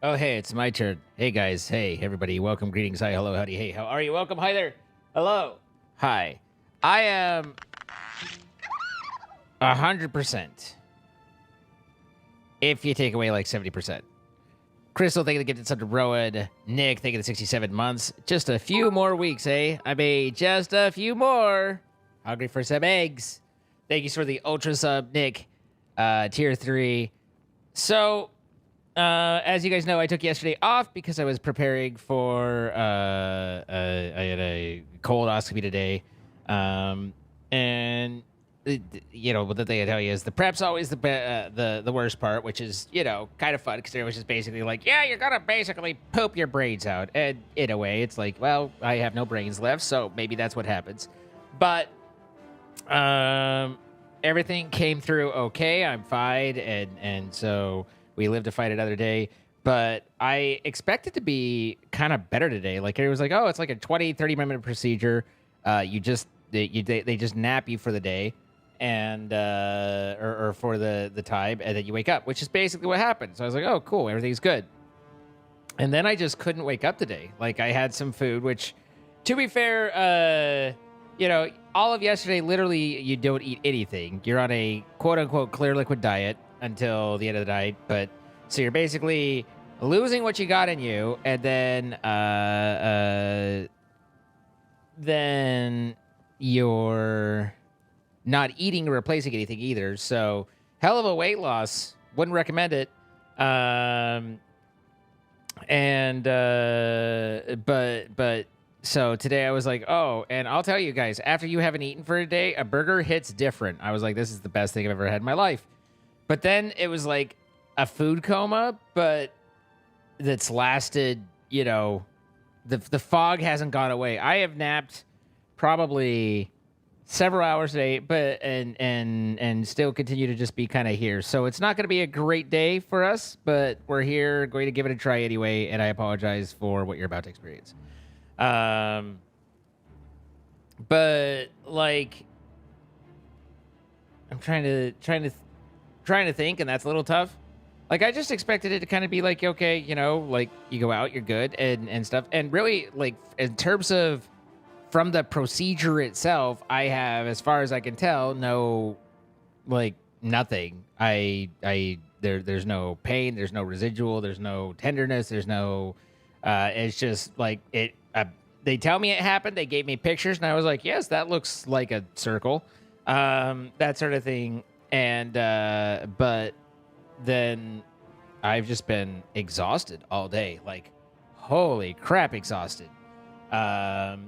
Oh, hey, it's my turn. Hey, guys. Hey, everybody. Welcome, greetings. Hi, hello, howdy. Hey, how are you? Welcome. Hi there. Hello. Hi. I am 100%. If you take away like 70%. Crystal, thank you for the gifted sub to Rowan. Nick, thank you for the 67 months. Just a few more weeks, eh? I mean, just a few more. Hungry for some eggs. Thank you for the ultra sub, Nick. Tier 3. So, as you guys know, I took yesterday off because I was preparing for I had a colonoscopy today, and what the thing I tell you is the prep's always the worst part, which is kind of fun because it was just basically like, yeah, you're gonna basically poop your brains out, and in a way, it's like, well, I have no brains left, so maybe that's what happens, but everything came through okay. I'm fine, and so. We live to fight another day. But I expect it to be kind of better today. Like, it was like, oh, it's like a 20, 30-minute procedure. They just nap you for the day and or for the time, and then you wake up, which is basically what happened. So I was like, oh, cool, everything's good. And then I just couldn't wake up today. Like, I had some food, which, to be fair, all of yesterday, literally, you don't eat anything. You're on a quote-unquote clear liquid diet until the end of the night, but so you're basically losing what you got in you, and then you're not eating or replacing anything either. So hell of a weight loss. Wouldn't recommend it. But so today I was like, oh, and I'll tell you guys, after you haven't eaten for a day, a burger hits different. I was like, this is the best thing I've ever had in my life. But then it was like a food coma, but that's lasted, the fog hasn't gone away. I have napped probably several hours today, but and still continue to just be kind of here. So it's not going to be a great day for us, but we're here, going to give it a try anyway, and I apologize for what you're about to experience. But like I'm trying to think, and that's a little tough. Like, I just expected it to kind of be like, okay, like you go out, you're good and stuff. And really, like, in terms of from the procedure itself, I have, as far as I can tell, no, like, nothing. There's no pain, there's no residual, there's no tenderness, there's no, it's just like they tell me it happened. They gave me pictures and I was like, yes, that looks like a circle, that sort of thing. And, but then I've just been exhausted all day, like, holy crap, exhausted. So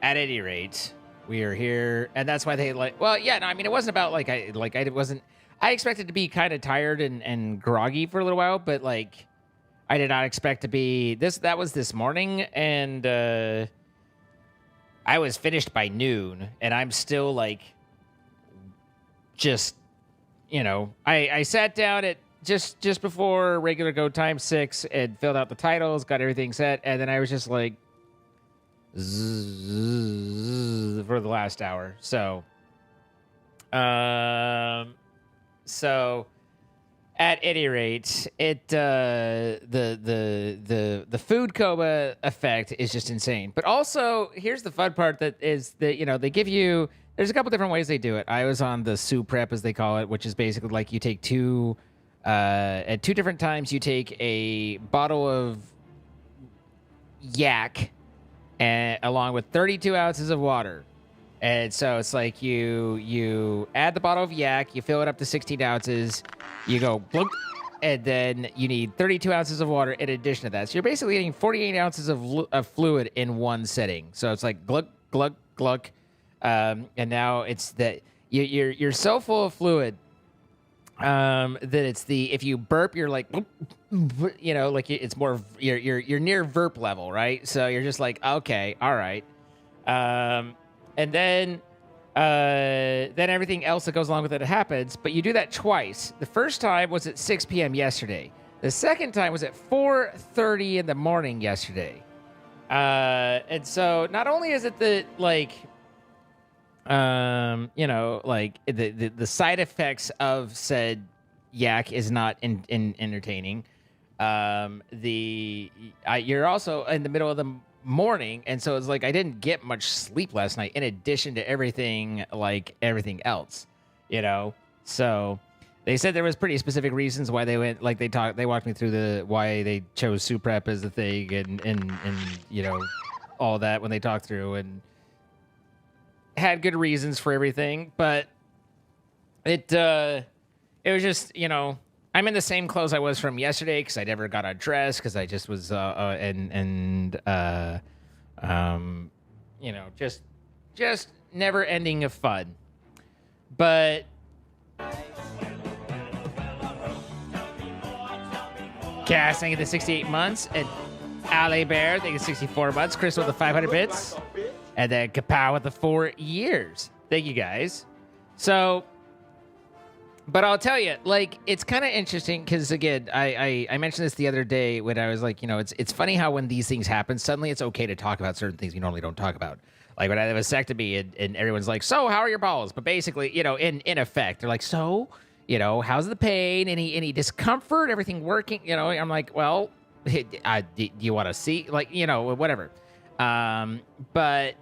at any rate, we are here, and that's why they it wasn't about I expected to be kind of tired and groggy for a little while, but like, I did not expect to be that was this morning, and, I was finished by noon, and I'm still like, just, I sat down at just before regular go time 6 and filled out the titles, got everything set, and then I was just like, zzz, for the last hour. So, at any rate, it the food coma effect is just insane. But also, here's the fun part, that is that they give you. There's a couple different ways they do it. I was on the soup prep, as they call it, which is basically like you take at two different times you take a bottle of yak and along with 32 ounces of water. And so it's like you add the bottle of yak, you fill it up to 16 ounces, you go glug, and then you need 32 ounces of water in addition to that. So you're basically getting 48 ounces of fluid in one sitting. So it's like glug, glug, glug. And now it's that you're so full of fluid that it's if you burp, you're like, like it's more, you're near verp level, right? So you're just like, okay, all right. And then everything else that goes along with it happens, but you do that twice. The first time was at 6 p.m. yesterday. The second time was at 4:30 in the morning yesterday. And so not only is it the the side effects of said yak is not entertaining. You're also in the middle of the morning, and so it's like I didn't get much sleep last night. In addition to everything else, So they said there was pretty specific reasons why they went. Like they walked me through why they chose soup prep as the thing, and all that when they talked through and had good reasons for everything, but it was just, I'm in the same clothes I was from yesterday because I never got undressed because I just was just never ending of fun. But Cass, thank you the 68 months, and Ale Bear, thank you 64 months, Crystal with the 500 bits, and then Kapow with the 4 years. Thank you guys. So, but I'll tell you, like, it's kind of interesting because, again, I mentioned this the other day when I was like, it's funny how when these things happen, suddenly it's okay to talk about certain things you normally don't talk about. Like when I have a vasectomy and everyone's like, so how are your balls? But basically, in effect, they're like, so, how's the pain? Any discomfort? Everything working? I'm like, well, do you want to see? Like, whatever. But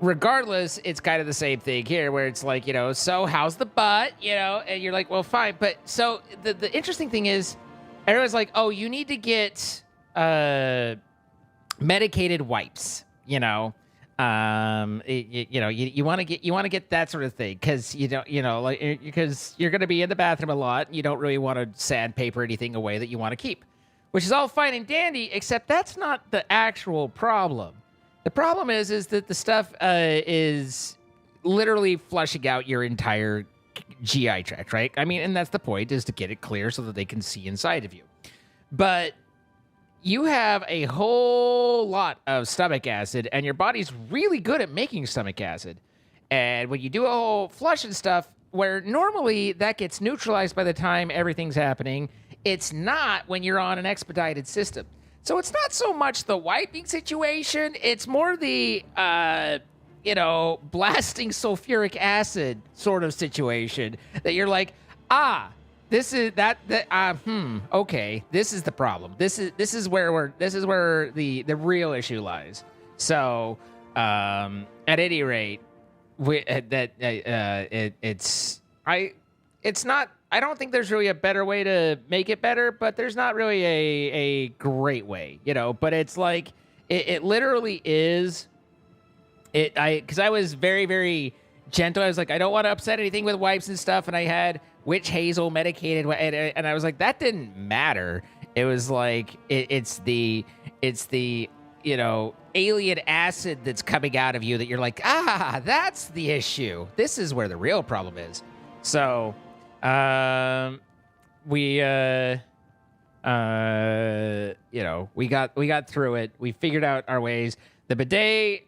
regardless, it's kind of the same thing here where it's like, so how's the butt? And you're like, well, fine. But so the interesting thing is everyone's like, oh, you need to get medicated wipes, you want to get that sort of thing because because you're going to be in the bathroom a lot and you don't really want to sandpaper anything away that you want to keep, which is all fine and dandy, except that's not the actual problem. The problem is that the stuff is literally flushing out your entire GI tract, right? I mean, and that's the point, is to get it clear so that they can see inside of you. But you have a whole lot of stomach acid, and your body's really good at making stomach acid. And when you do a whole flush and stuff, where normally that gets neutralized by the time everything's happening, it's not when you're on an expedited system. So it's not so much the wiping situation, it's more the, blasting sulfuric acid sort of situation that you're like, this is okay, this is the problem. This is where the real issue lies. So, at any rate, I don't think there's really a better way to make it better, but there's not really a great way, but it's like, it literally is, because I was very, very gentle. I was like, I don't want to upset anything with wipes and stuff. And I had witch hazel medicated, and I was like, that didn't matter. It was like, it's the alien acid that's coming out of you that you're like, that's the issue. This is where the real problem is. So, we got through it. We figured out our ways. The bidet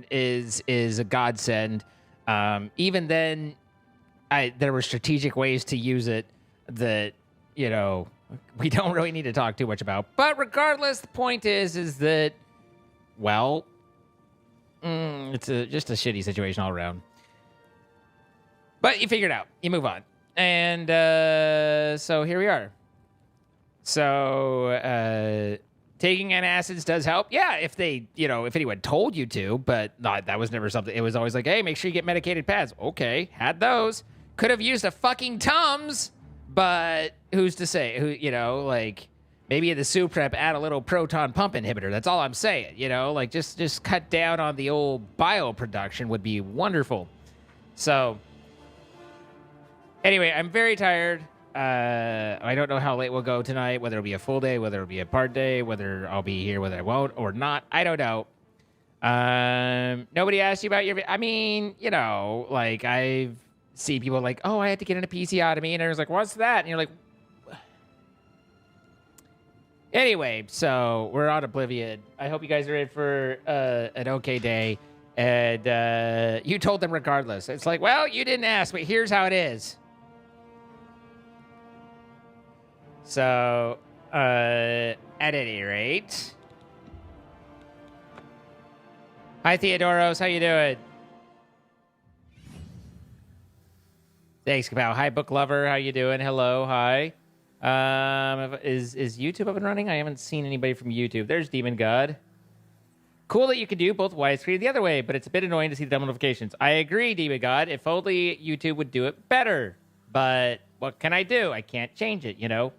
is a godsend. Even then, there were strategic ways to use it that, we don't really need to talk too much about. But regardless, the point is that, well, it's just a shitty situation all around. But you figure it out. You move on. And so here we are. So taking antacids does help. Yeah, if anyone told you to, but that was never something. It was always like, hey, make sure you get medicated pads. Okay, had those. Could have used a fucking Tums, but who's to say? Maybe in the soup prep, add a little proton pump inhibitor. That's all I'm saying. Just cut down on the old bioproduction would be wonderful. So, anyway, I'm very tired. I don't know how late we'll go tonight, whether it'll be a full day, whether it'll be a part day, whether I'll be here, whether I won't or not. I don't know. Nobody asked you about your... I mean, I've seen people like, oh, I had to get an episiotomy, and I was like, what's that? And you're like... Anyway, so we're on Oblivion. I hope you guys are in for an okay day. And you told them regardless. It's like, well, you didn't ask, but here's how it is. So, at any rate. Hi, Theodoros. How you doing? Thanks, Kapow. Hi, book lover. How you doing? Hello. Hi. Is YouTube up and running? I haven't seen anybody from YouTube. There's Demon God. Cool that you can do both widescreen the other way, but it's a bit annoying to see the double notifications. I agree, Demon God. If only YouTube would do it better. But what can I do? I can't change it, you know?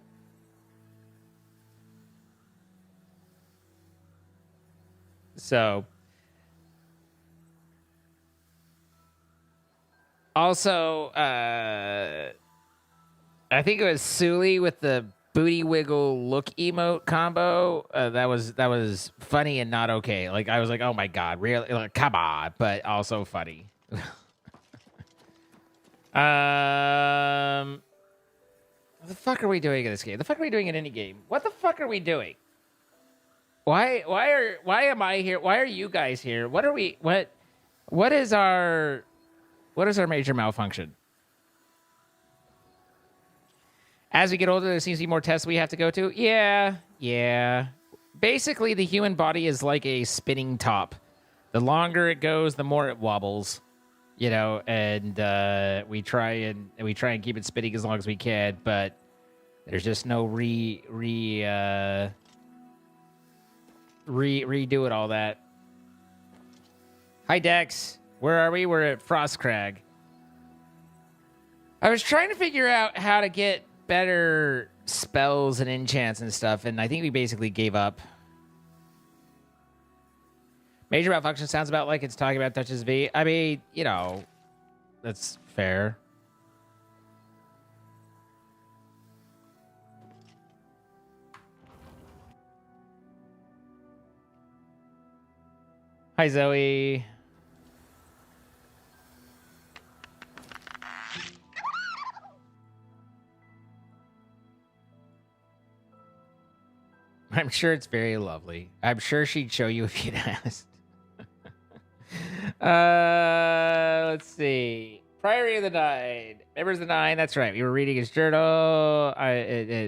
So... Also, I think it was Sully with the booty wiggle look emote combo. That was funny and not okay. Like I was like, oh my god, really? Like, come on, but also funny. What the fuck are we doing in this game? The fuck are we doing in any game? What the fuck are we doing? Why am I here? Why are you guys here? What is our major malfunction? As we get older, there seems to be more tests we have to go to. Yeah. Basically, the human body is like a spinning top. The longer it goes, the more it wobbles. You know, and we try and keep it spinning as long as we can, but there's just no redo it all that. Hi, Dex. Where are we? We're at Frostcrag. I was trying to figure out how to get better spells and enchants and stuff, and I think we basically gave up. Major malfunction sounds about like it's talking about touches V. I mean, you know, that's fair. Hi, Zoe. I'm sure it's very lovely. I'm sure she'd show you if you'd asked. Let's see. Priory of the Nine. Members of the Nine. That's right. We were reading his journal.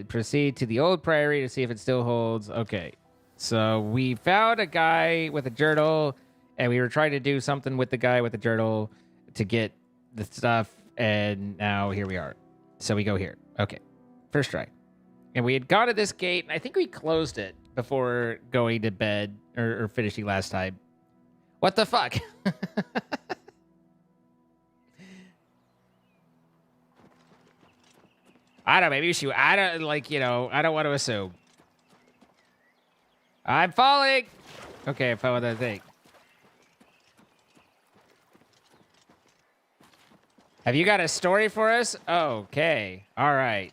Proceed to the old priory to see if it still holds. Okay. So we found a guy with a journal, and we were trying to do something with the guy with the journal to get the stuff, and now here we are. So we go here. Okay. First try. And we had gone to this gate, and I think we closed it before going to bed or finishing last time. What the fuck? I don't know, maybe she... I don't, like, you know, I don't want to assume. I'm falling! Okay, I fell with that thing. Have you got a story for us? Okay. All right.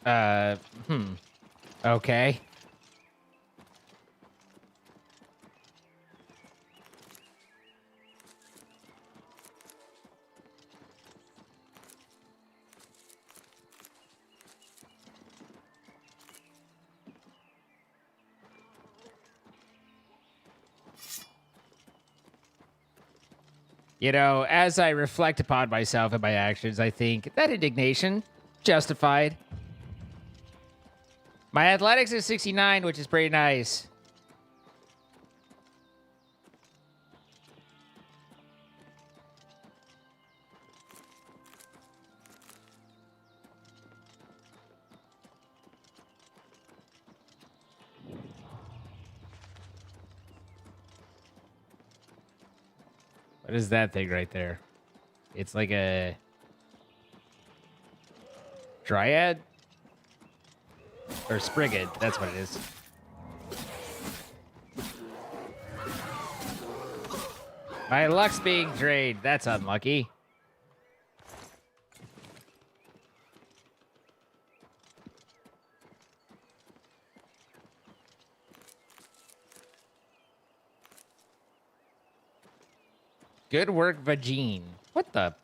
Okay. You know, as I reflect upon myself and my actions, I think that indignation, justified. My athletics is 69, which is pretty nice. What is that thing right there? It's like a dryad? Or sprigid, that's what it is. My luck's being drained. That's unlucky. Good work, Vagine. What the?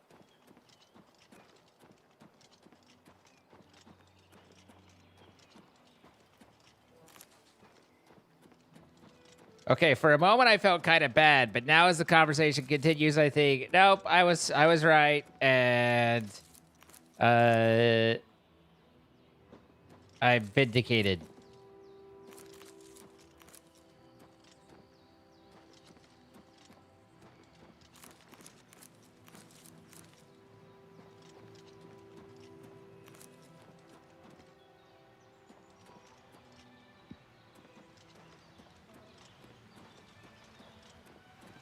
Okay, for a moment I felt kind of bad, but now as the conversation continues, I think, nope, I was right, and I'm vindicated.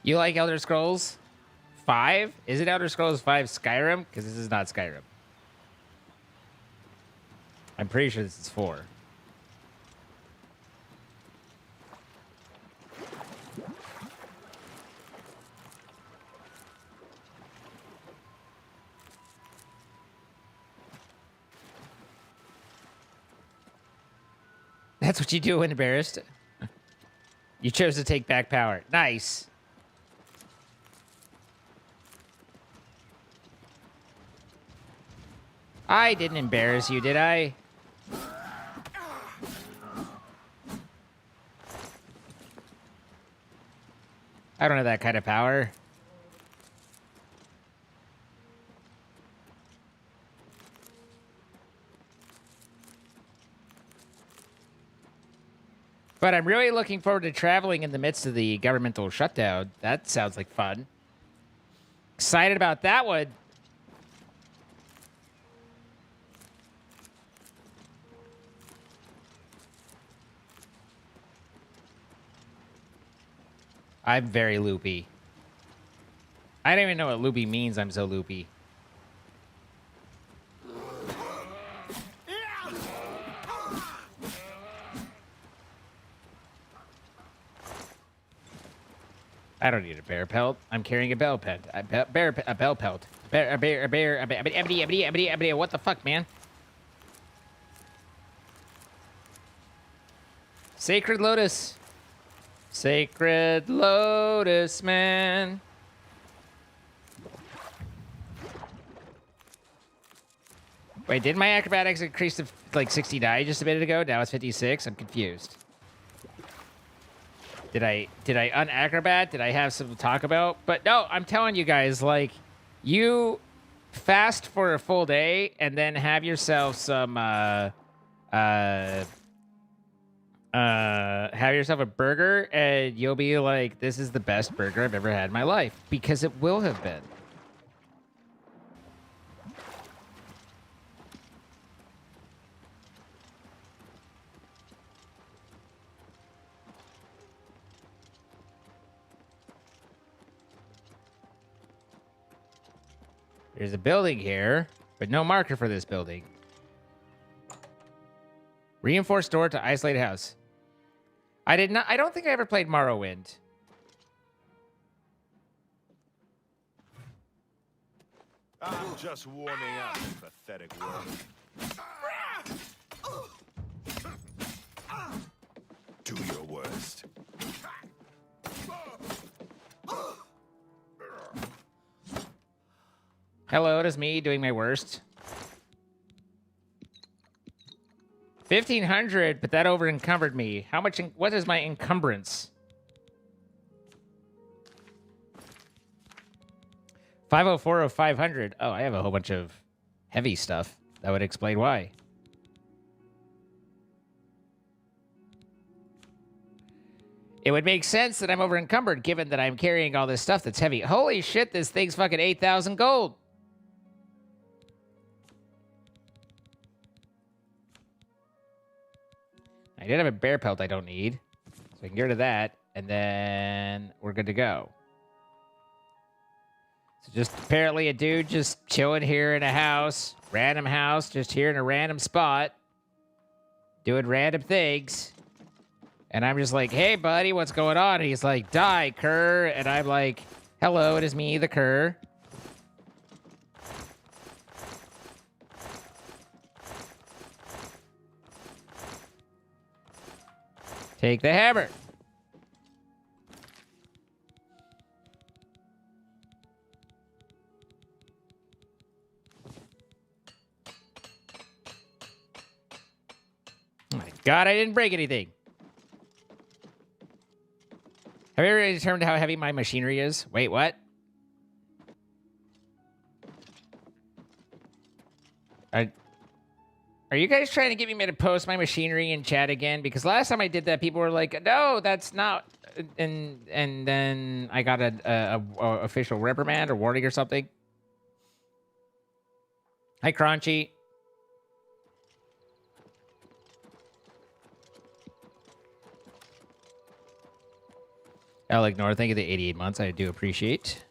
You like Elder Scrolls 5? Is it Elder Scrolls 5 Skyrim? Because this is not Skyrim. I'm pretty sure this is 4. That's what you do when embarrassed. You chose to take back power. Nice. I didn't embarrass you, did I? I don't have that kind of power. But I'm really looking forward to traveling in the midst of the governmental shutdown. That sounds like fun. Excited about that one. I'm very loopy. I don't even know what loopy means. I'm so loopy. I don't need a bear pelt. I'm carrying a bell pelt. A bell pelt. A bear. What the fuck, man? Sacred Lotus. Sacred Lotus, man. Wait, did my acrobatics increase to like 69 just a minute ago? Now it's 56. I'm confused. Did I unacrobat? Did I have some to talk about? But no, I'm telling you guys, like, you fast for a full day and then have yourself some have yourself a burger and you'll be like, this is the best burger I've ever had in my life, because it will have been. There's a building here, but no marker for this building. Reinforced door to isolated house. I don't think I ever played Morrowind. I'm just warming up, pathetic world. Do your worst. Hello, it is me doing my worst. 1,500, but that over encumbered me. How much? What is my encumbrance? 504 of 500. Oh, I have a whole bunch of heavy stuff. That would explain why. It would make sense that I'm over encumbered, given that I'm carrying all this stuff that's heavy. Holy shit, this thing's fucking 8,000 gold. I did have a bear pelt I don't need, so I can get rid of that, and then we're good to go. So just apparently a dude just chilling here in a house, random house, just here in a random spot, doing random things. And I'm just like, hey, buddy, what's going on? And he's like, die, cur. And I'm like, hello, it is me, the cur. Take the hammer. Oh my God, I didn't break anything. Have you ever determined how heavy my machinery is? Wait, what? Are you guys trying to get me to post my machinery in chat again? Because last time I did that, people were like, no, that's not. And then I got a official reprimand or warning or something. Hi, Crunchy. I'll ignore. Thank you, the 88 months. I do appreciate.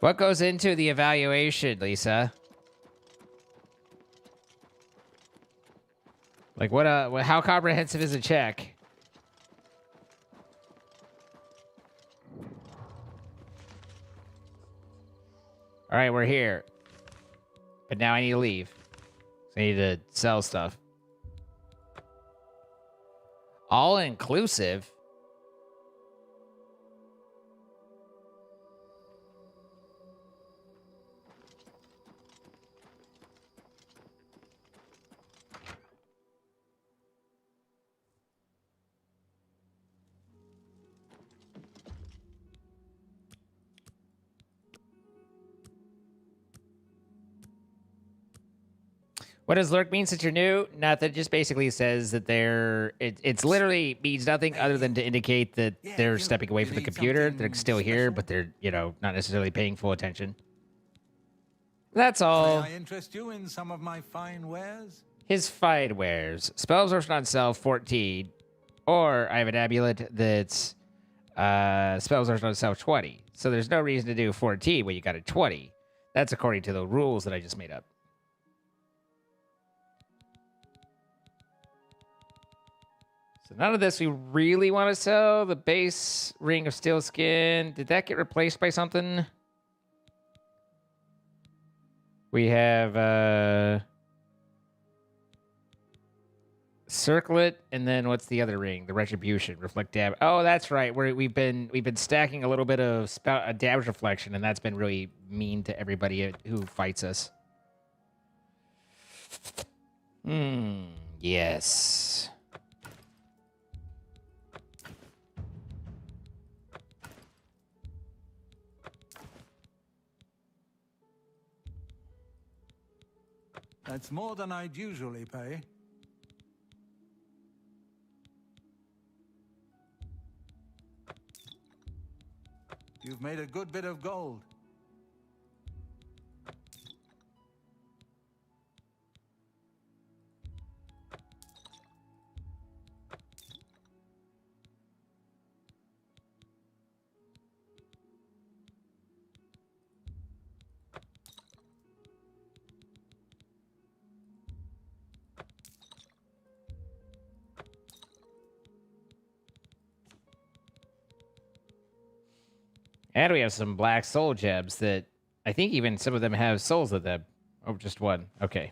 What goes into the evaluation, Lisa? Like, how comprehensive is a check? All right, we're here. But now I need to leave. So I need to sell stuff. All inclusive? What does lurk mean since you're new? Nothing. It just basically says that it's literally means nothing other than to indicate that they're stepping away from the computer. They're still here, but they're, not necessarily paying full attention. That's all. May I interest you in some of my fine wares? His fine wares. Spell absorption on self, 14. Or I have an amulet that's spell absorption on self, 20. So there's no reason to do 14 when you got a 20. That's according to the rules that I just made up. So none of this we really want to sell. The base ring of steel skin. Did that get replaced by something? We have circlet, and then what's the other ring? The retribution, reflect damage. Oh, that's right. We've been stacking a little bit of damage reflection, and that's been really mean to everybody who fights us. Yes. That's more than I'd usually pay. You've made a good bit of gold. And we have some black soul gems that I think even some of them have souls in them. Oh, just one. Okay.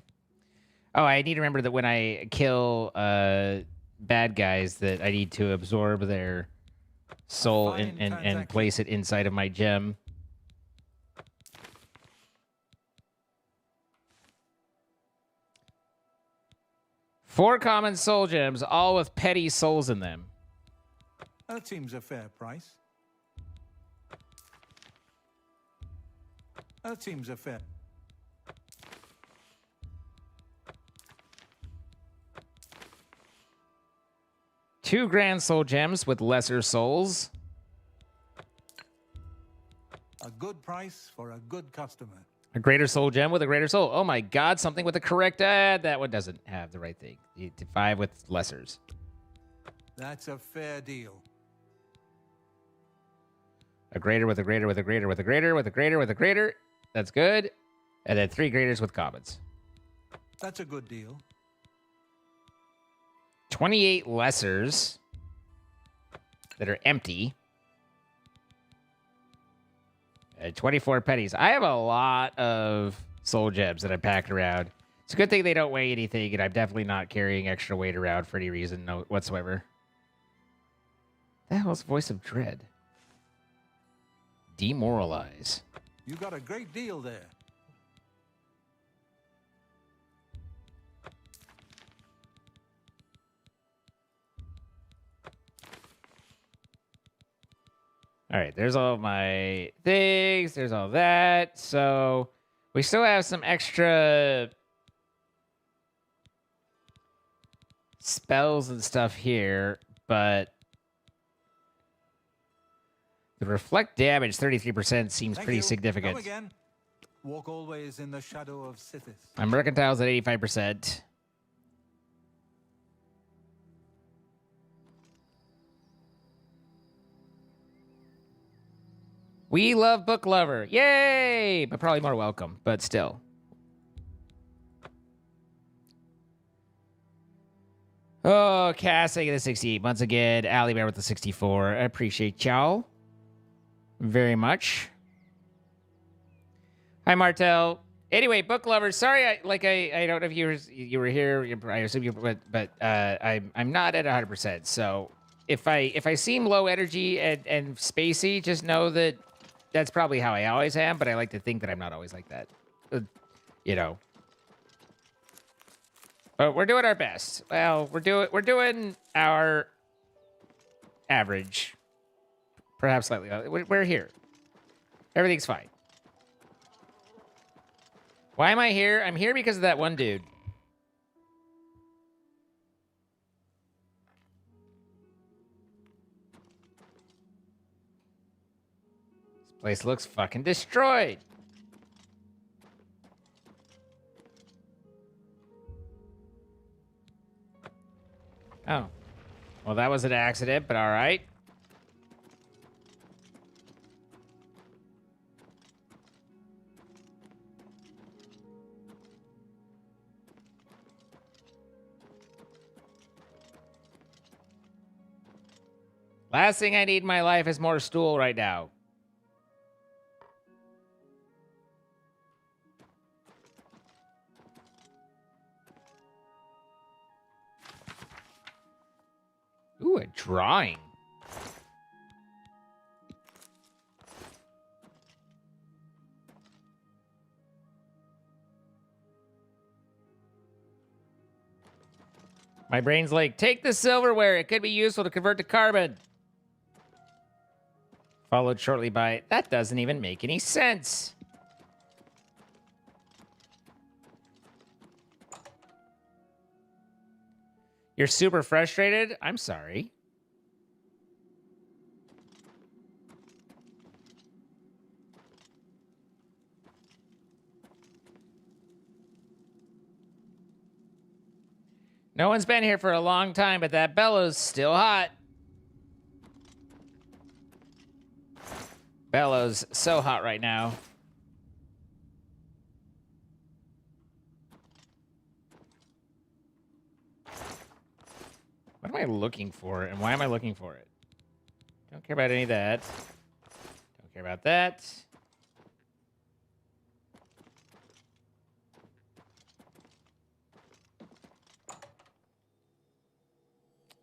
Oh, I need to remember that when I kill bad guys that I need to absorb their soul and place it inside of my gem. Four common soul gems, all with petty souls in them. That seems a fair price. That seems a fair... 2 grand soul gems with lesser souls. A good price for a good customer. A greater soul gem with a greater soul. Oh my god, something with the correct ad. That one doesn't have the right thing. 5 with lessers. That's a fair deal. A greater with a greater with a greater with a greater with a greater with a greater. That's good. And then 3 graders with commons. That's a good deal. 28 lessers that are empty. And 24 pennies. I have a lot of soul gems that I packed around. It's a good thing they don't weigh anything, and I'm definitely not carrying extra weight around for any reason whatsoever. The hell's Voice of Dread? Demoralize. You got a great deal there. All right, there's all my things. There's all that. So we still have some extra spells and stuff here, but The reflect damage, 33%, seems Thank pretty you. significant. Come again. Walk always in the shadow of Sithis. My mercantile's at 85%. We love Book Lover. Yay! But probably more welcome, but still. Oh, Cassie with the 68 once again. Allie Bear with the 64. I appreciate y'all very much. Hi, Martel. Anyway, Book Lovers. Sorry, I don't know if you were here. I assume you, but I'm not at 100%. So if I seem low energy and spacey, just know that that's probably how I always am. But I like to think that I'm not always like that. You know. But we're doing our best. Well, we're doing our average, perhaps slightly. We're here. Everything's fine. Why am I here? I'm here because of that one dude. This place looks fucking destroyed. Oh. Well, that was an accident, but all right. Last thing I need in my life is more stool right now. Ooh, a drawing. My brain's like, take the silverware. It could be useful to convert to carbon. Followed shortly by, that doesn't even make any sense. You're super frustrated? I'm sorry. No one's been here for a long time, but that bellows still hot. Bellows so hot right now. What am I looking for, and why am I looking for it? Don't care about any of that. Don't care about that.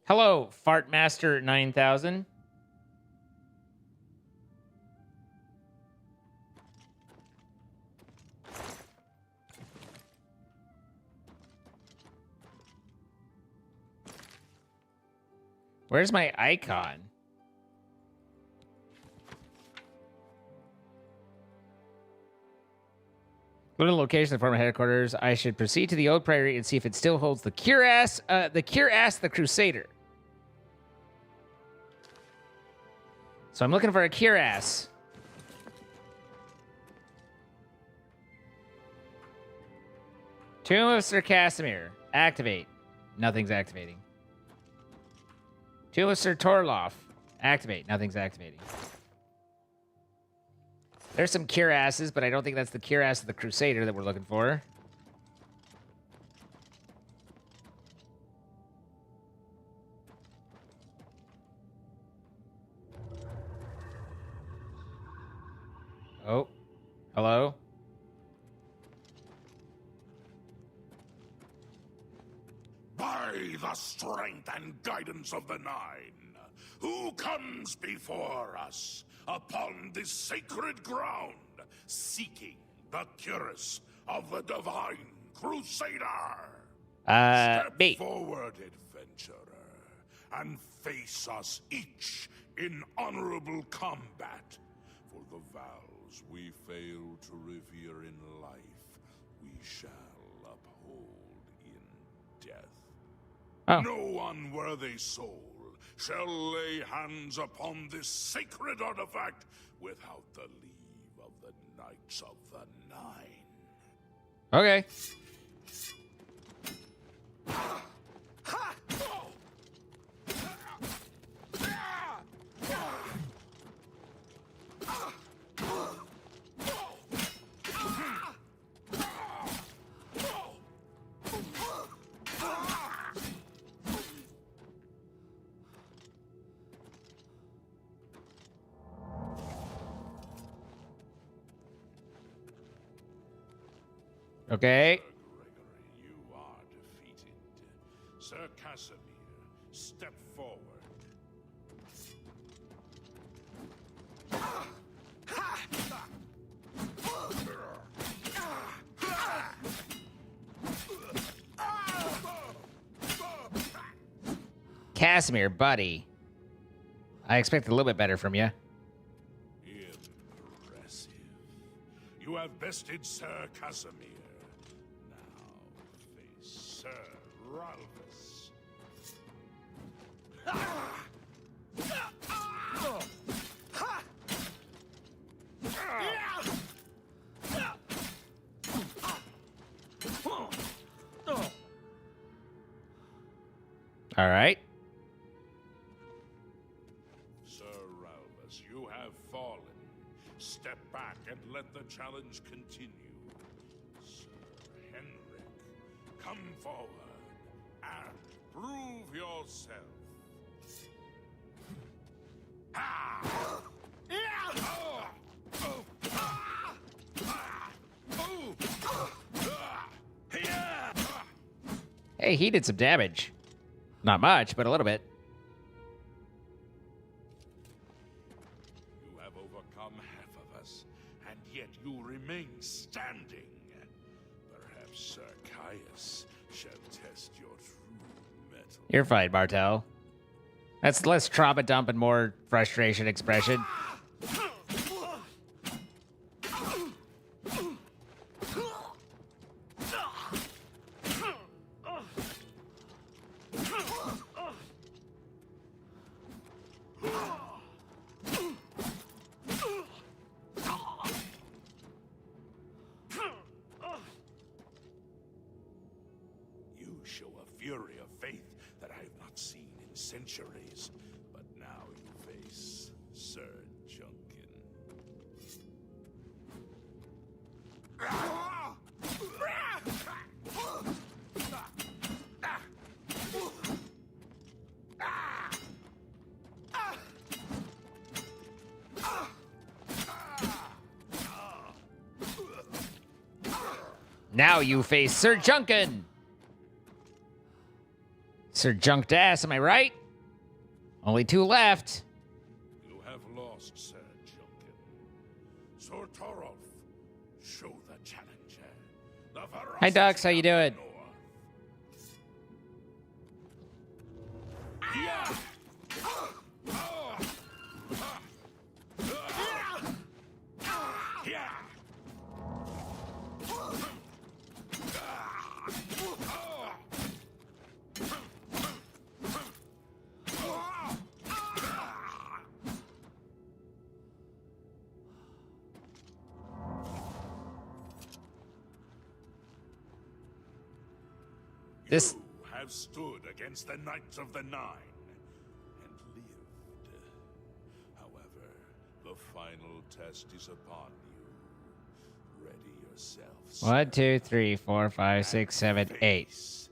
Hello, Fartmaster 9000. Where's my icon? Go to the location of the former headquarters. I should proceed to the old priory and see if it still holds the cuirass, the Crusader. So I'm looking for a cuirass. Tomb of Sir Casimir. Activate. Nothing's activating. Tomb of Sir Torloff. Activate. Nothing's activating. There's some cuirasses, but I don't think that's the cuirass of the Crusader that we're looking for. Oh. Hello? By the strength and guidance of the Nine, who comes before us upon this sacred ground, seeking the cuirass of the Divine Crusader? Step Me. forward, adventurer, and face us each in honorable combat. For the vows we fail to revere in life, we shall uphold in death. Oh. No unworthy soul shall lay hands upon this sacred artifact without the leave of the Knights of the Nine. Okay. Okay. Sir Gregory, you are defeated. Sir Casimir, step forward. Casimir, buddy. I expect a little bit better from you. Impressive. You have bested Sir Casimir. Now face Sir Ralphus. All right. Sir Ralphus, you have fallen. Step back and let the challenge continue. Sir Henrik, come forward and prove yourself. Hey, he did some damage. Not much, but a little bit. You have overcome half of us, and yet you remain standing. Perhaps Sir Caius shall test your true mettle. You're fine, Bartel. That's less trauma dump and more frustration expression. You show a fury of faith that I have not seen in centuries. But now you face Sir Junkin. Now you face Sir Junkin. Sir Junked Ass, am I right? Only 2 left. You have lost, Sir Junkin. Sir Torolf, show the challenger. The Hi, Dux. How you doing? This You have stood against the Knights of the Nine and lived. However, the final test is upon you. Ready yourselves. 1, 2, 3, 4, 5, 6, 7, 8.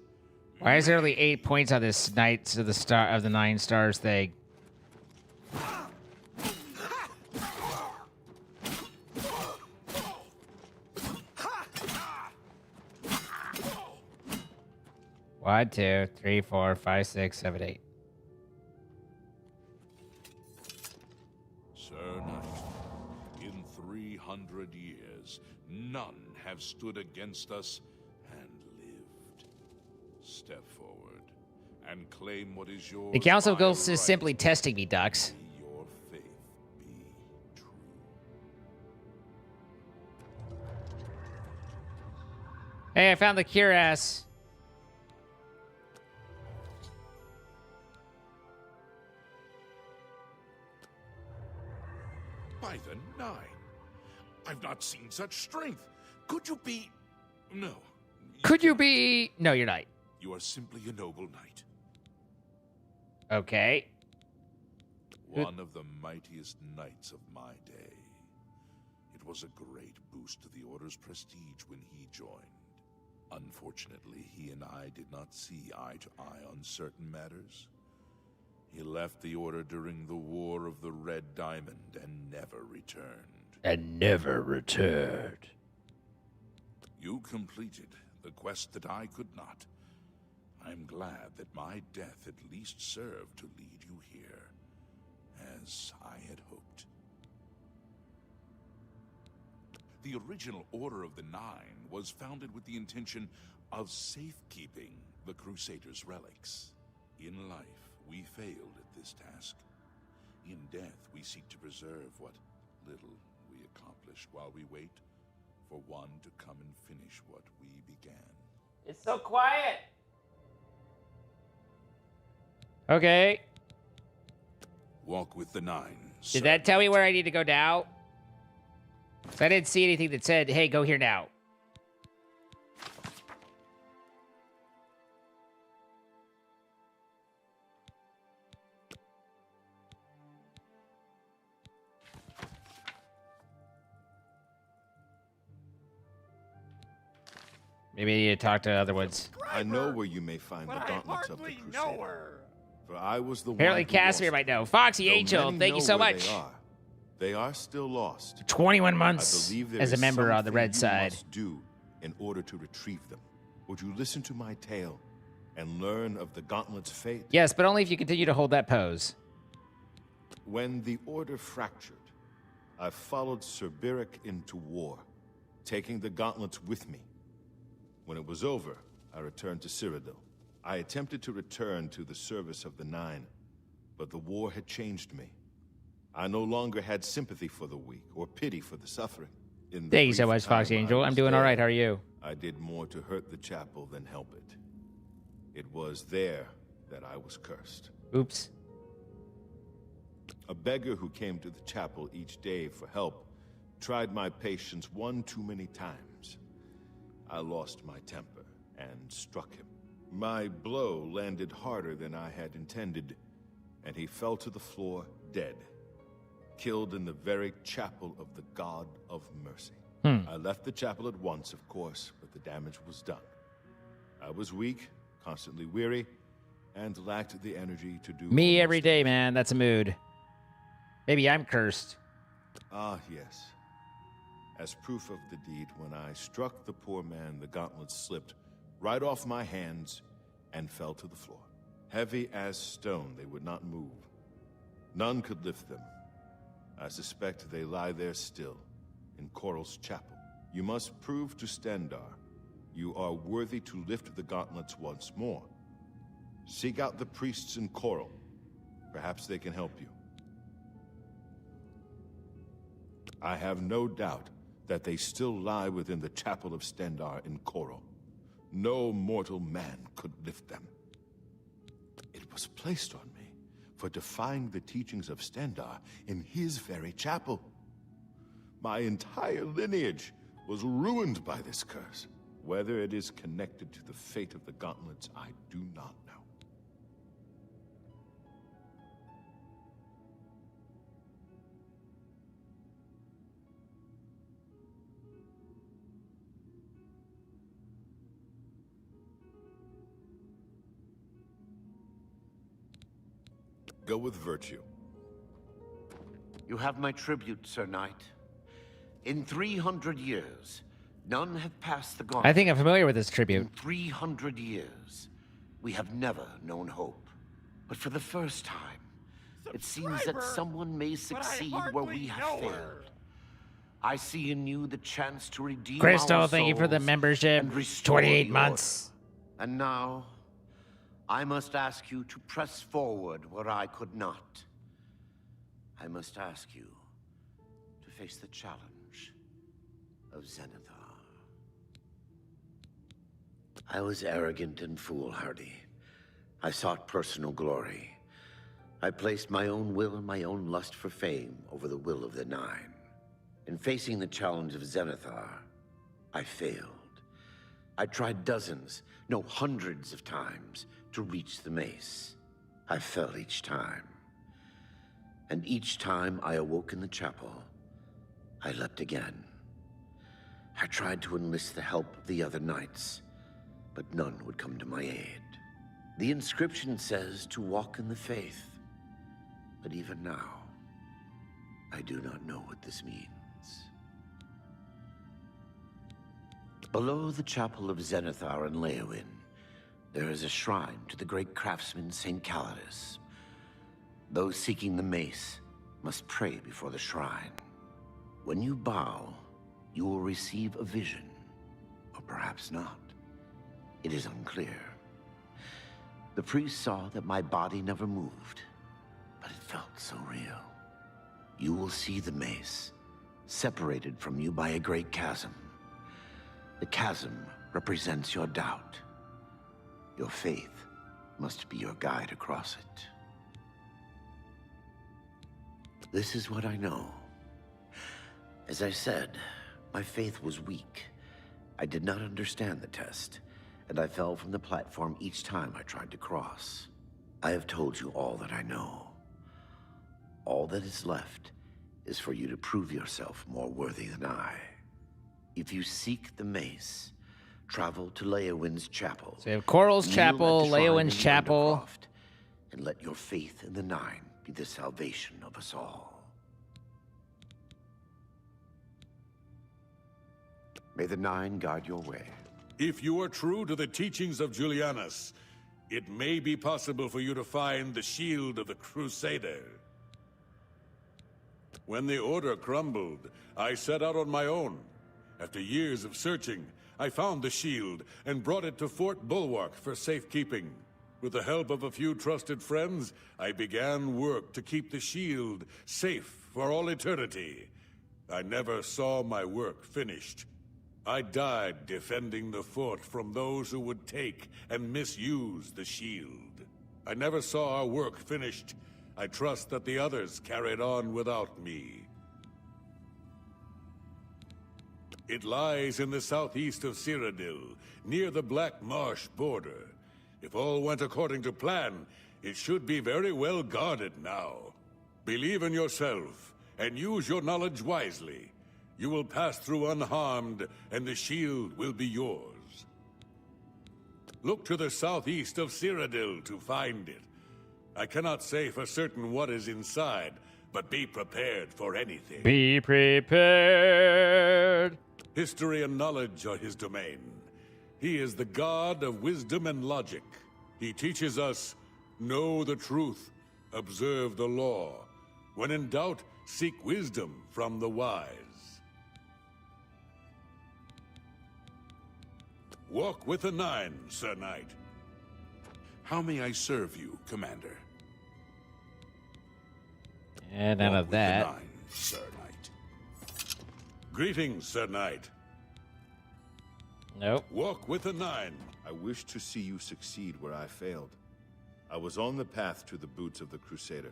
Why is there only 8 points on this Knights of the 9 Stars thing? One, 2, 3, 4, 5, 6, 7, 8. Sir Knight, in 300 years, none have stood against us and lived. Step forward and claim what is yours. The Council of by Ghosts is right. simply testing me, Dux. May your faith be true. Hey, I found the cuirass. not seen such strength. Could you be... No. Could you be... No, you're not. You are simply a noble knight. Okay. One of the mightiest knights of my day. It was a great boost to the Order's prestige when he joined. Unfortunately, he and I did not see eye to eye on certain matters. He left the Order during the War of the Red Diamond and never returned. You completed the quest that I could not. I'm glad that my death at least served to lead you here, as I had hoped. The original Order of the Nine was founded with the intention of safekeeping the Crusaders' relics. In life, we failed at this task. In death, we seek to preserve what little we accomplished while we wait for one to come and finish what we began. It's so quiet. Okay. Walk with the Nine. Did that tell me where I need to go now? 'Cause I didn't see anything that said, hey, go here now. Maybe I need to talk to other ones. I know where you may find the gauntlets of the Crusader. For I was the Apparently one who Casimir lost might know. Foxy them. Though Angel, many thank you know so where much. They are still lost. 21 I months believe there as a is member on the something red you side. must do in order to retrieve them. Would you listen to my tale and learn of the gauntlet's fate? Yes, but only if you continue to hold that pose. When the Order fractured, I followed Sir Beric into war, taking the gauntlets with me. When it was over, I returned to Cyrodiil. I attempted to return to the service of the Nine, but the war had changed me. I no longer had sympathy for the weak or pity for the suffering. In the Thank you so brief much, Foxy time I Angel. was I'm doing all there, right. How are you? I did more to hurt the chapel than help it. It was there that I was cursed. Oops. A beggar who came to the chapel each day for help tried my patience one too many times. I lost my temper and struck him. My blow landed harder than I had intended, and he fell to the floor dead, killed in the very chapel of the God of Mercy. I left the chapel at once, of course, but the damage was done. I was weak, constantly weary, and lacked the energy to do Me almost every day, man. That's a mood. Maybe I'm cursed. Ah, yes. As proof of the deed, when I struck the poor man, the gauntlets slipped right off my hands and fell to the floor. Heavy as stone, they would not move. None could lift them. I suspect they lie there still, in Coral's chapel. You must prove to Stendarr you are worthy to lift the gauntlets once more. Seek out the priests in Coral. Perhaps they can help you. I have no doubt that they still lie within the chapel of Stendarr in Coral. No mortal man could lift them. It was placed on me for defying the teachings of Stendarr in his very chapel. My entire lineage was ruined by this curse. Whether it is connected to the fate of the gauntlets, I do not know. Go with virtue. You have my tribute, Sir Knight. In 300 years, none have passed the gauntlet. I think I'm familiar with this In tribute. 300 years, we have never known hope. But for the first time, it seems that someone may succeed where we have failed. I see in you the chance to redeem Crystal, our thank you for the souls membership. and restore 28 the months. order. And now, I must ask you to press forward where I could not. I must ask you to face the challenge of Zenithar. I was arrogant and foolhardy. I sought personal glory. I placed my own will and my own lust for fame over the will of the Nine. In facing the challenge of Zenithar, I failed. I tried dozens, no hundreds of times to reach the mace. I fell each time. And each time I awoke in the chapel, I leapt again. I tried to enlist the help of the other knights, but none would come to my aid. The inscription says to walk in the faith, but even now, I do not know what this means. Below the chapel of Zenithar and Leowyn, there is a shrine to the great craftsman St. Calidus. Those seeking the mace must pray before the shrine. When you bow, you will receive a vision, or perhaps not. It is unclear. The priest saw that my body never moved, but it felt so real. You will see the mace, separated from you by a great chasm. The chasm represents your doubt. Your faith must be your guide across it. This is what I know. As I said, my faith was weak. I did not understand the test, and I fell from the platform each time I tried to cross. I have told you all that I know. All that is left is for you to prove yourself more worthy than I. If you seek the mace, travel to Leowyn's chapel. So we have Coral's Kneel chapel, at the shrine Leowyn's in chapel. Undercroft, and let your faith in the Nine be the salvation of us all. May the Nine guide your way. If you are true to the teachings of Julianus, it may be possible for you to find the shield of the Crusader. When the Order crumbled, I set out on my own. After years of searching, I found the shield and brought it to Fort Bulwark for safekeeping. With the help of a few trusted friends, I began work to keep the shield safe for all eternity. I never saw my work finished. I died defending the fort from those who would take and misuse the shield. I never saw our work finished. I trust that the others carried on without me. It lies in the southeast of Cyrodiil, near the Black Marsh border. If all went according to plan, it should be very well guarded now. Believe in yourself, and use your knowledge wisely. You will pass through unharmed, and the shield will be yours. Look to the southeast of Cyrodiil to find it. I cannot say for certain what is inside, but be prepared for anything. Be prepared. History and knowledge are his domain. He is the god of wisdom and logic. He teaches us, know the truth, observe the law. When in doubt, seek wisdom from the wise. Walk with the Nine, Sir Knight. How may I serve you, Commander? And none Walk of with that. the Nine, Sir Knight. Greetings, Sir Knight. Nope. Walk with the Nine. I wish to see you succeed where I failed. I was on the path to the boots of the Crusader,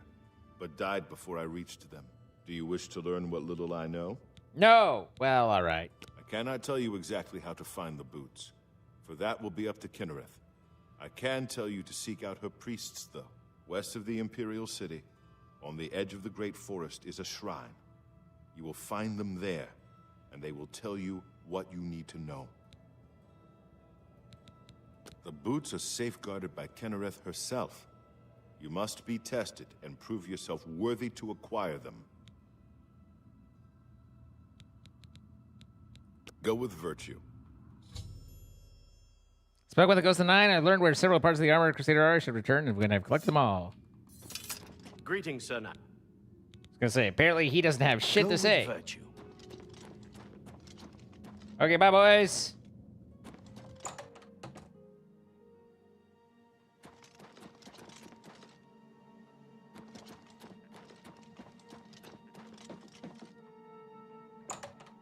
but died before I reached them. Do you wish to learn what little I know? No. Well, all right. I cannot tell you exactly how to find the boots, for that will be up to Kinnereth. I can tell you to seek out her priests, though. West of the Imperial City, on the edge of the Great Forest, is a shrine. You will find them there, and they will tell you what you need to know. The boots are safeguarded by Kinnereth herself. You must be tested and prove yourself worthy to acquire them. Go with virtue. Spoke with the Ghost of Nine. I learned where several parts of the armor Crusader are. I should return and when I've collected them all. Greetings, Sir Knight. I was gonna say, apparently he doesn't have shit Go to with say. virtue. Okay, bye, boys.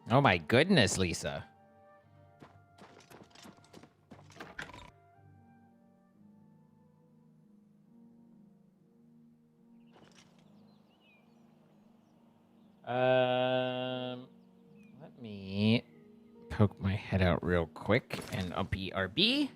Oh my goodness, Lisa. head out real quick and up BRB.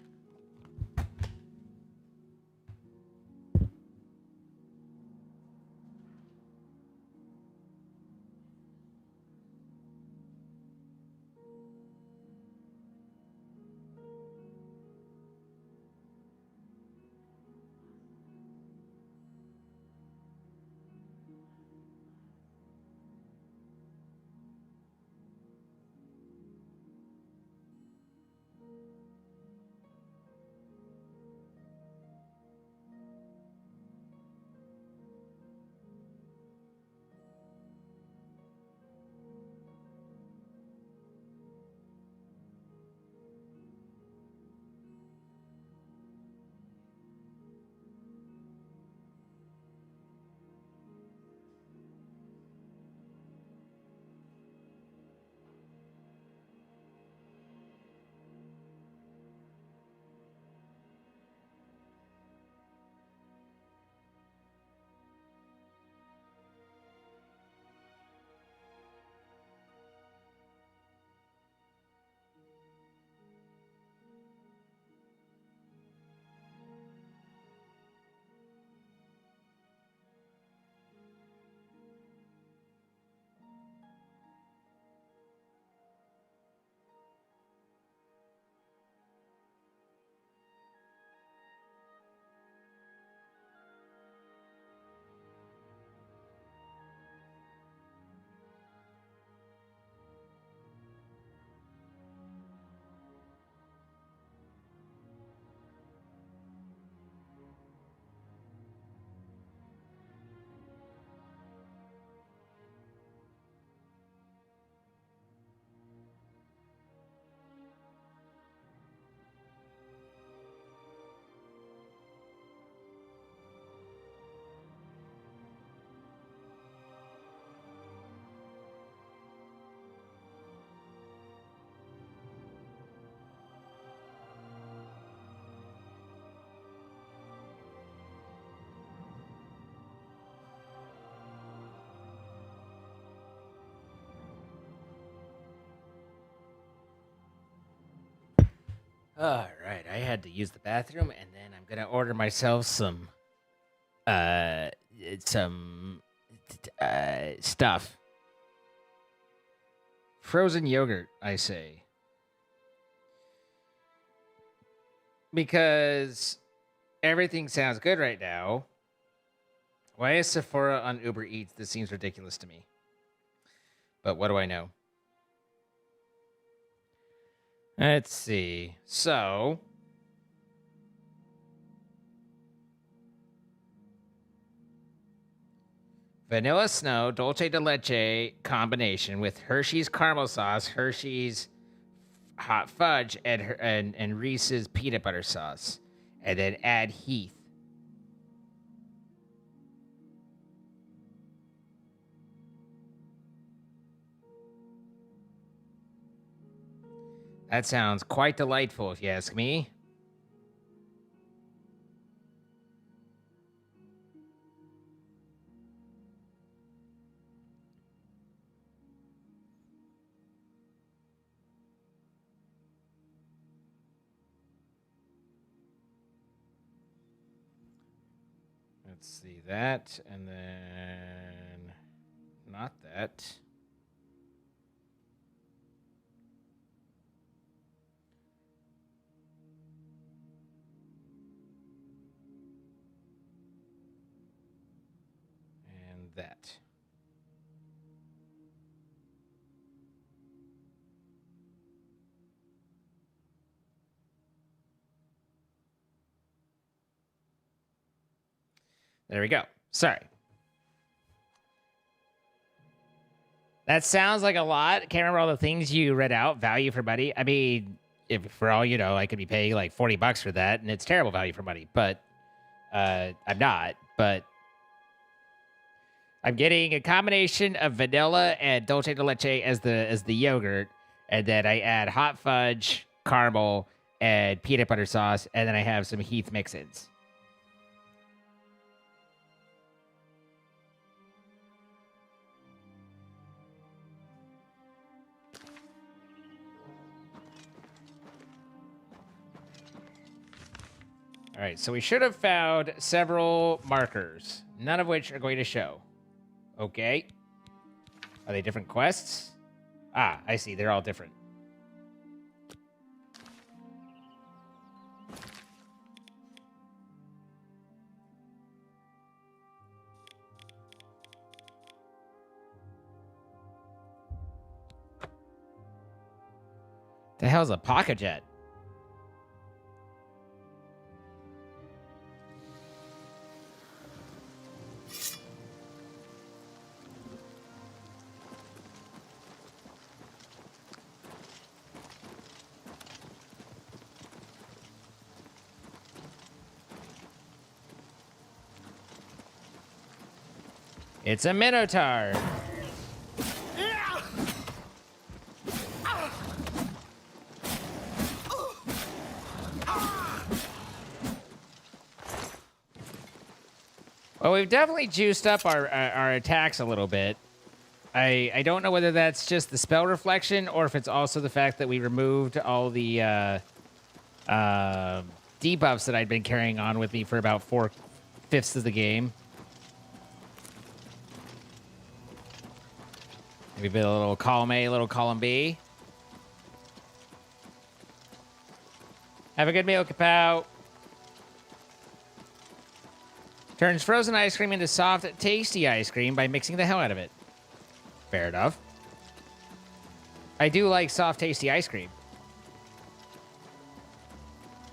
All right, I had to use the bathroom, and then I'm gonna order myself some stuff. Frozen yogurt, I say. Because everything sounds good right now. Why is Sephora on Uber Eats? This seems ridiculous to me. But what do I know? Let's see. So, vanilla snow, dulce de leche combination with Hershey's caramel sauce, Hershey's hot fudge, and Reese's peanut butter sauce, and then add Heath. That sounds quite delightful, if you ask me. Let's see that, and then not that. And that. There we go. Sorry. That sounds like a lot. Can't remember all the things you read out. Value for money. I mean, if for all you know, I could be paying like $40 for that, and it's terrible value for money. But I'm not. But I'm getting a combination of vanilla and dulce de leche as the yogurt, and then I add hot fudge, caramel, and peanut butter sauce, and then I have some Heath mix-ins. All right, so we should have found several markers, none of which are going to show. Okay. Are they different quests? Ah, I see. They're all different. The hell's a pocket jet? It's a Minotaur. Well, we've definitely juiced up our attacks a little bit. I don't know whether that's just the spell reflection or if it's also the fact that we removed all the debuffs that I'd been carrying on with me for about 4/5 of the game. Maybe a little column A, a little column B. Have a good meal, Kapow. Turns frozen ice cream into soft, tasty ice cream by mixing the hell out of it. Fair enough. I do like soft, tasty ice cream.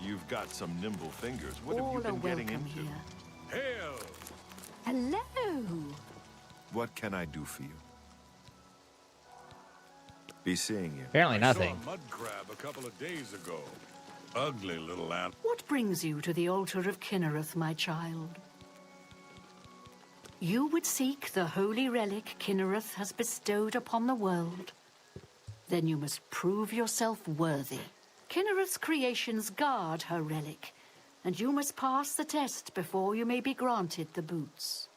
You've got some nimble fingers. What have All you are been getting welcome into? here. Hail! Hello. What can I do for you? Be seeing you. Apparently I nothing. saw a mud crab a couple of days ago. Ugly little animal. What brings you to the altar of Kinnereth, my child? You would seek the holy relic Kinnereth has bestowed upon the world. Then you must prove yourself worthy. Kinnereth's creations guard her relic, and you must pass the test before you may be granted the boots.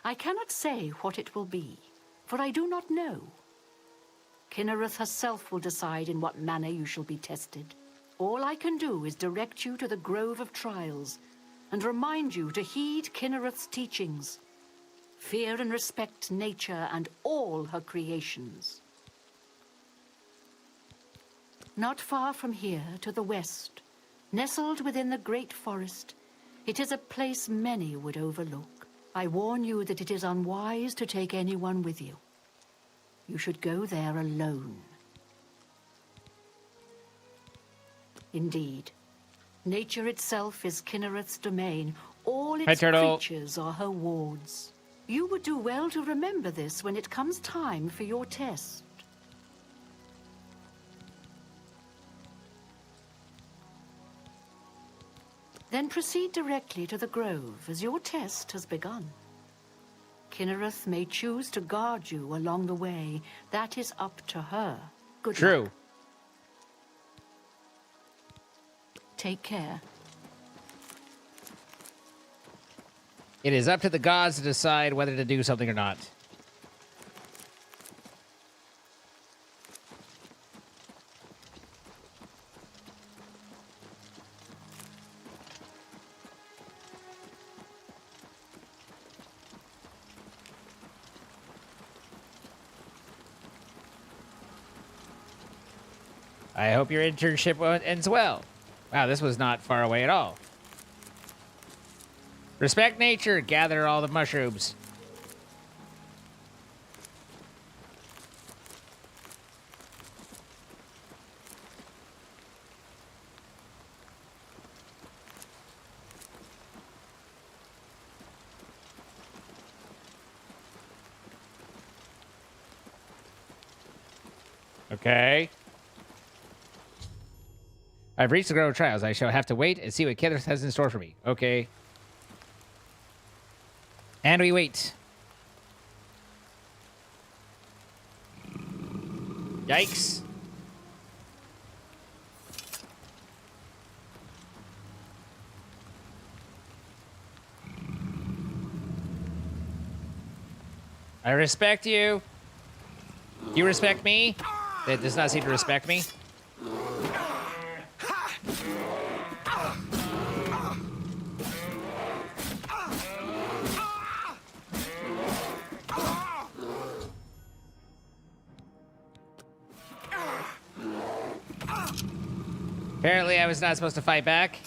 I cannot say what it will be, for I do not know. Kinnereth herself will decide in what manner you shall be tested. All I can do is direct you to the Grove of Trials and remind you to heed Kinnereth's teachings. Fear and respect nature and all her creations. Not far from here, to the west, nestled within the great forest, it is a place many would overlook. I warn you that it is unwise to take anyone with you. You should go there alone. Indeed, nature itself is Kinnereth's domain. All its creatures are her wards. You would do well to remember this when it comes time for your test. Then proceed directly to the grove, as your test has begun. Kinnereth may choose to guard you along the way. That is up to her. Good luck. Take care. It is up to the gods to decide whether to do something or not. I hope your internship ends well. Wow, this was not far away at all. Respect nature. Gather all the mushrooms. Okay. I've reached the Grove of Trials. I shall have to wait and see what Kinnereth has in store for me. Okay. And we wait. Yikes. I respect you. You respect me? It does not seem to respect me. Apparently, I was not supposed to fight back.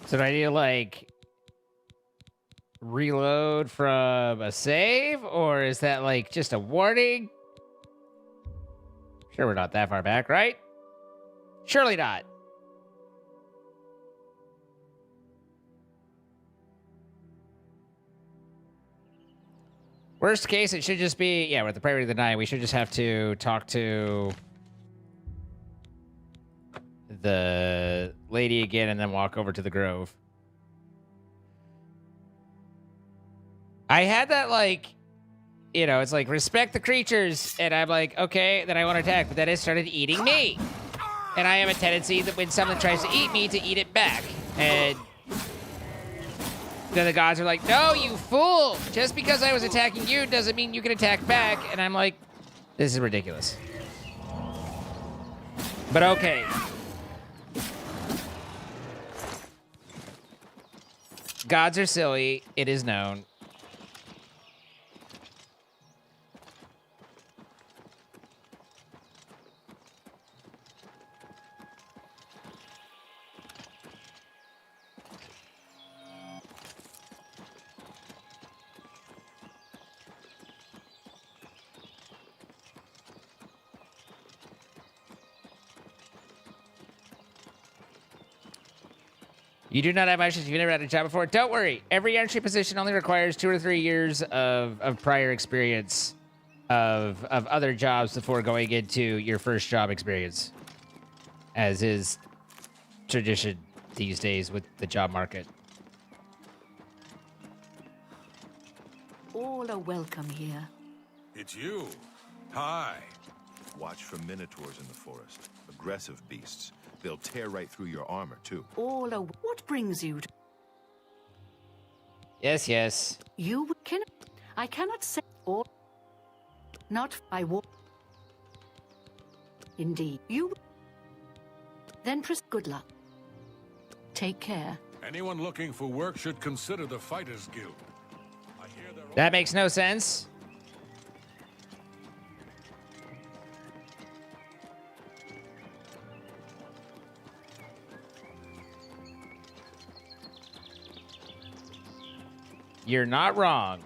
So do I need to, like, reload from a save? Or is that, like, just a warning? Sure, we're not that far back, right? Surely not. Worst case, it should just be... Yeah, we're at the priority of the night. We should just have to talk to the lady again and then walk over to the grove. I had that, like, you know, it's like, respect the creatures, and I'm like, okay, then I want to attack, but then it started eating me. And I have a tendency that when something tries to eat me, to eat it back. And then the gods are like, no, you fool! Just because I was attacking you doesn't mean you can attack back. And I'm like, this is ridiculous. But okay. Gods are silly, it is known. You do not have options. You've never had a job before. Don't worry. Every entry position only requires 2 or 3 years of prior experience of other jobs before going into your first job experience, as is tradition these days with the job market. All are welcome here. It's you. Hi. Watch for minotaurs in the forest. Aggressive beasts. They'll tear right through your armor, too. All are... What brings you to... Yes, yes. You can... I cannot say all... Not I walk. Indeed. You... Then good luck. Take care. Anyone looking for work should consider the Fighters Guild. I hear they're... That makes no sense. You're not wrong.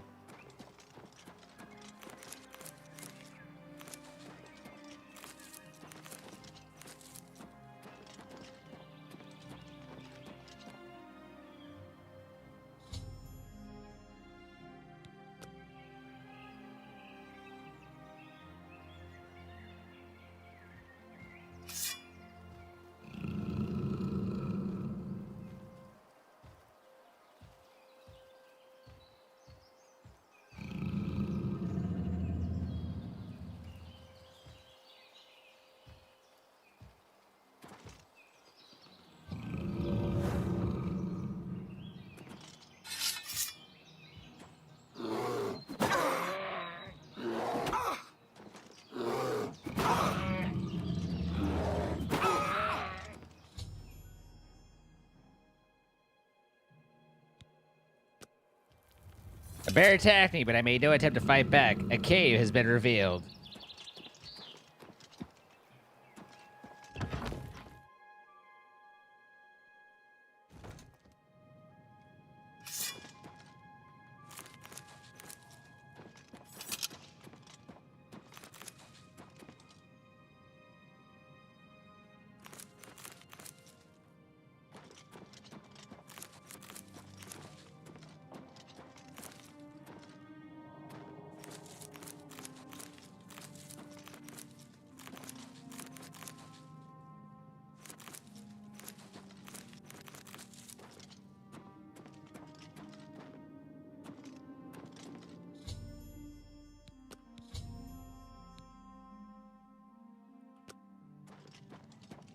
A bear attacked me, but I made no attempt to fight back. A cave has been revealed.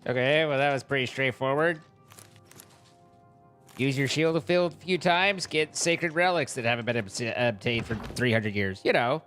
Okay, well, that was pretty straightforward. Use your shield to fill a few times. Get sacred relics that haven't been obtained for 300 years. You know.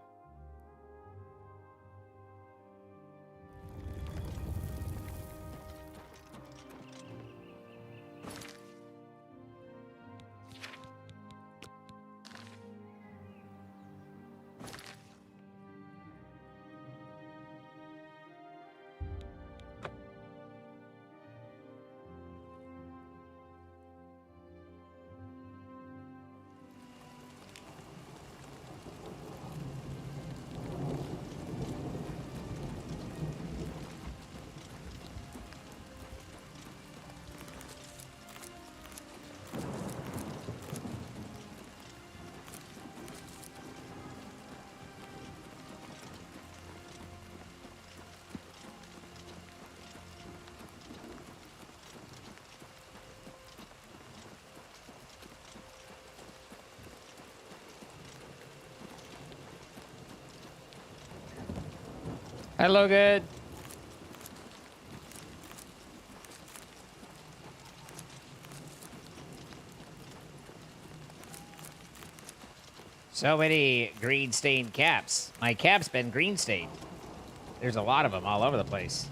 Hello, good. So many green stained caps. My cap's been green stained. There's a lot of them all over the place.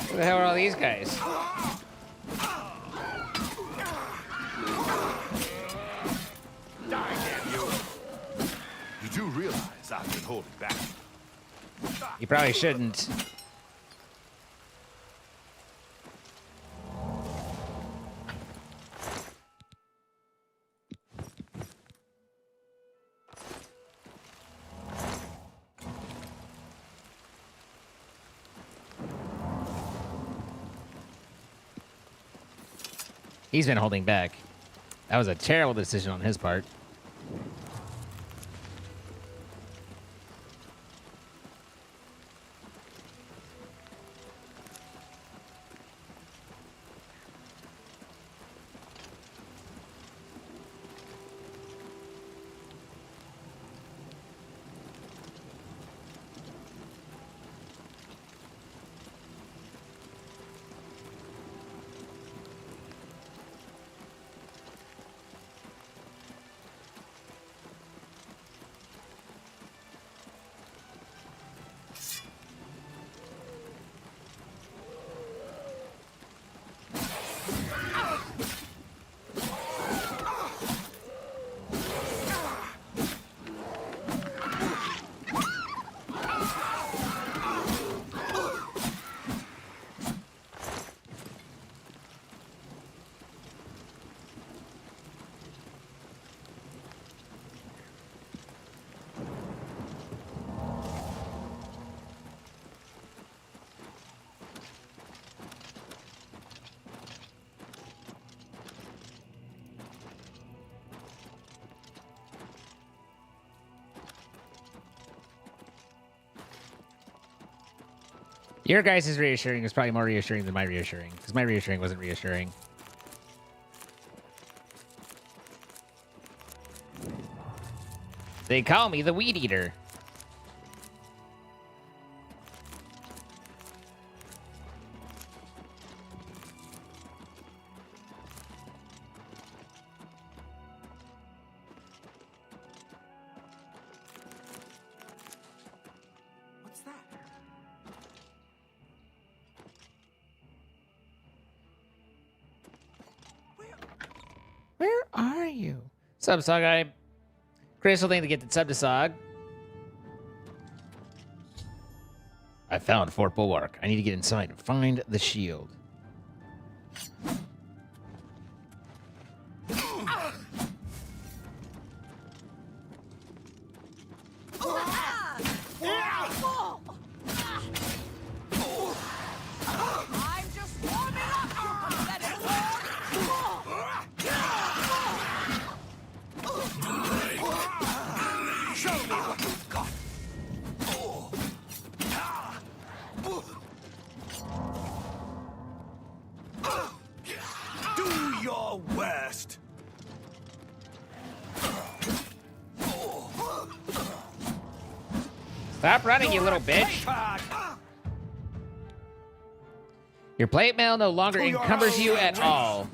Who the hell are all these guys? You do realize I've been holding back. You probably shouldn't. He's been holding back. That was a terrible decision on his part. Your guys' reassuring is probably more reassuring than my reassuring, because my reassuring wasn't reassuring. They call me the Weed Eater. What's that? Where are you? Sub Sog, I critical thing to get the sub to Sog. I found Fort Bulwark. I need to get inside and find the shield. I'm just warming up. Stop running, you little bitch. Your plate mail no longer encumbers you at all.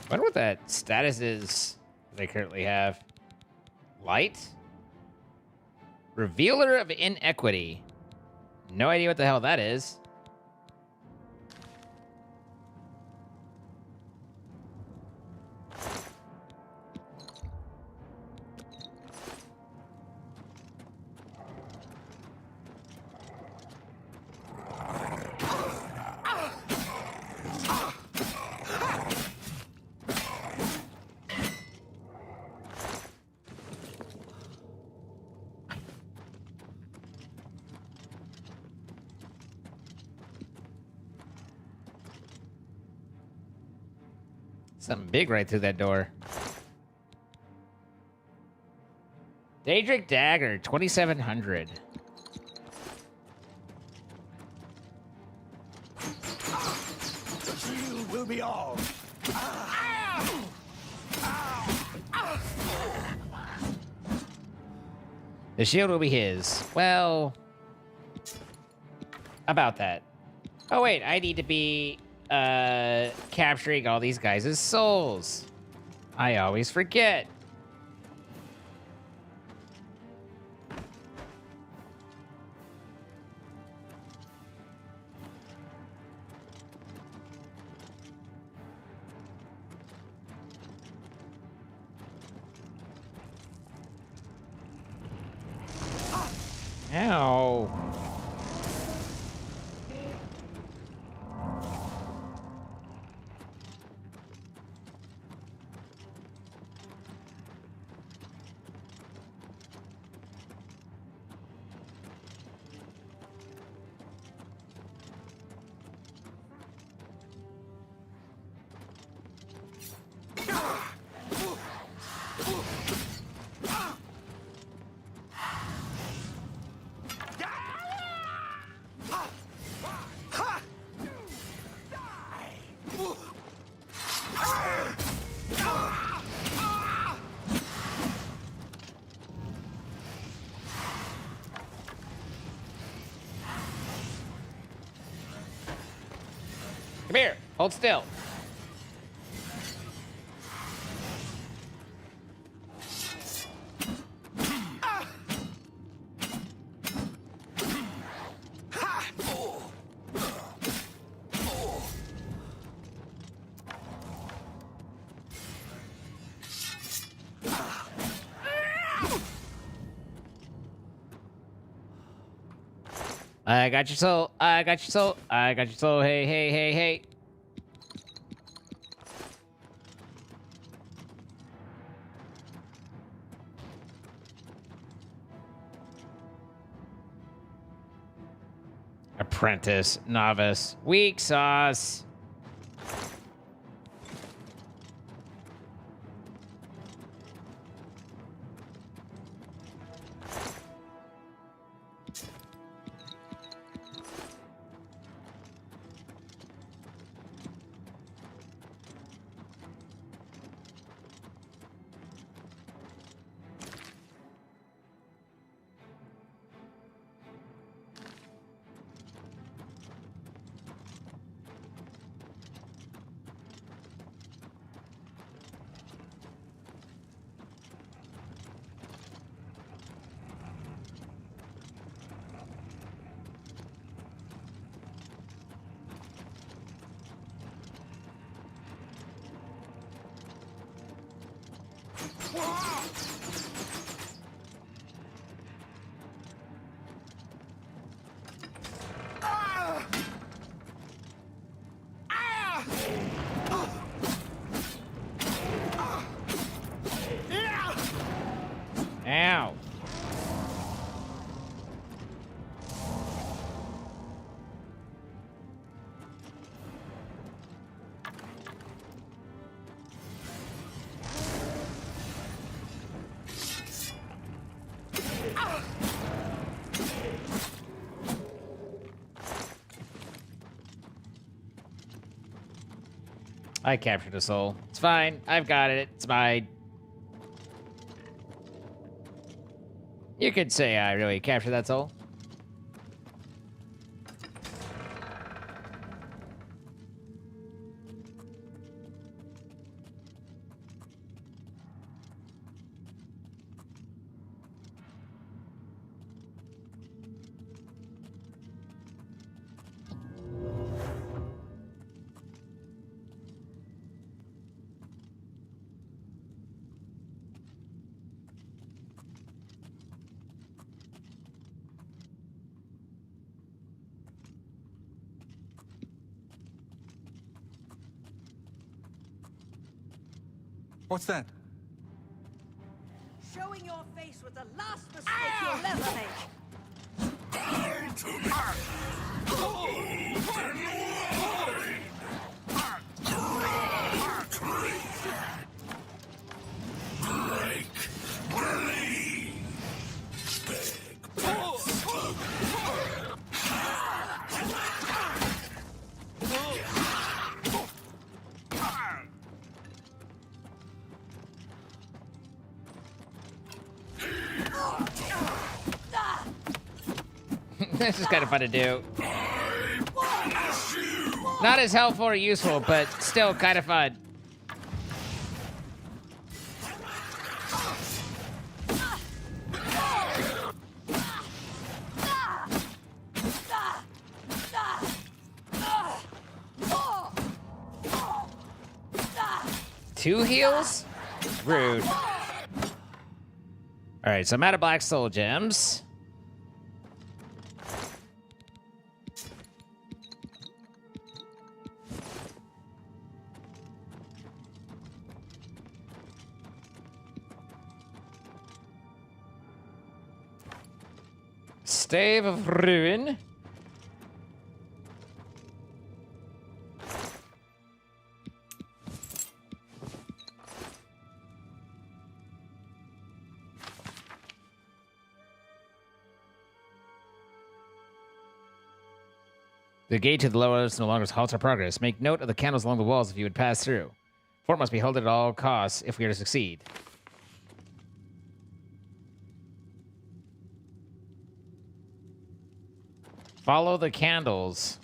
I wonder what that status is they currently have. Light? Revealer of inequity. No idea what the hell that is. Something big right through that door. Daedric Dagger, 2700. The shield will be all. The shield will be his. Well, about that. Oh wait, I need to be capturing all these guys' souls. I always forget. Ow. Come here. Hold still. I got your soul. I got your soul. I got your soul. Hey, hey, hey, hey. Apprentice, novice, weak sauce. Ow. I captured a soul. It's fine. I've got it. It's mine. You could say I really captured that soul. What's that? Showing your face was the last mistake you'll ever make. This is kind of fun to do. Not as helpful or useful, but still kind of fun. Two heals? Rude. Alright, so I'm out of black soul gems. Stave of Ruin. The gate to the lowest no longer halts our progress. Make note of the candles along the walls if you would pass through. Fort must be held at all costs if we are to succeed. Follow the candles.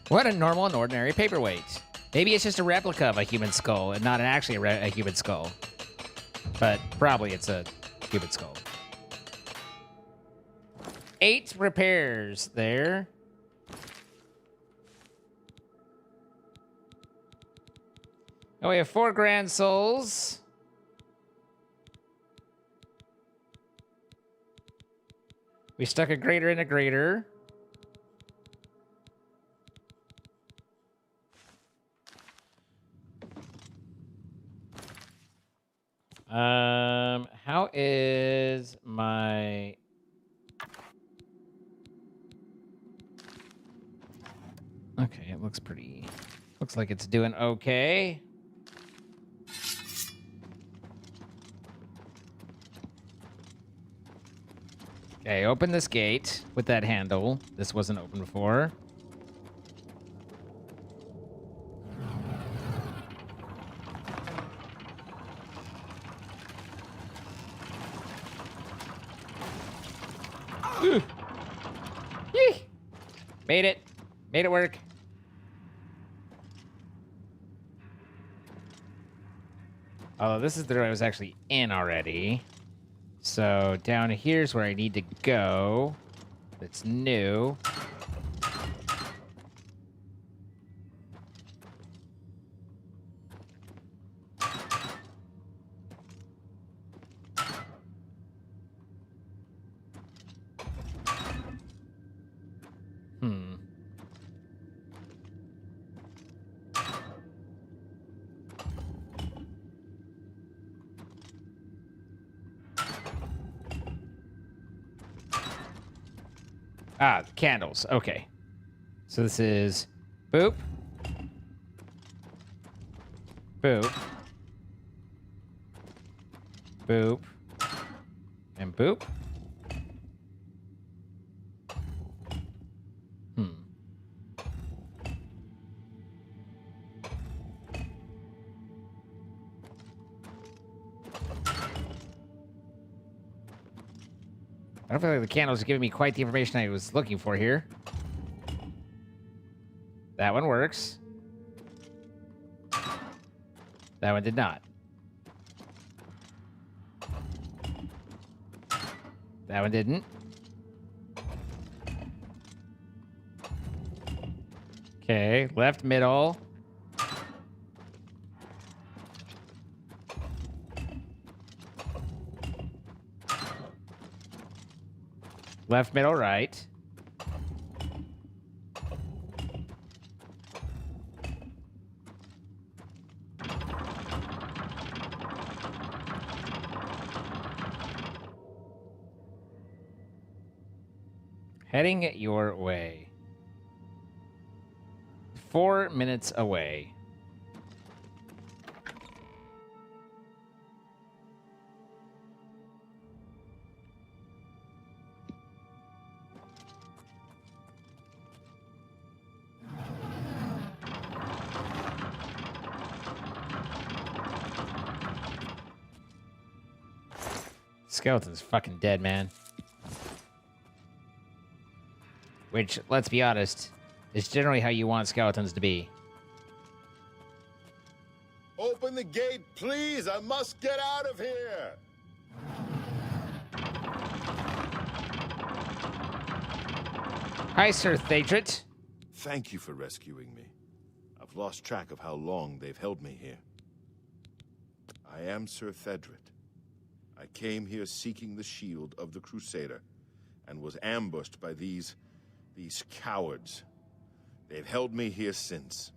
What a normal and ordinary paperweight. Maybe it's just a replica of a human skull and not actually a human skull. But probably it's a human skull. 8 repairs there. Oh, we have 4 grand souls. We stuck a grater in a grater. How is my... Okay, it looks pretty... Looks like it's doing okay. Okay, open this gate with that handle. This wasn't open before. Yee. Made it. Made it work. Oh, this is the room I was actually in already. So down here's where I need to go. It's new. Ah, candles. Okay. So this is boop. Boop. Boop. And boop. I don't feel like the candles are giving me quite the information I was looking for here. That one works. That one did not. That one didn't. Okay, left middle. Left middle right. Heading your way. 4 minutes away. Skeleton's fucking dead, man. Which, let's be honest, is generally how you want skeletons to be. Open the gate, please! I must get out of here! Hi, Sir Thadrit. Thank you for rescuing me. I've lost track of how long they've held me here. I am Sir Thadrit. I came here seeking the shield of the Crusader, and was ambushed by these cowards. They've held me here since.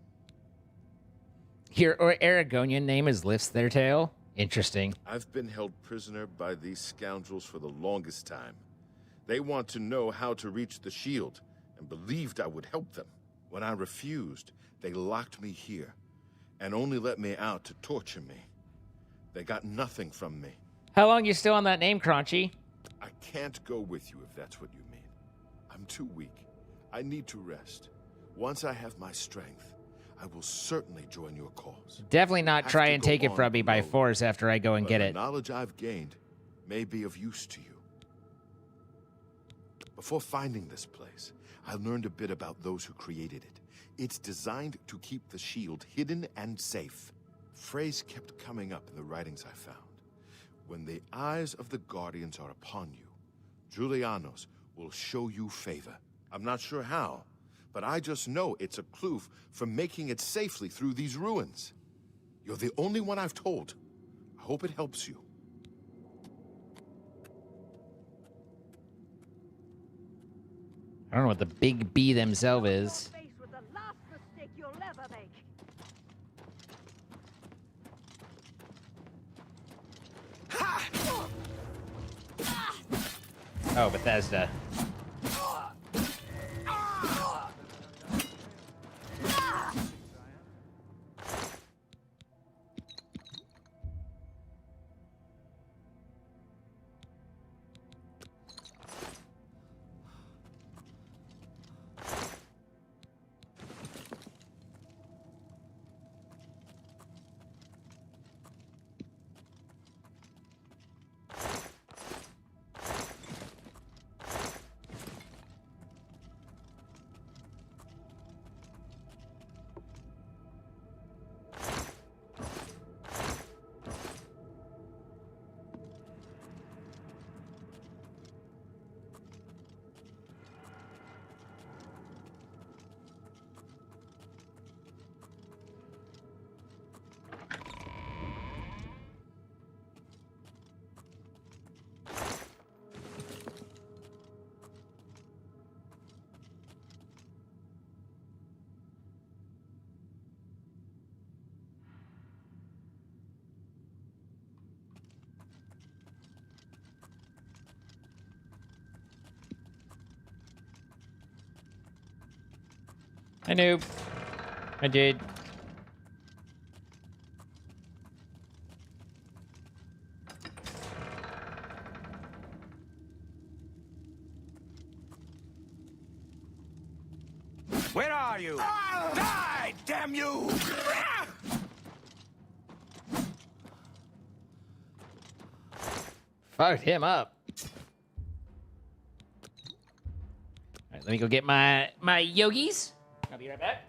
Your Aragonian name is Lifts Their Tail? Interesting. I've been held prisoner by these scoundrels for the longest time. They want to know how to reach the shield, and believed I would help them. When I refused, they locked me here, and only let me out to torture me. They got nothing from me. How long you still on that name, Crunchy? I can't go with you if that's what you mean. I'm too weak. I need to rest. Once I have my strength, I will certainly join your cause. Definitely not Have try to and go take it on from me by alone, force after I go and but get the it. knowledge I've gained may be of use to you. Before finding this place, I learned a bit about those who created it. It's designed to keep the shield hidden and safe. Phrase kept coming up in the writings I found. When the eyes of the Guardians are upon you, Julianos will show you favor. I'm not sure how, but I just know it's a clue for making it safely through these ruins. You're the only one I've told. I hope it helps you. I don't know what the big B themselves is. Face with the last mistake you'll ever make. Oh, Bethesda. I noob. I did. Where are you? Die, damn you! Fucked him up. All right, let me go get my yogis. I'll be right back.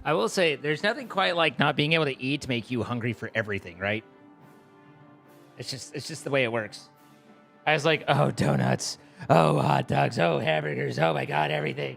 I will say, there's nothing quite like not being able to eat to make you hungry for everything, right? It's just the way it works. I was like, oh, donuts, oh, hot dogs, oh, hamburgers, oh my god, everything.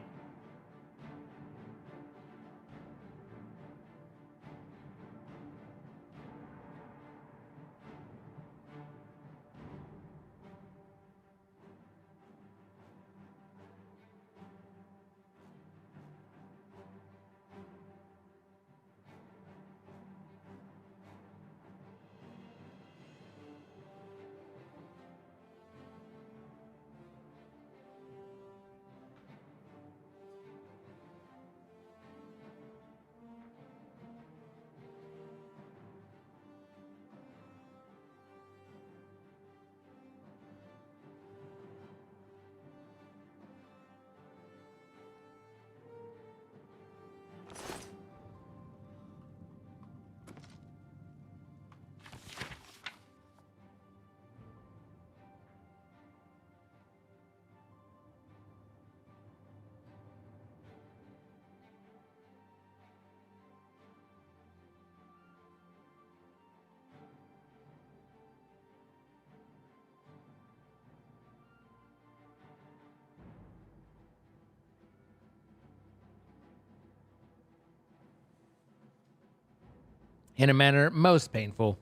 In a manner most painful.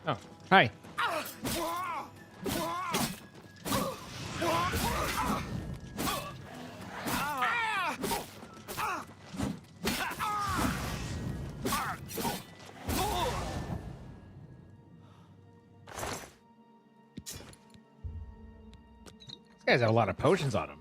Oh, hi. These guys have a lot of potions on them.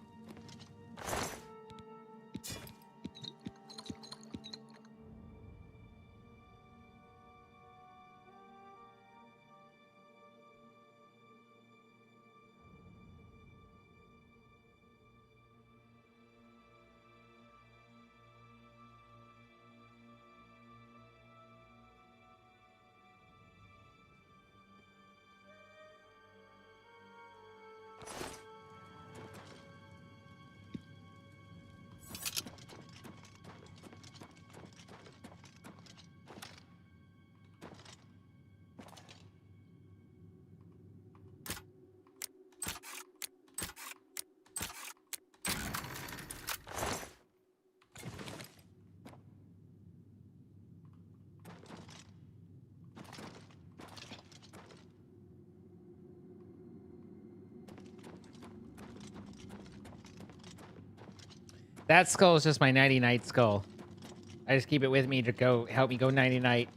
That skull is just my nighty-night skull. I just keep it with me to go help me go nighty-night.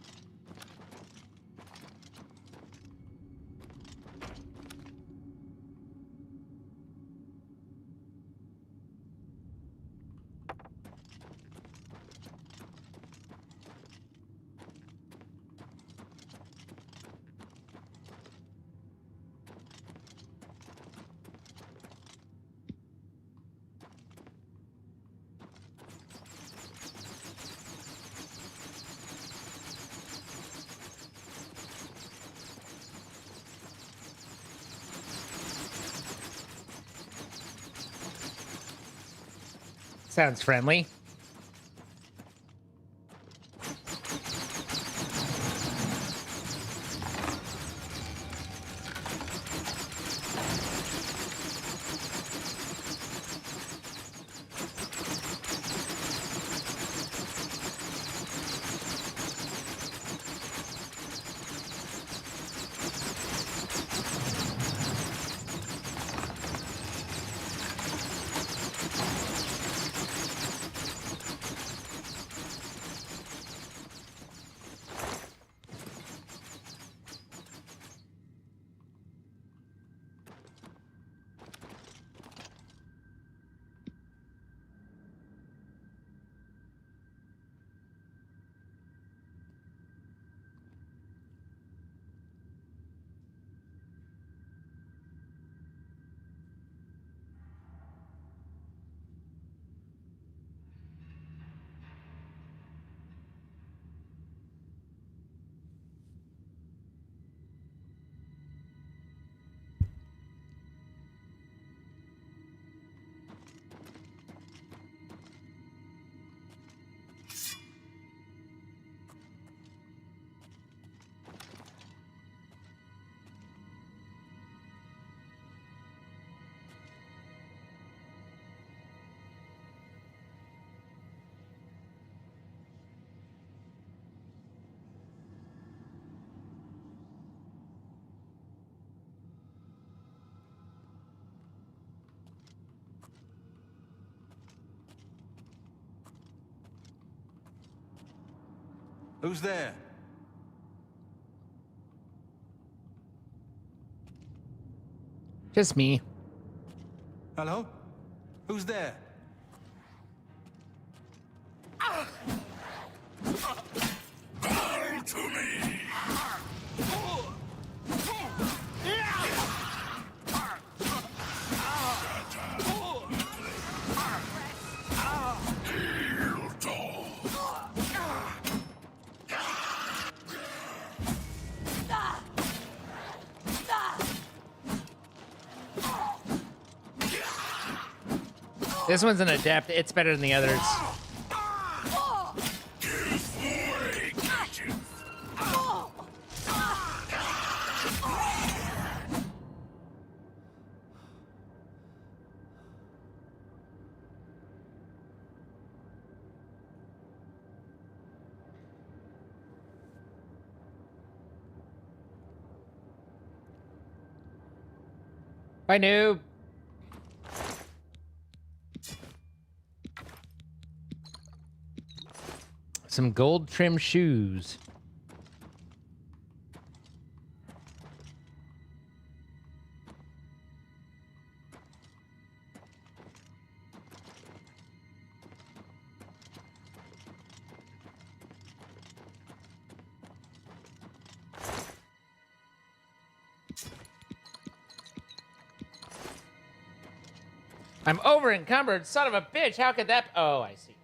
Sounds friendly. Who's there? Just me. Hello? Who's there? Bow to me! Heel dog! This one's an adept. It's better than the others. Bye, noob. Some gold trim shoes. I'm over encumbered, son of a bitch. How could that? Oh, I see.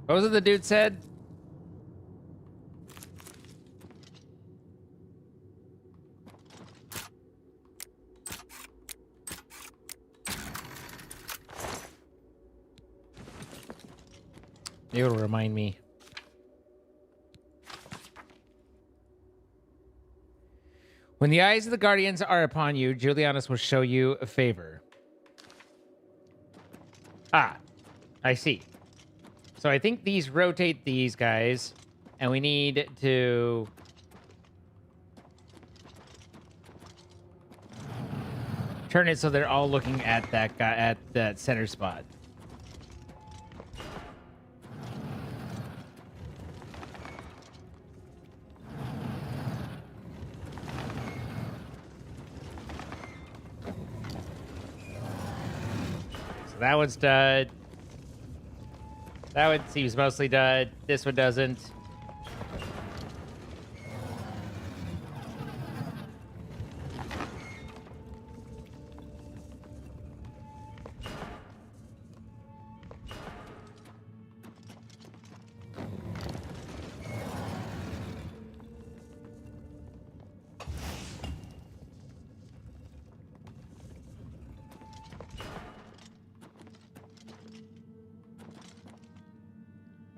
What was it the dude said? It'll remind me. When the eyes of the Guardians are upon you, Julianus will show you a favor. Ah, I see. So I think these rotate these guys, and we need to... turn it so they're all looking at that guy, at that center spot. So that one's done. That one seems mostly done. This one doesn't.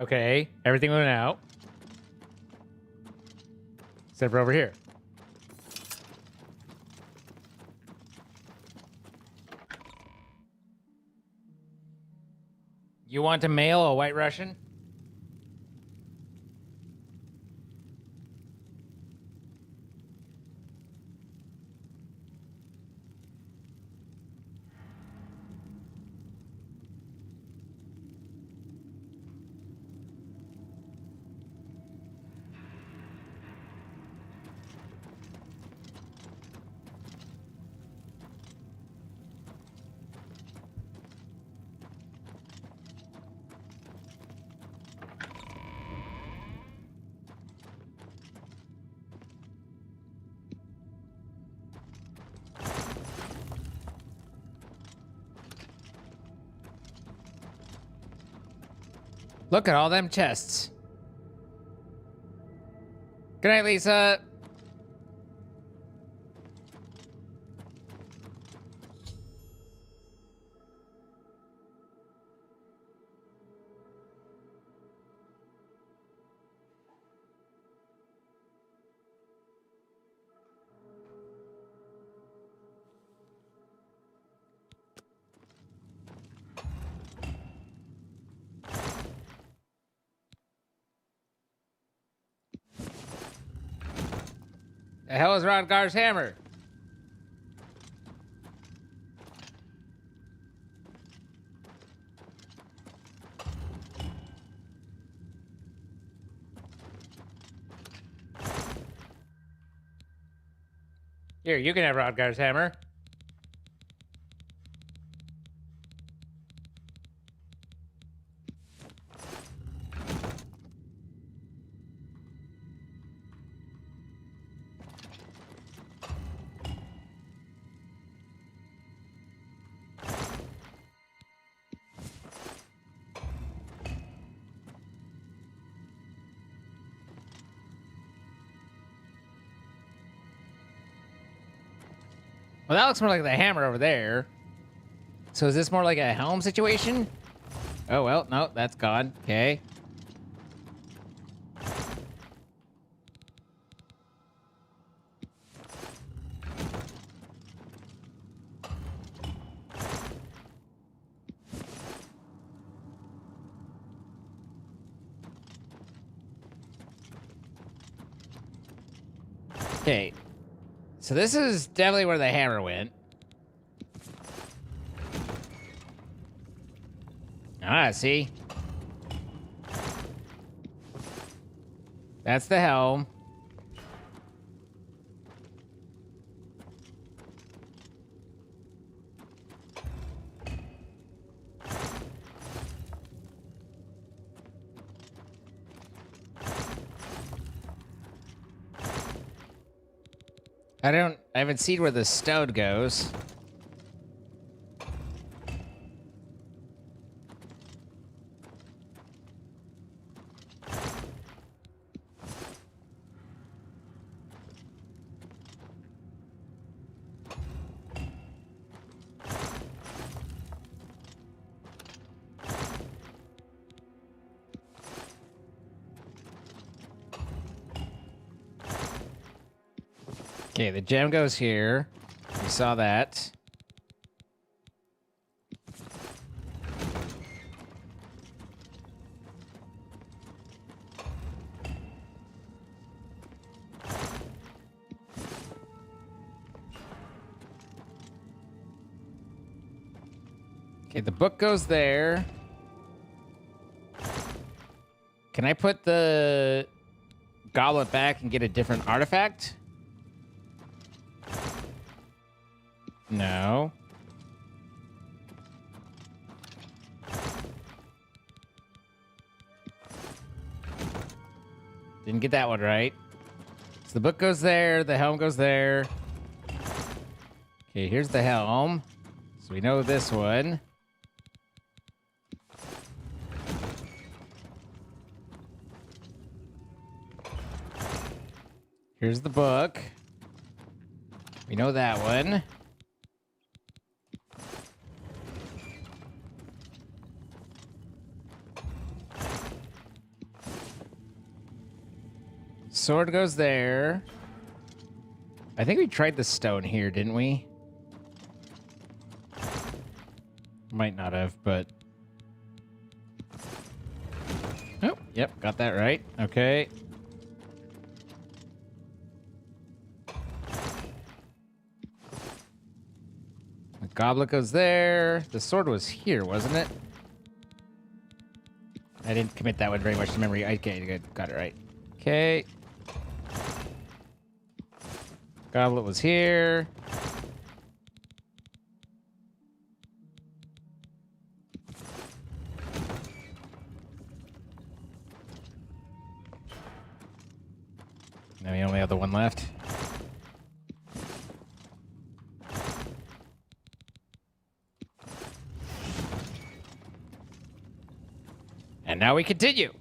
Okay, everything went out. Except for over here. You want to mail a White Russian? Look at all them chests. Good night, Lisa. The hell is Rodgar's hammer? Here, you can have Rodgar's hammer. Well, that looks more like the hammer over there. So is this more like a helm situation? Oh, well, no, that's gone. Okay. Okay. So this is definitely where the hammer went. Ah, see? That's the helm. I haven't seen where the stone goes. Okay, the gem goes here. We saw that. Okay, the book goes there. Can I put the goblet back and get a different artifact? No. Didn't get that one right. So the book goes there, the helm goes there. Okay, here's the helm. So we know this one. Here's the book. We know that one. Sword goes there. I think we tried the stone here, didn't we? Might not have, but... Oh, yep, got that right. Okay. The goblet goes there. The sword was here, wasn't it? I didn't commit that one very much to memory. Okay, good. Got it right. Okay. Goblet was here. Now we only have the one left. And now we continue.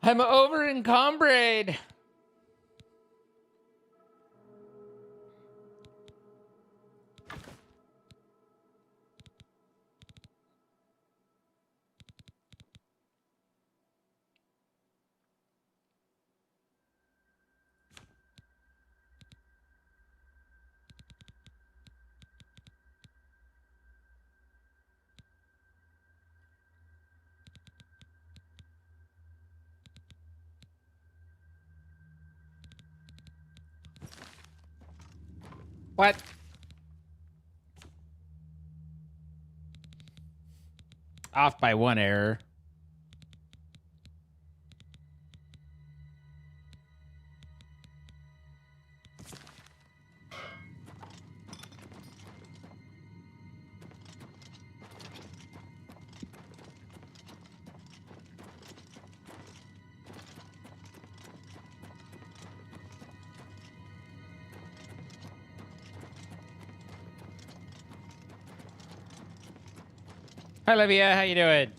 I'm over in Combrade. What? Off by one error. Hi, Olivia. How you doing?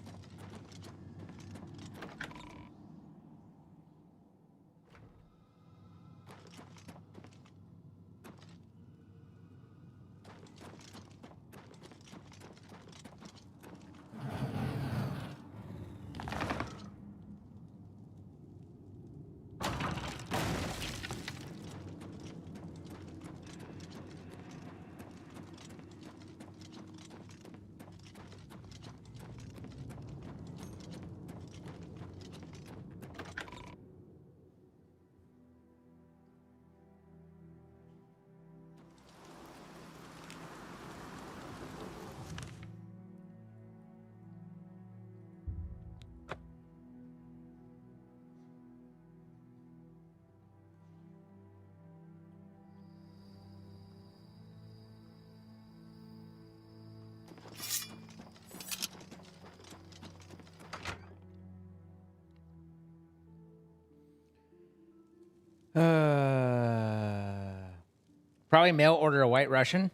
Probably mail order a White Russian.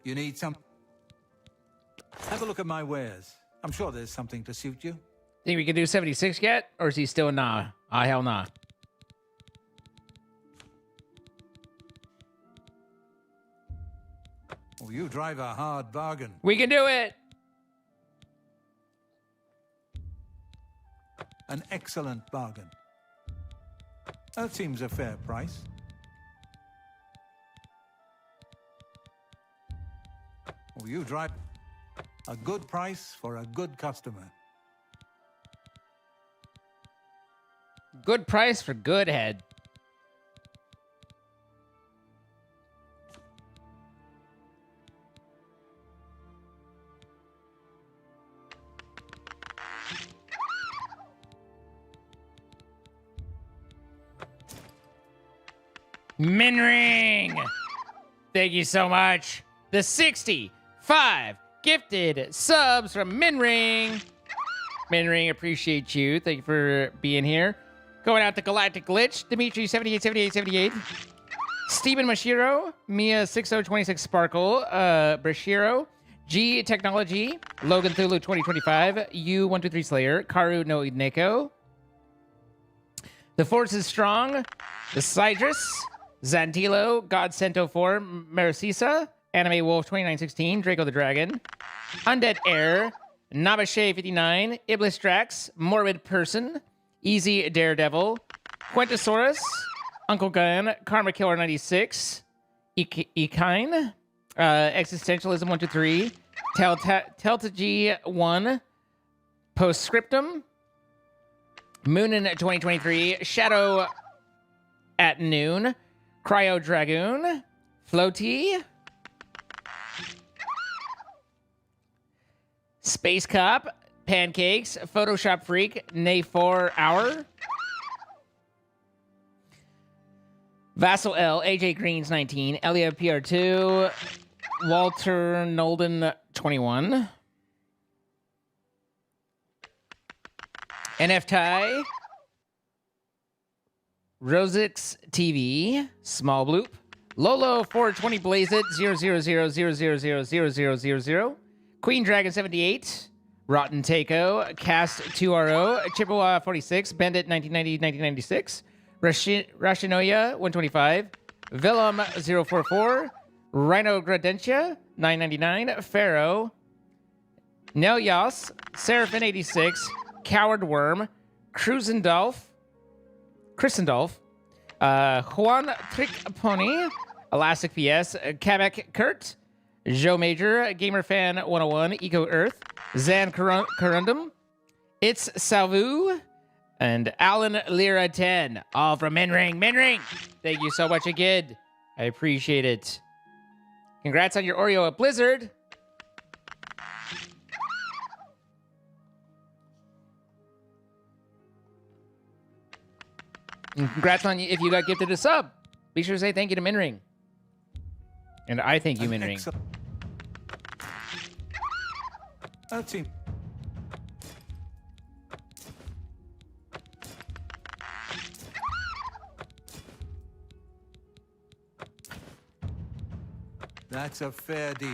You need some... Have a look at my wares. I'm sure there's something to suit you. Think we can do 76 yet? Or is he still nah? Ah, hell nah. Oh, you drive a hard bargain. We can do it! An excellent bargain. That seems a fair price. Oh, you drive a good price for a good customer. Good price for good head. Minring! Thank you so much. The 65 gifted subs from Minring. Minring, appreciate you. Thank you for being here. Going out to Galactic Glitch, Dimitri 787878, Stephen Mashiro, Mia 6026 Sparkle, Brashiro, G Technology, Logan Thulu 2025, U123 Slayer, Karu no Neko, The Force is Strong, The Cydrus, Zantilo, God Sento 4, Maricisa, Anime Wolf 2916, Draco the Dragon, Undead Air, Nabashe 59, Iblis Drax, Morbid Person, Easy Daredevil, Quintosaurus, Uncle Gun, Karma Killer 96, Ekine, Existentialism 123, Telta 1, Postscriptum, Moonin 2023, Shadow at Noon, Cryo Dragoon, Floaty, Space Cop, Pancakes, Photoshop Freak, Nay 4 Hour, Vassal L, AJ Greens 19, Elia PR2, Walter Nolden 21, NF Ty, Rosix TV, Small Bloop, Lolo 420 Blaze It 00000000000, Queen Dragon 78, Rotten Takeo, Cast 2RO, Chippewa 46, Bandit 1990-1996, Rashinoya 125, Vellum 044, Rhino Gradentia 999, Pharaoh, Nelyos, Seraphin 86, Coward Worm, Cruisendolf, Juan Trick Pony, Elastic PS, Kabak Kurt, Joe Major, Gamer Fan 101, Eco Earth, Zan Corundum, It's Salvu, and Alan Lira 10, all from Minring. Minring, thank you so much again. I appreciate it. Congrats on your Oreo at Blizzard. And congrats on if you got gifted a sub. Be sure to say thank you to Minring. And I thank you, Minring. That seems... That's a fair deal.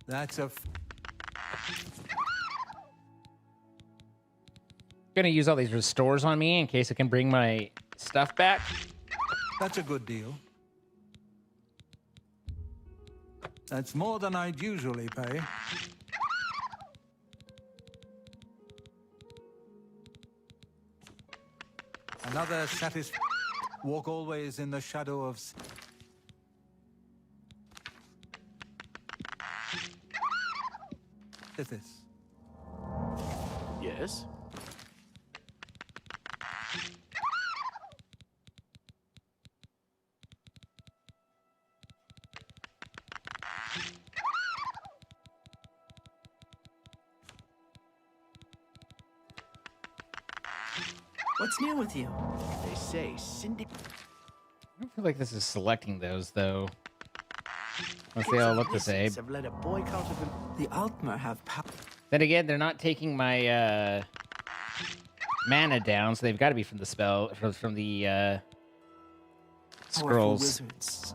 That's a... Gonna use all these restores on me in case I can bring my stuff back. That's a good deal. That's more than I'd usually pay. Another walk always in the shadow of... This. Yes? What's new with you? They say Cindy. I don't feel like this is selecting those, though. Unless they all look the same. Have led a boycott of The Altmer have power. Then again, they're not taking my mana down, so they've got to be from the spell, from the scrolls. Wizards.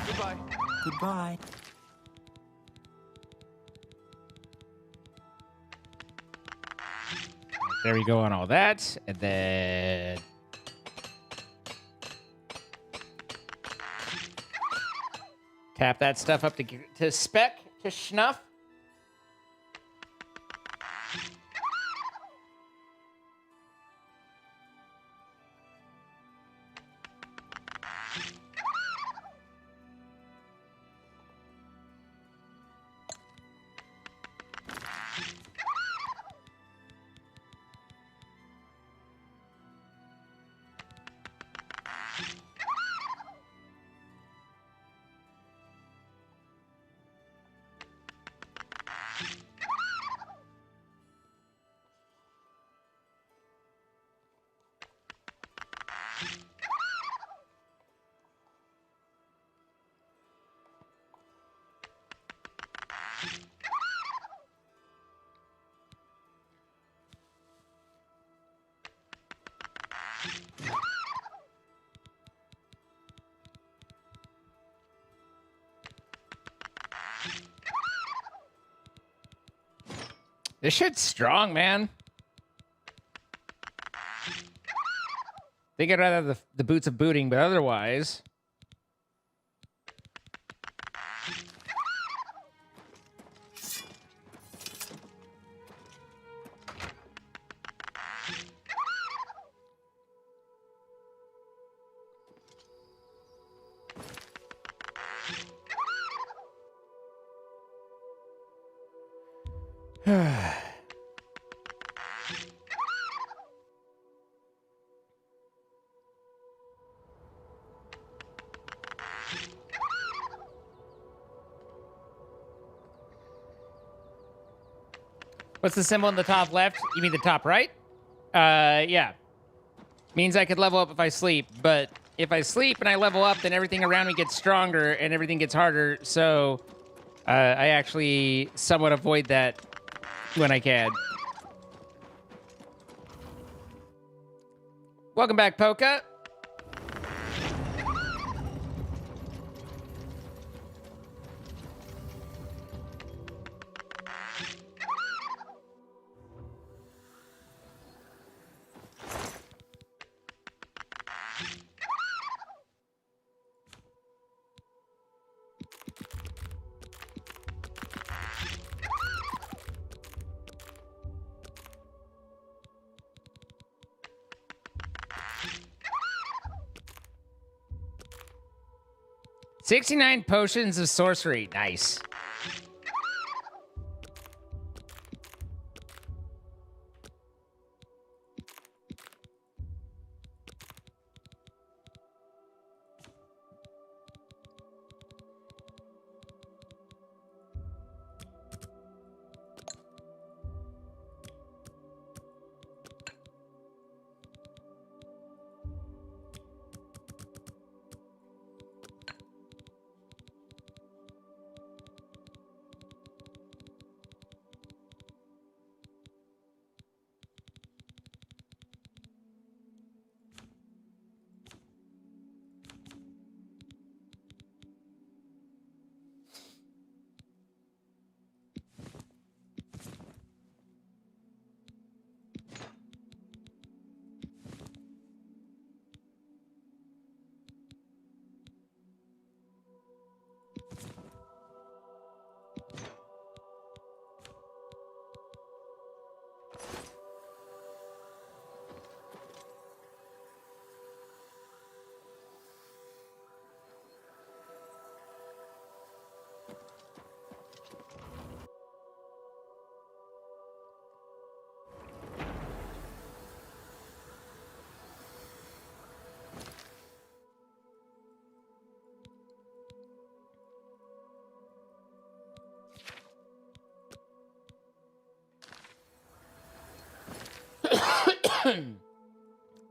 Goodbye. Goodbye. There we go on all that, and then tap that stuff up to spec to snuff. This shit's strong, man. Think I'd rather have the boots of booting, but otherwise... What's the symbol in the top left? You mean the top right? Yeah. Means I could level up if I sleep, but if I sleep and I level up, then everything around me gets stronger and everything gets harder, so I actually somewhat avoid that when I can. Welcome back, Polka. $69 potions of sorcery. Nice.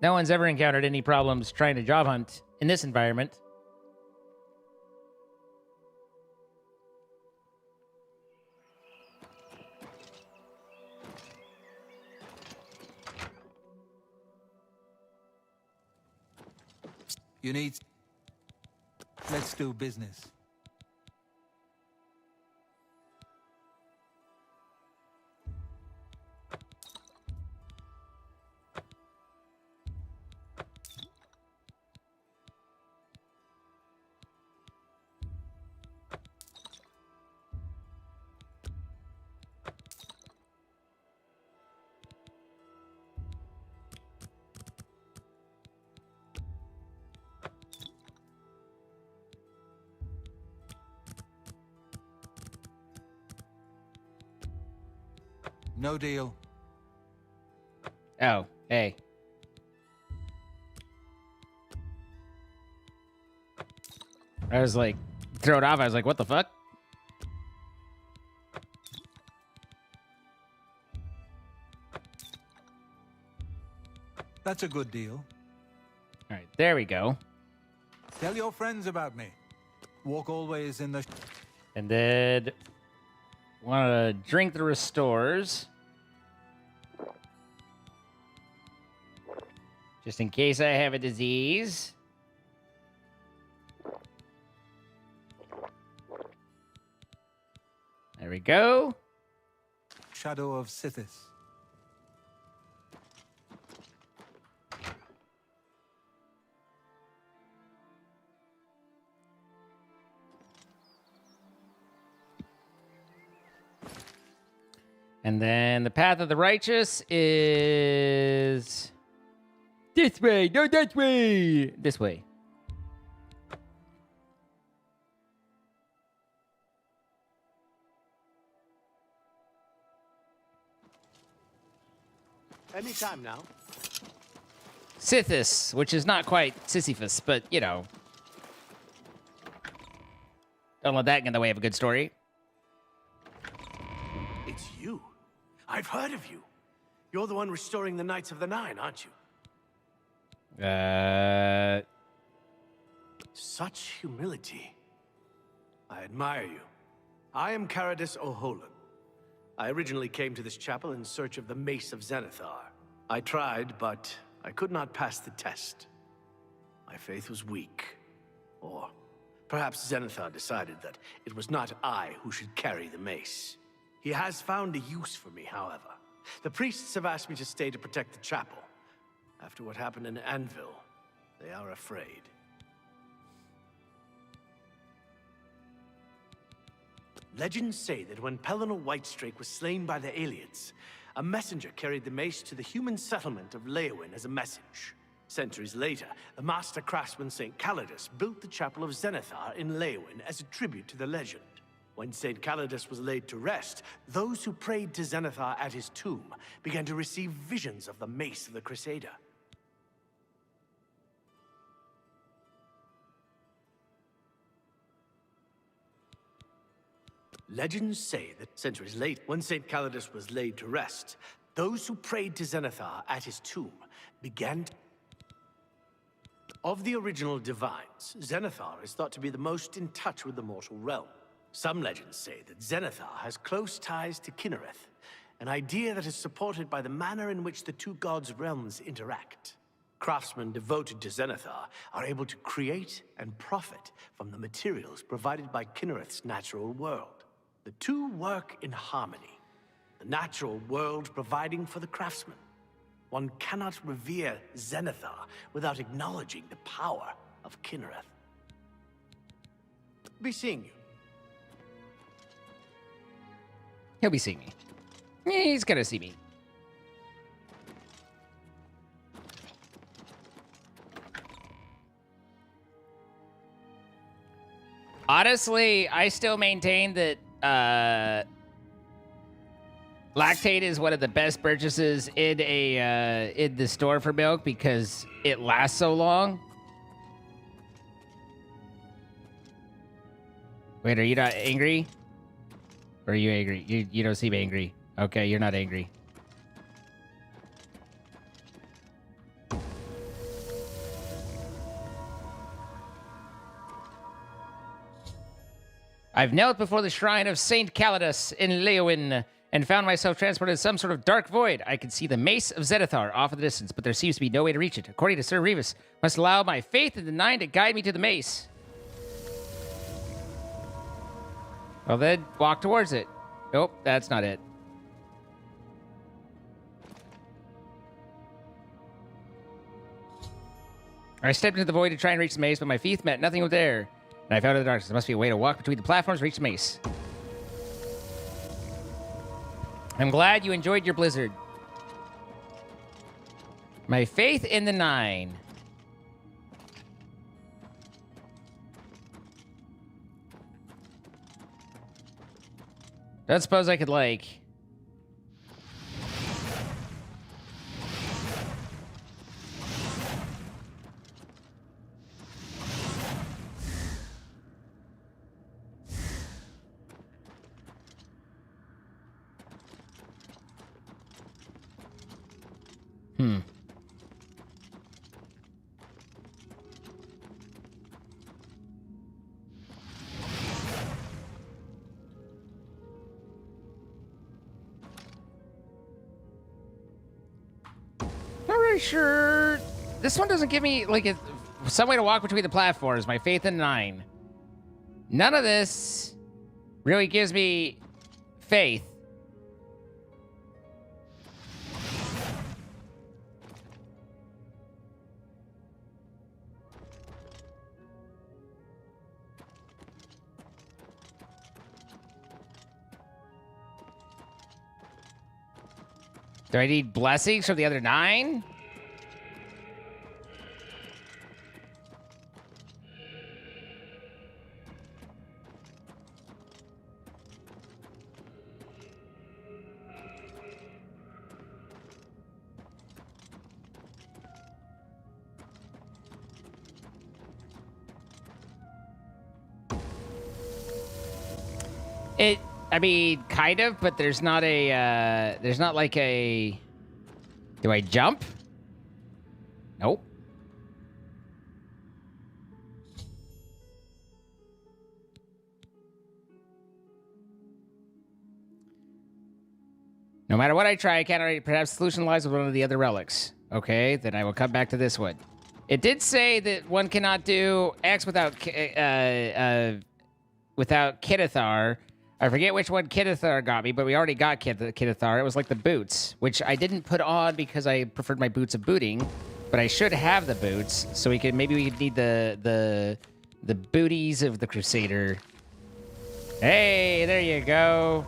No one's ever encountered any problems trying to job hunt in this environment. You need... Let's do business. No deal. Oh, hey. I was like, thrown off. I was like, what the fuck? That's a good deal. All right, there we go. Tell your friends about me. Walk always in the... And then want to drink the restores. Just in case I have a disease. There we go. Shadow of Sithis. And then the path of the righteous is this way. No, that way. This way. Anytime now. Sithis, which is not quite Sisyphus, but you know. Don't let that get in the way of a good story. It's you. I've heard of you. You're the one restoring the Knights of the Nine, aren't you? Such humility. I admire you. I am Caradus O'Holan. I originally came to this chapel in search of the Mace of Zenithar. I tried, but I could not pass the test. My faith was weak. Or perhaps Zenithar decided that it was not I who should carry the mace. He has found a use for me, however. The priests have asked me to stay to protect the chapel. After what happened in Anvil, they are afraid. Legends say that when Pellinor Whitestrake was slain by the Aliens, a messenger carried the mace to the human settlement of Leowyn as a message. Centuries later, the master craftsman St. Calidus built the Chapel of Zenithar in Leowyn as a tribute to the legend. When St. Calidus was laid to rest, those who prayed to Zenithar at his tomb began to receive visions of the mace of the Crusader. Legends say that centuries later, when St. Calidus was laid to rest, those who prayed to Zenithar at his tomb began to... Of the original divines, Zenithar is thought to be the most in touch with the mortal realm. Some legends say that Zenithar has close ties to Kinnereth, an idea that is supported by the manner in which the two gods' realms interact. Craftsmen devoted to Zenithar are able to create and profit from the materials provided by Kinnereth's natural world. The two work in harmony, the natural world providing for the craftsman. One cannot revere Zenithar without acknowledging the power of Kinnereth. Be seeing you. He'll be seeing me. He's gonna see me. Honestly, I still maintain that lactate is one of the best purchases in in the store for milk because it lasts so long. Wait, are you not angry? Or are you angry? You don't seem angry. Okay, you're not angry. I've knelt before the shrine of Saint Calidus in Leowin and found myself transported to some sort of dark void. I can see the mace of Zenithar off in the distance, but there seems to be no way to reach it. According to Sir Revis, must allow my faith in the Nine to guide me to the mace. Well, then walk towards it. Nope, that's not it. I stepped into the void to try and reach the mace, but my feet met nothing with air. And I found in the darkness there must be a way to walk between the platforms to reach the mace. I'm glad you enjoyed your blizzard. My faith in the Nine. Don't suppose I could, like... Not really sure. This one doesn't give me, like, some way to walk between the platforms. My faith in Nine. None of this really gives me faith. Do I need blessings from the other 9? I mean, kind of, but there's not a, there's not like a... Do I jump? Nope. No matter what I try, I can't already... Perhaps the solution lies with one of the other relics. Okay, then I will come back to this one. It did say that one cannot do X without Kidithar. I forget which one Kidithar got me, but we already got Kidithar. It was like the boots, which I didn't put on because I preferred my boots of booting, but I should have the boots, so we could maybe we could need the booties of the Crusader. Hey, there you go.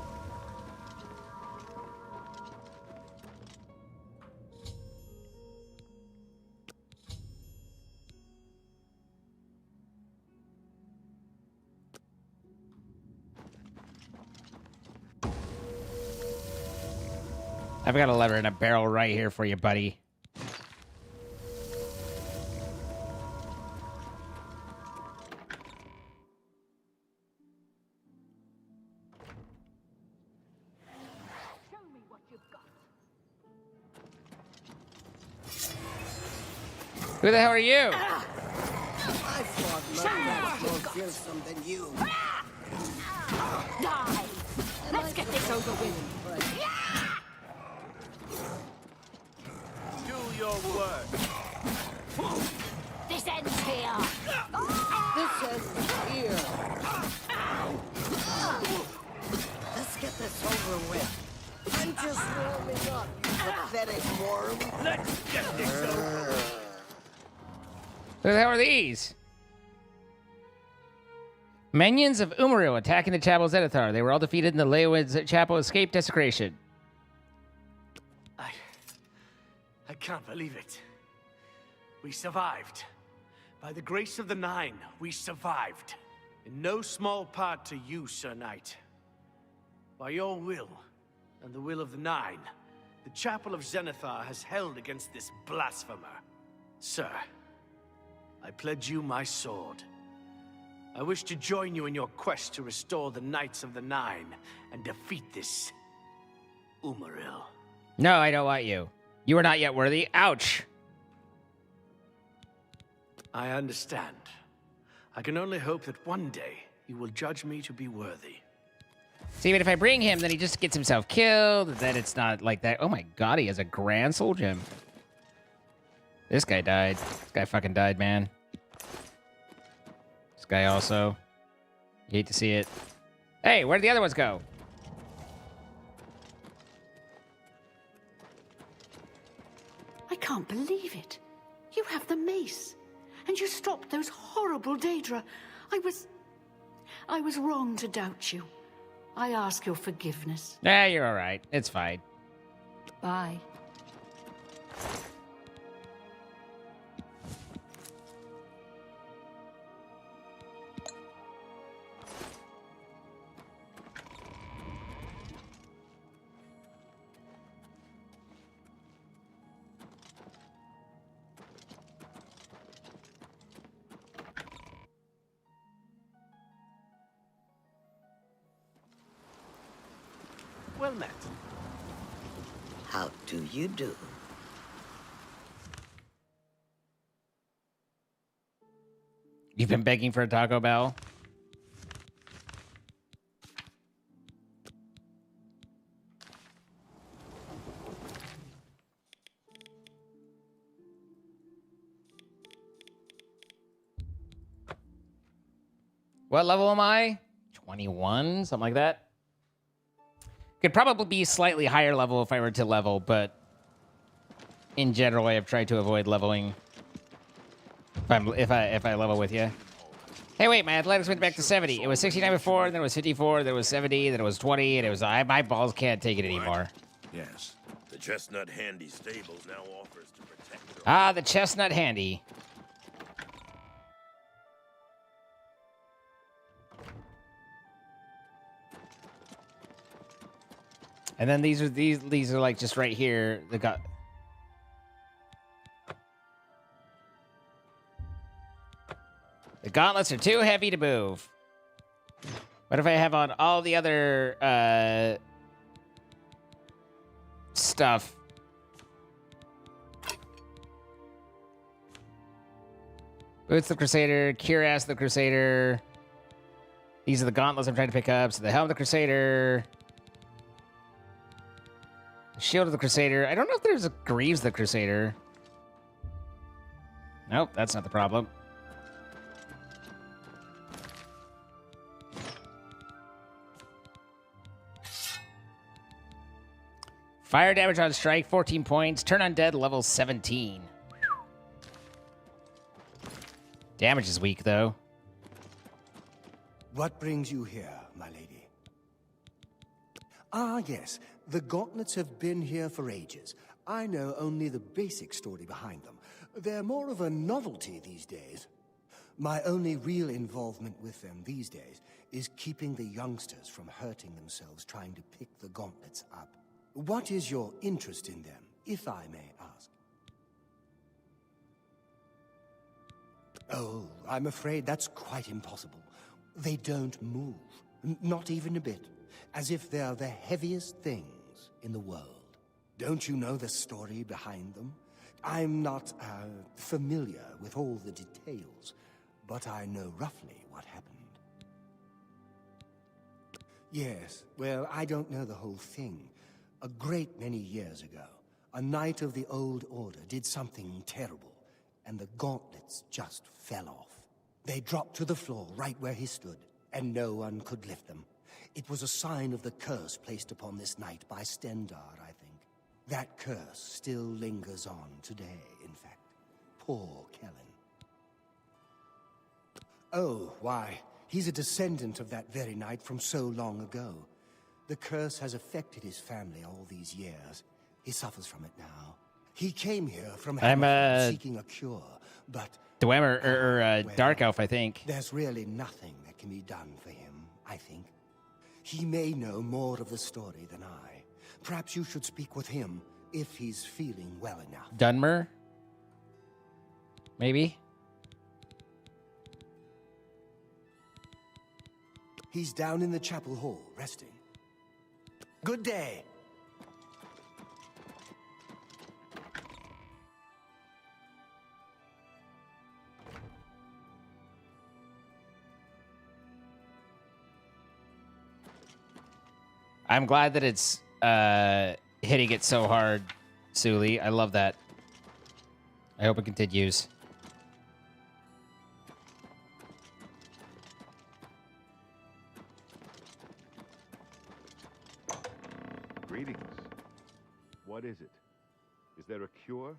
I've got a lever and a barrel right here for you, buddy. Show me what you've got. Who the hell are you? I thought love was more fearsome than you. Die! Let's get this over with. Do your work. This ends here. This ends here. Let's get this over with. I'm just warming up, you pathetic worm. Let's get this over. Who the hell are these? Minions of Umaril attacking the Chapel of Zenithar. They were all defeated in the Leowin's Chapel escape desecration. I can't believe it. We survived. By the grace of the Nine, we survived. In no small part to you, Sir Knight. By your will, and the will of the Nine, the Chapel of Zenithar has held against this blasphemer. Sir, I pledge you my sword. I wish to join you in your quest to restore the Knights of the Nine and defeat this Umaril. No, I don't want you. You are not yet worthy. Ouch. I understand. I can only hope that one day you will judge me to be worthy. See, but if I bring him, then he just gets himself killed. Then it's not like that. Oh my god, he has a grand soul gem. This guy died. This guy fucking died, man. This guy also. You hate to see it. Hey, where'd the other ones go? I can't believe it. You have the mace. And you stopped those horrible Daedra. I was wrong to doubt you. I ask your forgiveness. Nah, you're alright. It's fine. Bye. Well met. How do you do? You've been begging for a Taco Bell? What level am I? 21? Something like that? Could probably be slightly higher level if I were to level, but in general, I have tried to avoid leveling if I level with you. Hey, wait, my athletics went back to 70. It was 69 before, then it was 54, then it was 70, then it was 20, and it was my balls can't take it anymore. Yes. The Chestnut Handy Stables now offers to protect your... Ah, the Chestnut Handy. And then these are like just right here. They got the gauntlets are too heavy to move. What if I have on all the other stuff? Boots the Crusader, Cuirass the Crusader. These are the gauntlets I'm trying to pick up. So the Helm of the Crusader. Shield of the Crusader. I don't know if there's a Greaves the Crusader. Nope, that's not the problem. Fire damage on strike, 14 points. Turn undead, level 17. Damage is weak, though. What brings you here, my lady? Ah, yes. The gauntlets have been here for ages. I know only the basic story behind them. They're more of a novelty these days. My only real involvement with them these days is keeping the youngsters from hurting themselves trying to pick the gauntlets up. What is your interest in them, if I may ask? Oh, I'm afraid that's quite impossible. They don't move, not even a bit, as if they're the heaviest things in the world. Don't you know the story behind them? I'm not familiar with all the details, but I know roughly what happened. Yes, well, I don't know the whole thing. A great many years ago, a knight of the Old Order did something terrible, and the gauntlets just fell off. They dropped to the floor right where he stood, and no one could lift them. It was a sign of the curse placed upon this knight by Stendar, I think. That curse still lingers on today, in fact. Poor Kellen. Oh, why, he's a descendant of that very knight from so long ago. The curse has affected his family all these years. He suffers from it now. He came here from Hammerfell seeking a cure, but... Dwemer, or Dark Elf, I think. There's really nothing that can be done for him, I think. He may know more of the story than I. Perhaps you should speak with him, if he's feeling well enough. Dunmer? Maybe? He's down in the chapel hall, resting. Good day. I'm glad that it's hitting it so hard, Suli. I love that. I hope it continues. Greetings. What is it? Is there a cure?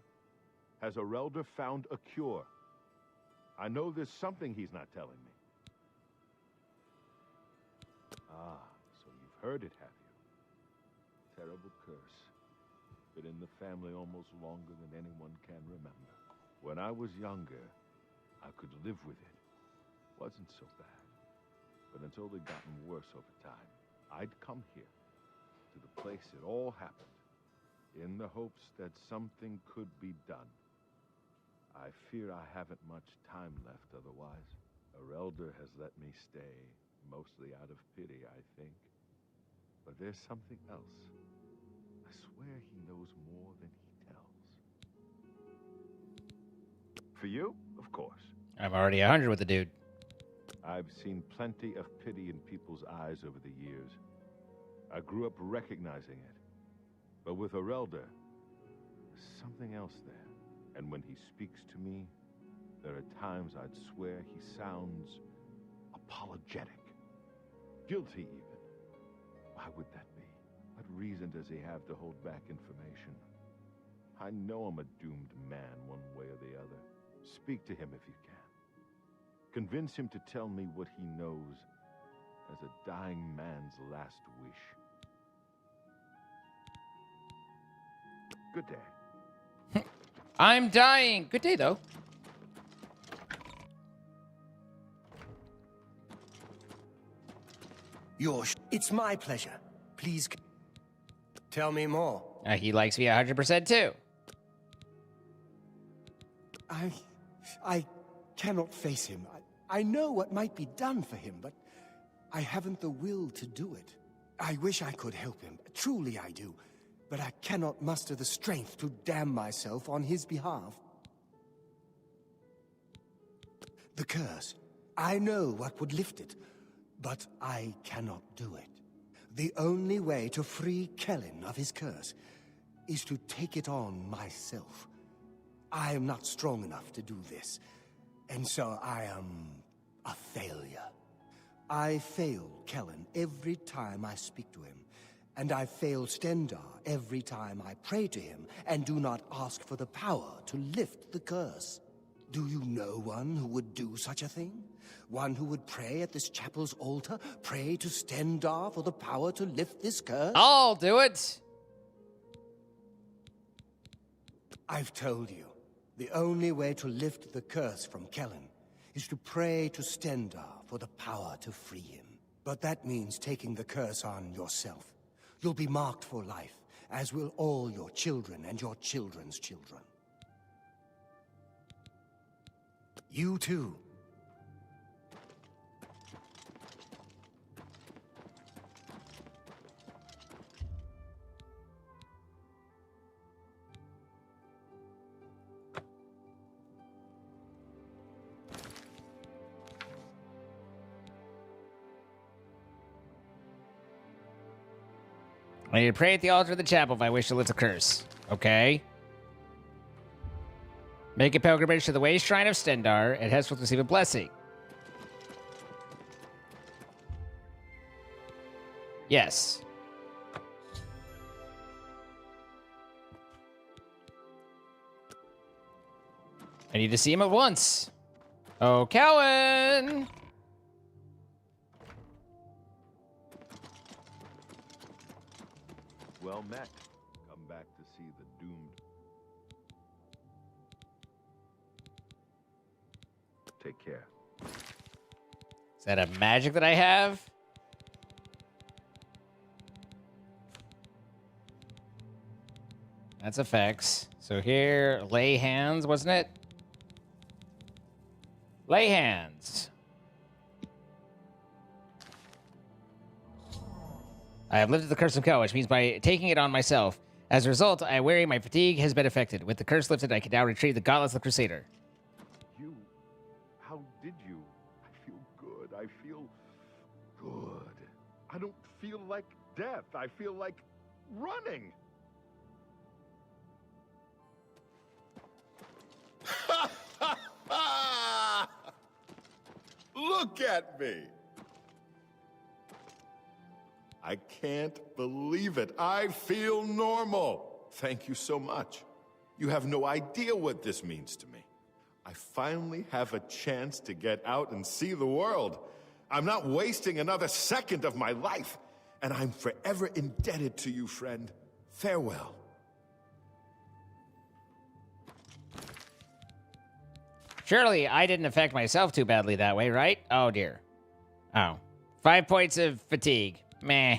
Has Arelder found a cure? I know there's something he's not telling me. Ah, so you've heard it, have you? Terrible curse. Been in the family almost longer than anyone can remember. When I was younger, I could live with it. Wasn't so bad. But until it gotten worse over time, I'd come here, to the place it all happened, in the hopes that something could be done. I fear I haven't much time left otherwise. Arelder has let me stay, mostly out of pity, I think. But there's something else. I swear he knows more than he tells. For you, of course. I'm already 100 with the dude. I've seen plenty of pity in people's eyes over the years. I grew up recognizing it. But with Arelder, there's something else there. And when he speaks to me, there are times I'd swear he sounds apologetic. Guilty, even. Why would that be? What reason does he have to hold back information? I know I'm a doomed man one way or the other. Speak to him if you can. Convince him to tell me what he knows as a dying man's last wish. Good day. I'm dying. Good day, though. It's my pleasure. Please tell me more. He likes me 100% too. I cannot face him. I know what might be done for him, but I haven't the will to do it. I wish I could help him. Truly I do. But I cannot muster the strength to damn myself on his behalf. The curse. I know what would lift it, but I cannot do it. The only way to free Kellen of his curse is to take it on myself. I am not strong enough to do this, and so I am a failure. I fail Kellen every time I speak to him. And I fail Stendar every time I pray to him and do not ask for the power to lift the curse. Do you know one who would do such a thing? One who would pray at this chapel's altar, pray to Stendar for the power to lift this curse? I'll do it. I've told you, the only way to lift the curse from Kellen is to pray to Stendar for the power to free him. But that means taking the curse on yourself. You'll be marked for life, as will all your children and your children's children. You too. I need to pray at the altar of the chapel if I wish to lift a curse. Okay. Make a pilgrimage to the Way Shrine of Stendar and henceforth receive a blessing. Yes. I need to see him at once. Oh, Cowan! Well met. Come back to see the doomed. Take care. Is that a magic that I have? That's effects. So here, lay hands, wasn't it? Lay hands. I have lifted the curse of Kel, which means by taking it on myself. As a result, I worry my fatigue has been affected. With the curse lifted, I can now retrieve the gauntlets of the Crusader. How did you? I feel good. I feel good. I don't feel like death, I feel like running. Look at me. I can't believe it. I feel normal. Thank you so much. You have no idea what this means to me. I finally have a chance to get out and see the world. I'm not wasting another second of my life, and I'm forever indebted to you, friend. Farewell. Surely I didn't affect myself too badly that way, right? Oh, dear. Oh. 5 points of fatigue. Meh.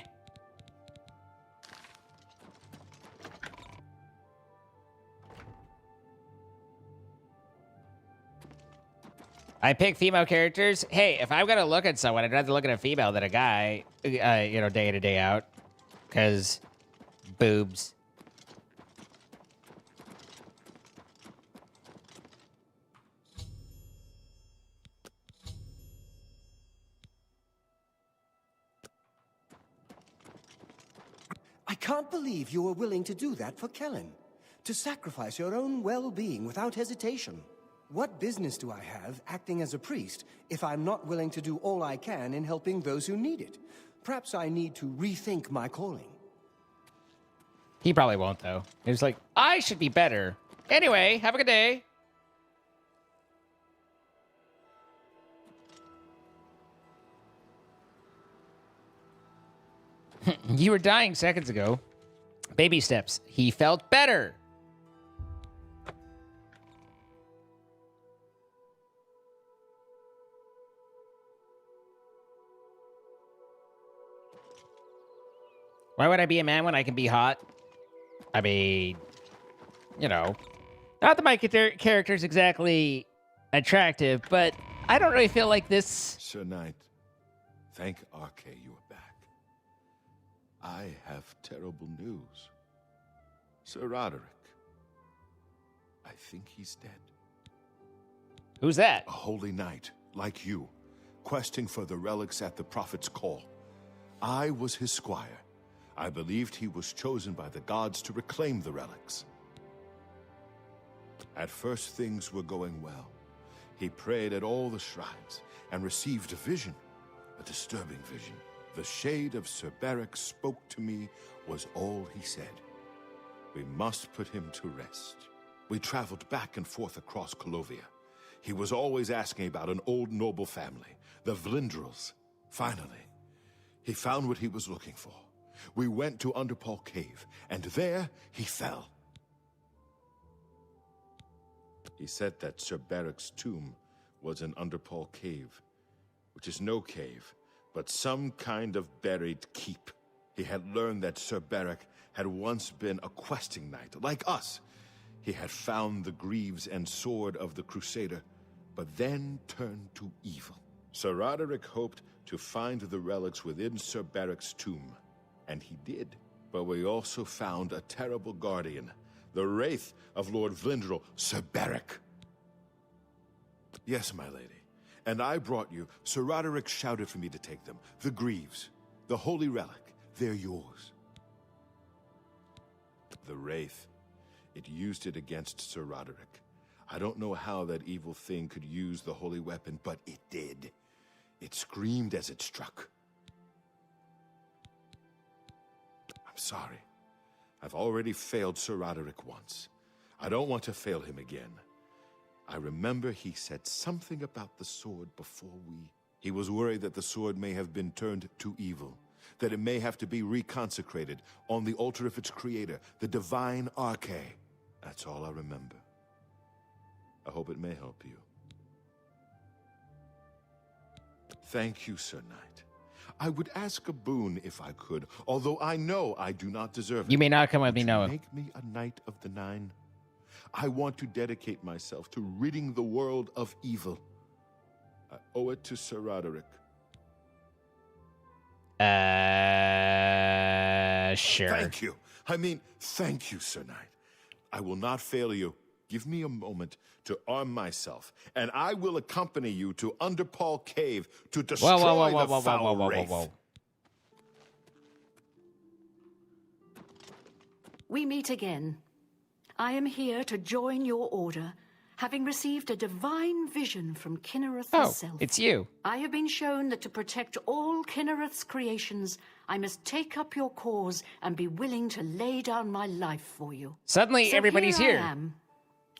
I pick female characters. Hey, if I'm gonna look at someone, I'd rather look at a female than a guy, day in and day out. Because boobs. I can't believe you were willing to do that for Kellen. To sacrifice your own well-being without hesitation. What business do I have acting as a priest if I'm not willing to do all I can in helping those who need it? Perhaps I need to rethink my calling. He probably won't, though. He's like, I should be better. Anyway, have a good day. You were dying seconds ago. Baby steps. He felt better. Why would I be a man when I can be hot? I mean, you know, not that my character's exactly attractive, but I don't really feel like this. Sir Knight, thank Arche you are back. I have terrible news. Sir Roderick, I think he's dead. Who's that? A holy knight, like you, questing for the relics at the Prophet's call. I was his squire. I believed he was chosen by the gods to reclaim the relics. At first, things were going well. He prayed at all the shrines and received a vision, a disturbing vision. The shade of Sir Beric spoke to me was all he said. We must put him to rest. We traveled back and forth across Colovia. He was always asking about an old noble family, the Vlindrels. Finally, he found what he was looking for. We went to Underpall Cave, and there he fell. He said that Sir Beric's tomb was in Underpall Cave, which is no cave, but some kind of buried keep. He had learned that Sir Beric had once been a questing knight, like us. He had found the greaves and sword of the Crusader, but then turned to evil. Sir Roderick hoped to find the relics within Sir Beric's tomb, and he did. But we also found a terrible guardian, the wraith of Lord Vlindrel, Sir Beric. Yes, my lady. And I brought you. Sir Roderick shouted for me to take them. The greaves, the holy relic, they're yours. The wraith, it used it against Sir Roderick. I don't know how that evil thing could use the holy weapon, but it did. It screamed as it struck. I'm sorry. I've already failed Sir Roderick once. I don't want to fail him again. I remember he said something about the sword before we... He was worried that the sword may have been turned to evil, that it may have to be reconsecrated on the altar of its creator, the divine Arche. That's all I remember. I hope it may help you. Thank you, Sir Knight. I would ask a boon if I could, although I know I do not deserve it. You may not come with me, Noah. Make me a Knight of the Nine. I want to dedicate myself to ridding the world of evil. I owe it to Sir Roderick. Sure. Thank you. I mean, thank you, Sir Knight. I will not fail you. Give me a moment to arm myself, and I will accompany you to Underpall Cave to destroy the foul wraith. we meet again. I am here to join your order, having received a divine vision from Kinnereth herself. Oh, it's you. I have been shown that to protect all Kinnereth's creations, I must take up your cause and be willing to lay down my life for you. Suddenly, So everybody's here. I am.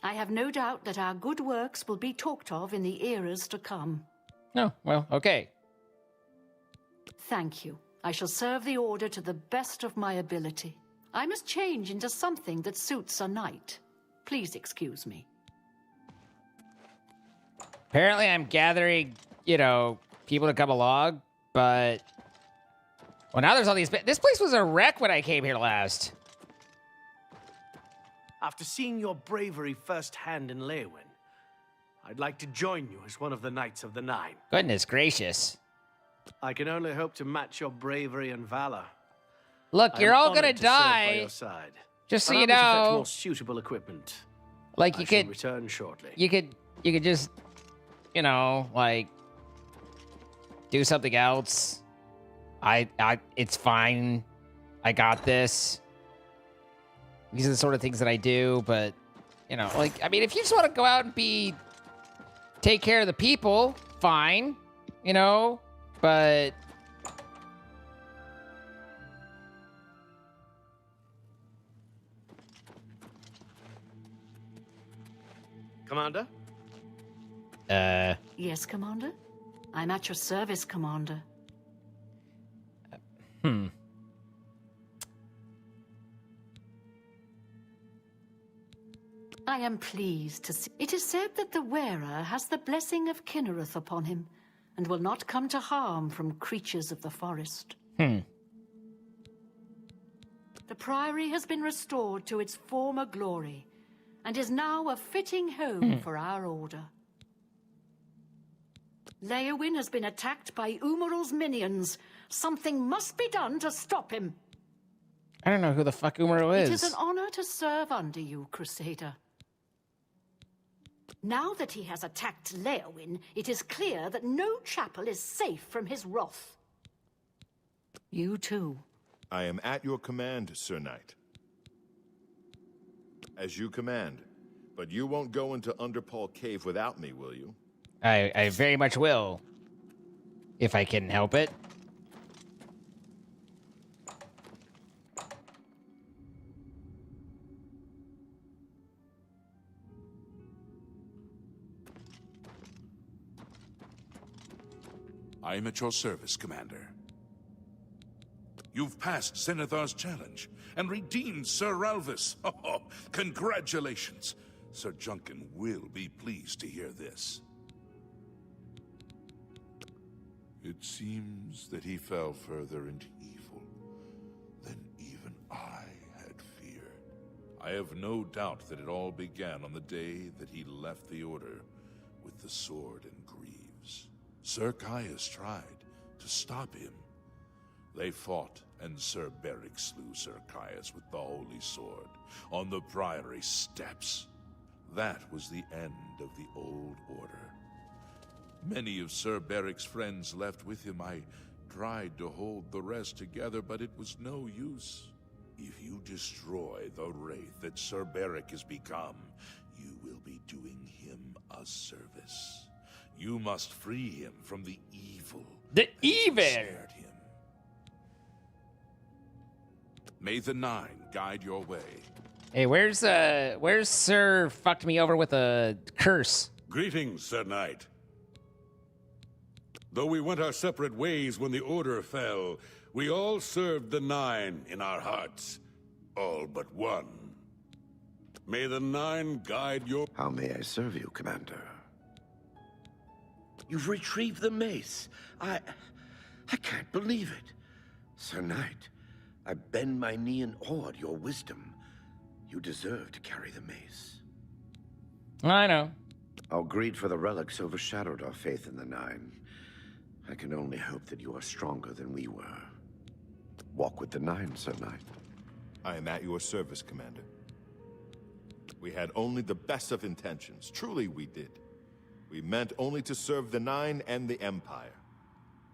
I have no doubt that our good works will be talked of in the eras to come. Oh, well, okay. Thank you. I shall serve the Order to the best of my ability. I must change into something that suits a knight. Please excuse me. Apparently, I'm gathering, people to come along, but... Well, now there's all these... This place was a wreck when I came here last. After seeing your bravery firsthand in Leowyn, I'd like to join you as one of the Knights of the Nine. Goodness gracious. I can only hope to match your bravery and valor. Look, you're all gonna honored to serve by die. your side. Just so Allow you me to fetch know. more suitable equipment. Like, I you shall could... return shortly. You could just, do something else. It's fine. I got this. These are the sort of things that I do, but, if you just want to go out and take care of the people, fine, but... Commander? Yes, Commander? I'm at your service, Commander. I am pleased to see. It is said that the wearer has the blessing of Kinnereth upon him, and will not come to harm from creatures of the forest. The Priory has been restored to its former glory, and is now a fitting home for our order. Leowyn has been attacked by Umarul's minions. Something must be done to stop him. I don't know who the fuck Umarul is. It is an honor to serve under you, Crusader. Now that he has attacked Leowyn, it is clear that no chapel is safe from his wrath. You too. I am at your command, Sir Knight. As you command. But you won't go into Underpaw Cave without me, will you? I very much will. If I can help it. I am at your service, Commander. You've passed Zenithar's challenge and redeemed Sir Ralvis. Oh, congratulations. Sir Junkin will be pleased to hear this. It seems that he fell further into evil than even I had feared. I have no doubt that it all began on the day that he left the Order with the sword and greaves. Sir Caius tried to stop him. They fought, and Sir Beric slew Sir Caius with the Holy Sword on the Priory steps. That was the end of the Old Order. Many of Sir Beric's friends left with him. I tried to hold the rest together, but it was no use. If you destroy the wraith that Sir Beric has become, you will be doing him a service. You must free him from the evil. The evil! Ensnared him. May the Nine guide your way. Hey, where's Sir fucked me over with a curse? Greetings, Sir Knight. Though we went our separate ways when the Order fell, we all served the Nine in our hearts. All but one. May the Nine guide your... How may I serve you, Commander? You've retrieved the mace. I can't believe it. Sir Knight, I bend my knee in awe at your wisdom. You deserve to carry the mace. I know. Our greed for the relics overshadowed our faith in the Nine. I can only hope that you are stronger than we were. Walk with the Nine, Sir Knight. I am at your service, Commander. We had only the best of intentions. Truly we did. We meant only to serve the Nine and the Empire.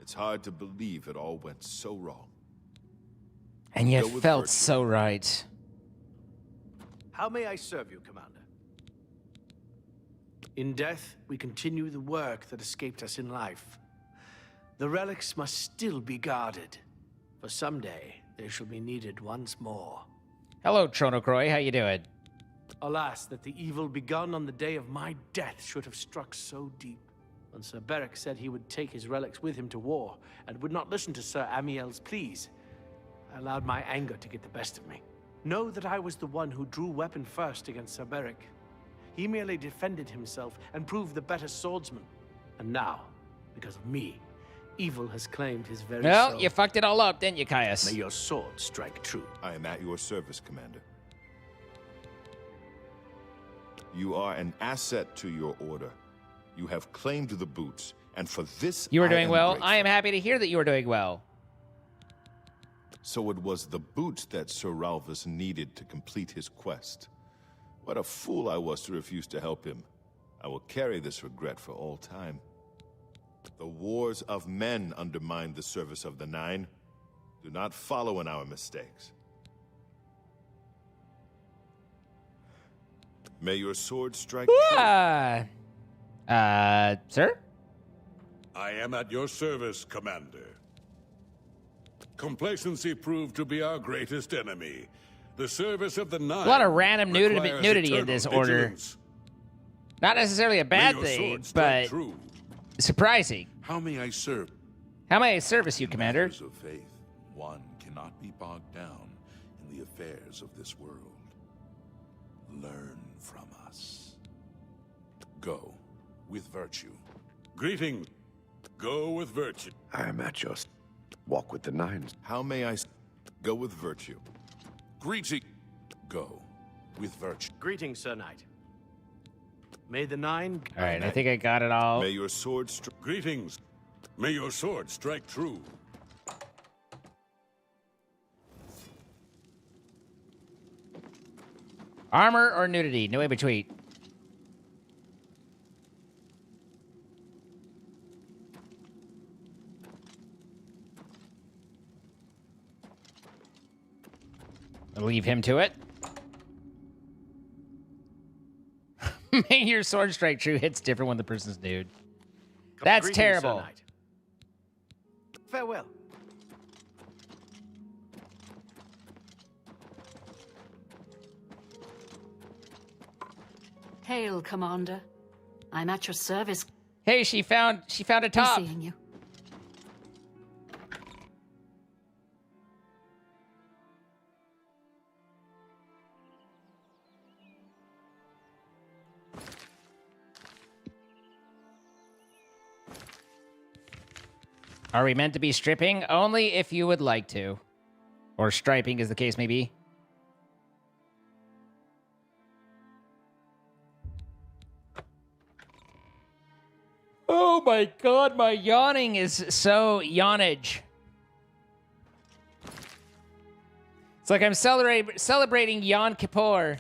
It's hard to believe it all went so wrong. And yet Go with felt virtue. so right. How may I serve you, Commander? In death, we continue the work that escaped us in life. The relics must still be guarded, for someday they shall be needed once more. Hello, Tronocroy. How you doing? Alas, that the evil begun on the day of my death should have struck so deep. When Sir Beric said he would take his relics with him to war, and would not listen to Sir Amiel's pleas, I allowed my anger to get the best of me. Know that I was the one who drew weapon first against Sir Beric. He merely defended himself and proved the better swordsman. And now, because of me, evil has claimed his very Well, soul. you fucked it all up, didn't you, Caius? May your sword strike true. I am at your service, Commander. You are an asset to your order. You have claimed the boots, and for this You were I doing am well. grateful. I am happy to hear that you were doing well. So it was the boots that Sir Ralphus needed to complete his quest. What a fool I was to refuse to help him. I will carry this regret for all time. The wars of men undermined the service of the Nine. Do not follow in our mistakes. May your sword strike true. Sir? I am at your service, Commander. Complacency proved to be our greatest enemy. The service of the Nine. A lot of random requires nudity in eternal this order. vigilance. Not necessarily a May bad your thing, sword strike but true. How surprising. may I serve? How may I service you, Commander? Matters of faith, one cannot be bogged down in the affairs of this world. Learn from us. Go with virtue. Greeting. Go with virtue. I am at your... Walk with the Nines. How may I go with virtue? Greeting. Go with virtue. Greetings, Sir Knight. May the Nine... All right, I think I got it all. May your sword strike... Greetings. May your sword strike true. Armor or nudity? No in between. I'll leave him to it. May your sword strike true hits different when the person's nude. That's Greetings, Sir terrible. Knight. Farewell. Hail, Commander. I'm at your service. Hey, she found a top. Seeing you. Are we meant to be stripping? Only if you would like to. Or striping, as the case may be. Oh my god, my yawning is so yawnage. It's like I'm celebrating Yom Kippur.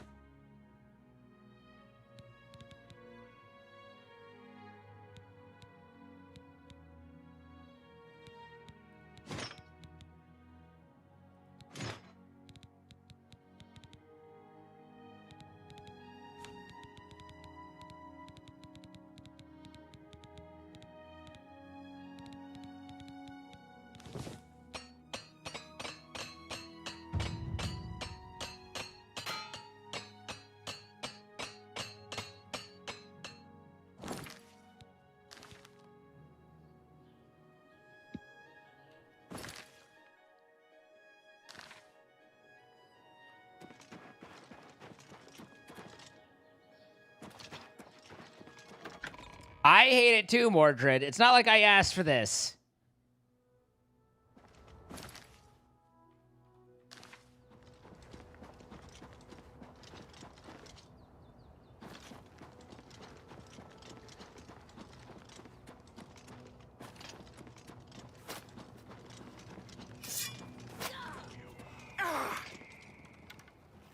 I hate it too, Mordred. It's not like I asked for this.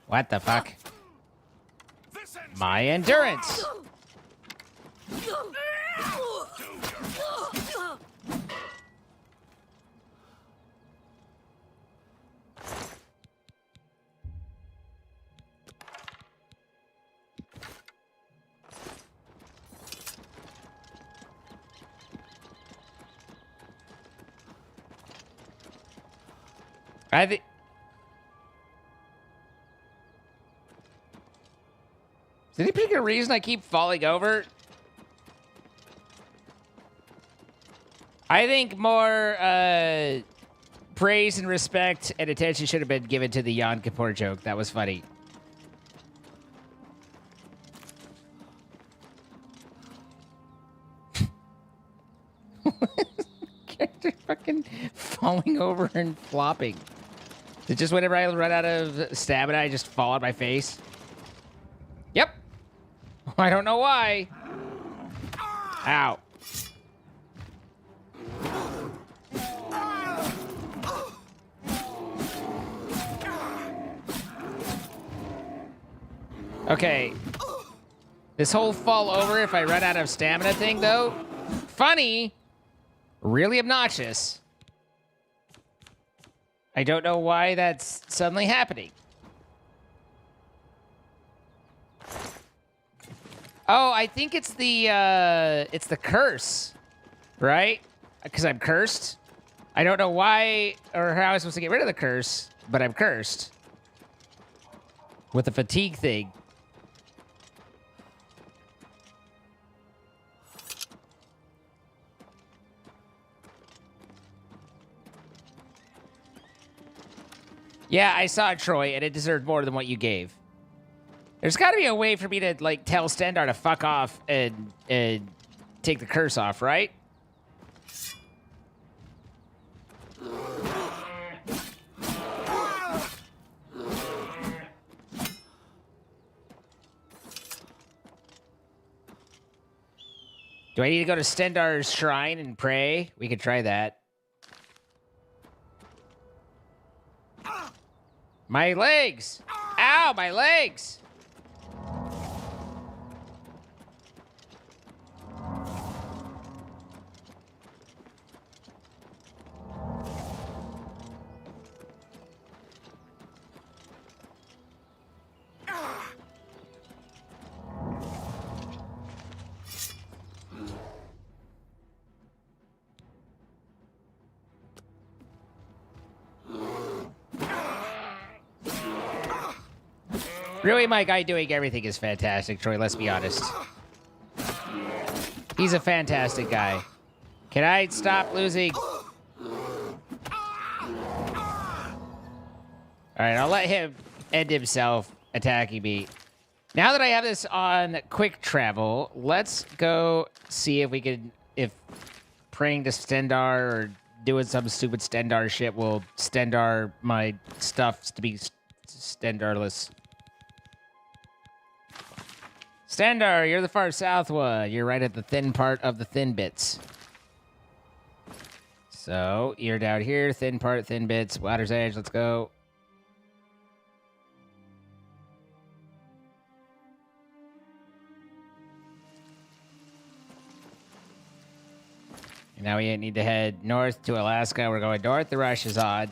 What the fuck? My endurance. I think... Is there any particular reason I keep falling over? I think more praise and respect and attention should have been given to the Yom Kippur joke. That was funny. Character fucking falling over and flopping. It's just whenever I run out of stamina, I just fall on my face. Yep. I don't know why. Ow. Okay. This whole fall over if I run out of stamina thing, though, funny, really obnoxious. I don't know why that's suddenly happening. Oh, I think it's the curse, right? Because I'm cursed. I don't know why or how I'm supposed to get rid of the curse, but I'm cursed with the fatigue thing. Yeah, I saw it, Troy, and it deserved more than what you gave. There's got to be a way for me to, like, tell Stendar to fuck off and take the curse off, right? Do I need to go to Stendar's shrine and pray? We could try that. My legs! Ow, my legs! Really, my guy doing everything is fantastic, Troy, let's be honest. He's a fantastic guy. Can I stop losing? Alright, I'll let him end himself attacking me. Now that I have this on quick travel, let's go see if we can... If praying to Stendar or doing some stupid Stendar shit will Stendar my stuff to be Stendarless. Stendar, you're the far south one. You're right at the thin part of the thin bits. So, you're down here, thin part, thin bits, water's edge, let's go. And now we need to head north to Alaska. We're going north, the rush is on.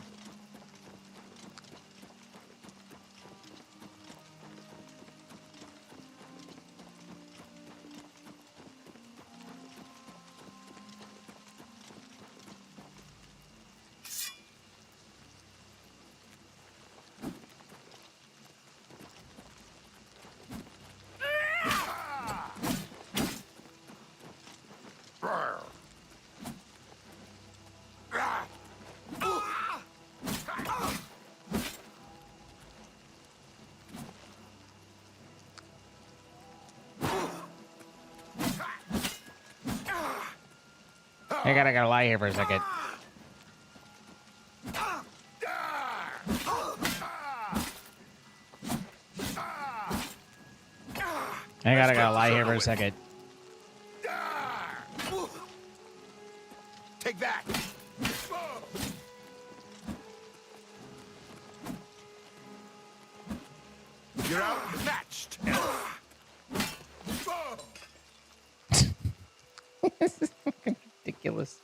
I gotta lie here for a second. I gotta lie here for a second. Take that! You're outmatched. This is fucking ridiculous.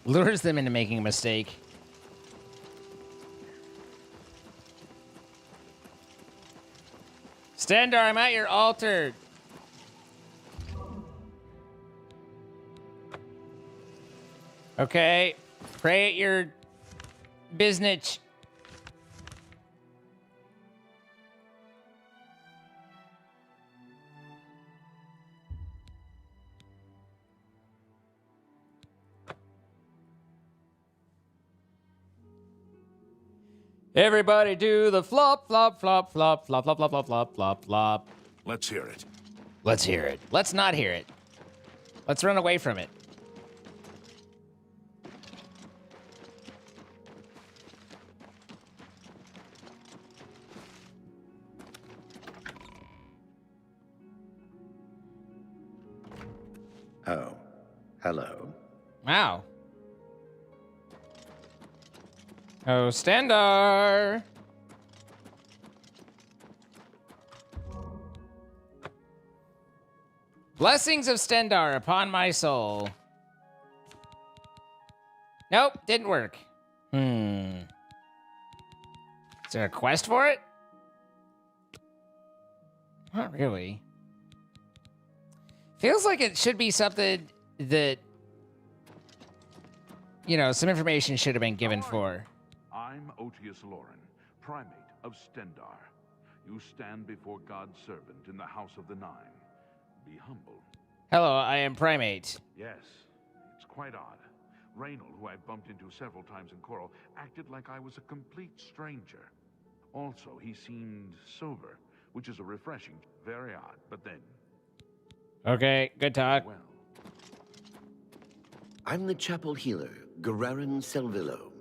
Lures them into making a mistake. Stendar, I'm at your altar. Okay. Pray at your business. Everybody do the flop, flop, flop, flop, flop, flop, flop, flop, flop, flop, flop. Let's hear it. Let's hear it. Let's not hear it. Let's run away from it. Oh, hello. Wow. Oh, Stendar. Blessings of Stendar upon my soul. Nope, didn't work. Is there a quest for it? Not really. Feels like it should be something that, you know, some information should have been given for. I'm Otius Loren, primate of Stendar. You stand before God's servant in the House of the Nine. Be humble. Hello, I am primate. Yes, it's quite odd. Reynald, who I bumped into several times in Coral, acted like I was a complete stranger. Also, he seemed sober, which is a refreshing, very odd, but then... Okay, good talk. Well. I'm the chapel healer, Guerrerin Selvillo.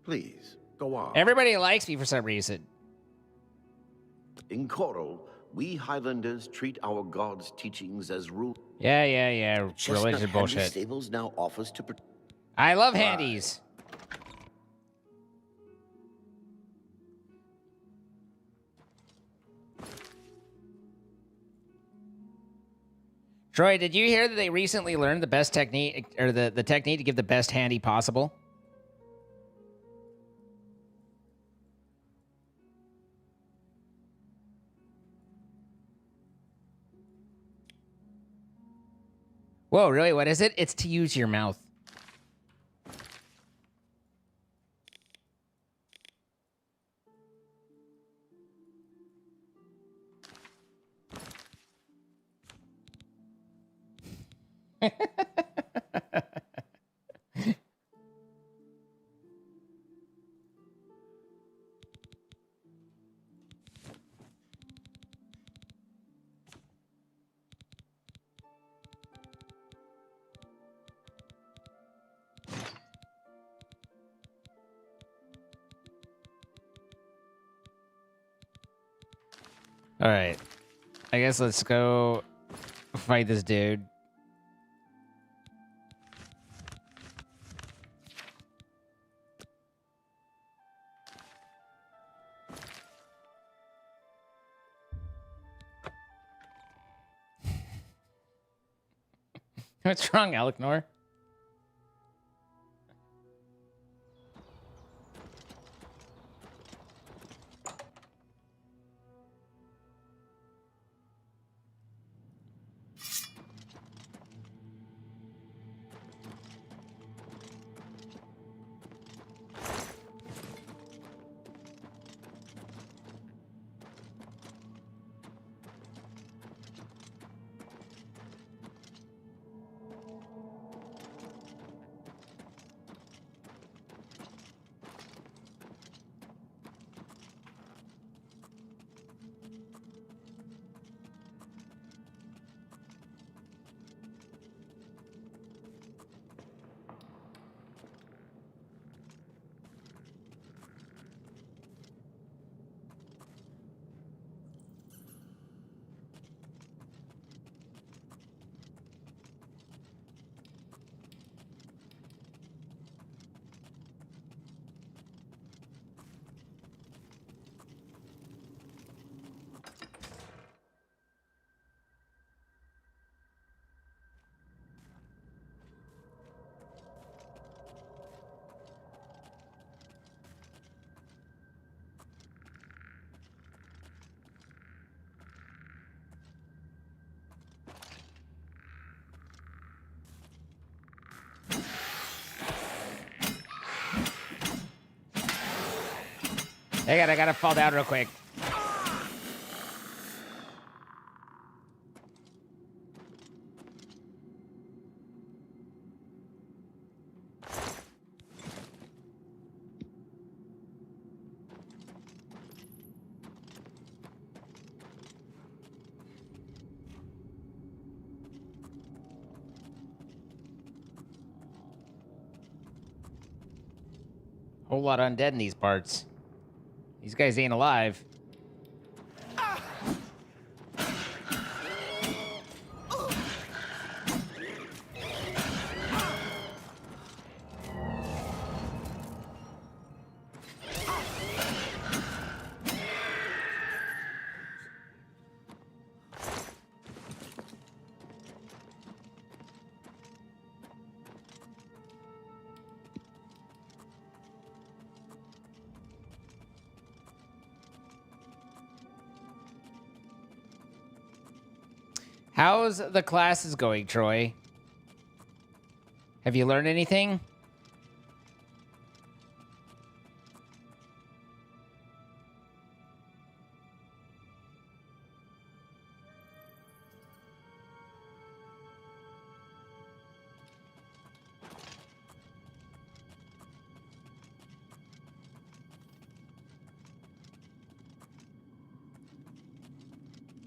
Please, go on. Everybody likes me for some reason. In Coral, we Highlanders treat our god's teachings as rule. Yeah. Religion Handy bullshit. Stables now offers to... I love handies. Troy, did you hear that they recently learned the best technique, or the technique to give the best handy possible? Whoa, really? What is it? It's to use your mouth. All right. I guess let's go fight this dude. What's wrong, Aleknor? Hang on, I gotta fall down real quick. Whole lot of undead in these parts. These guys ain't alive. How's the classes going, Troy? Have you learned anything?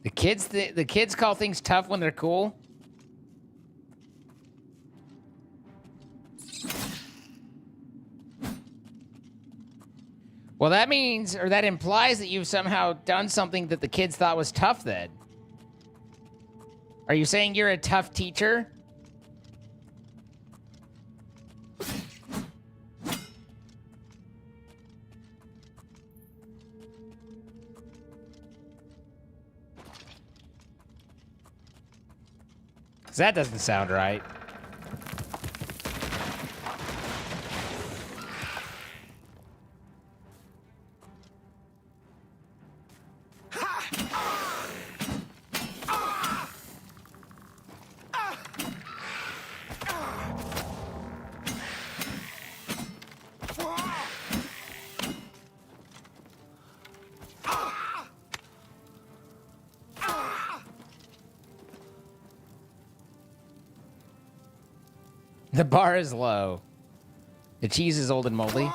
The kids call things tough when they're cool. Well, that means, or that implies that you've somehow done something that the kids thought was tough then. Are you saying you're a tough teacher? Because that doesn't sound right. The bar is low. The cheese is old and moldy.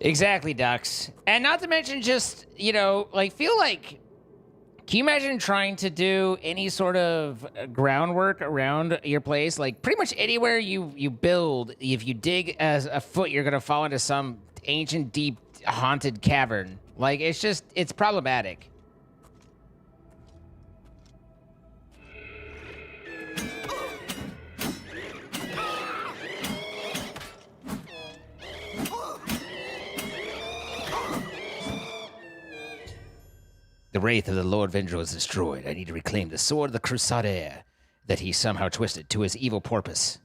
Exactly, Ducks. And not to mention just, you know, like, feel like... Can you imagine trying to do any sort of groundwork around your place? Like, pretty much anywhere you build, if you dig as a foot, you're going to fall into some ancient, deep, haunted cavern. Like, it's just... It's problematic. The Wraith of the Lord Vendrell is destroyed. I need to reclaim the sword of the Crusader that he somehow twisted to his evil purpose.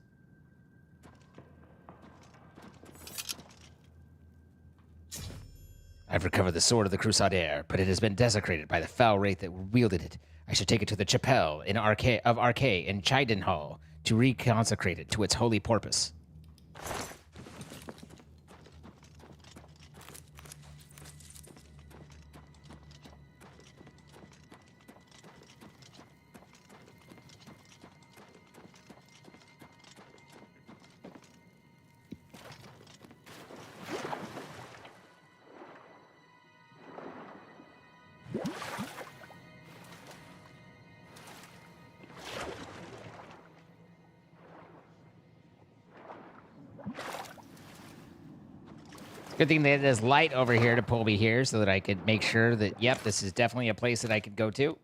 I've recovered the sword of the Crusader, but it has been desecrated by the foul wraith that wielded it. I should take it to the chapel in Arcay in Chidenhall to reconsecrate it to its holy purpose. Good thing that there's light over here to pull me here so that I could make sure that, yep, this is definitely a place that I could go to.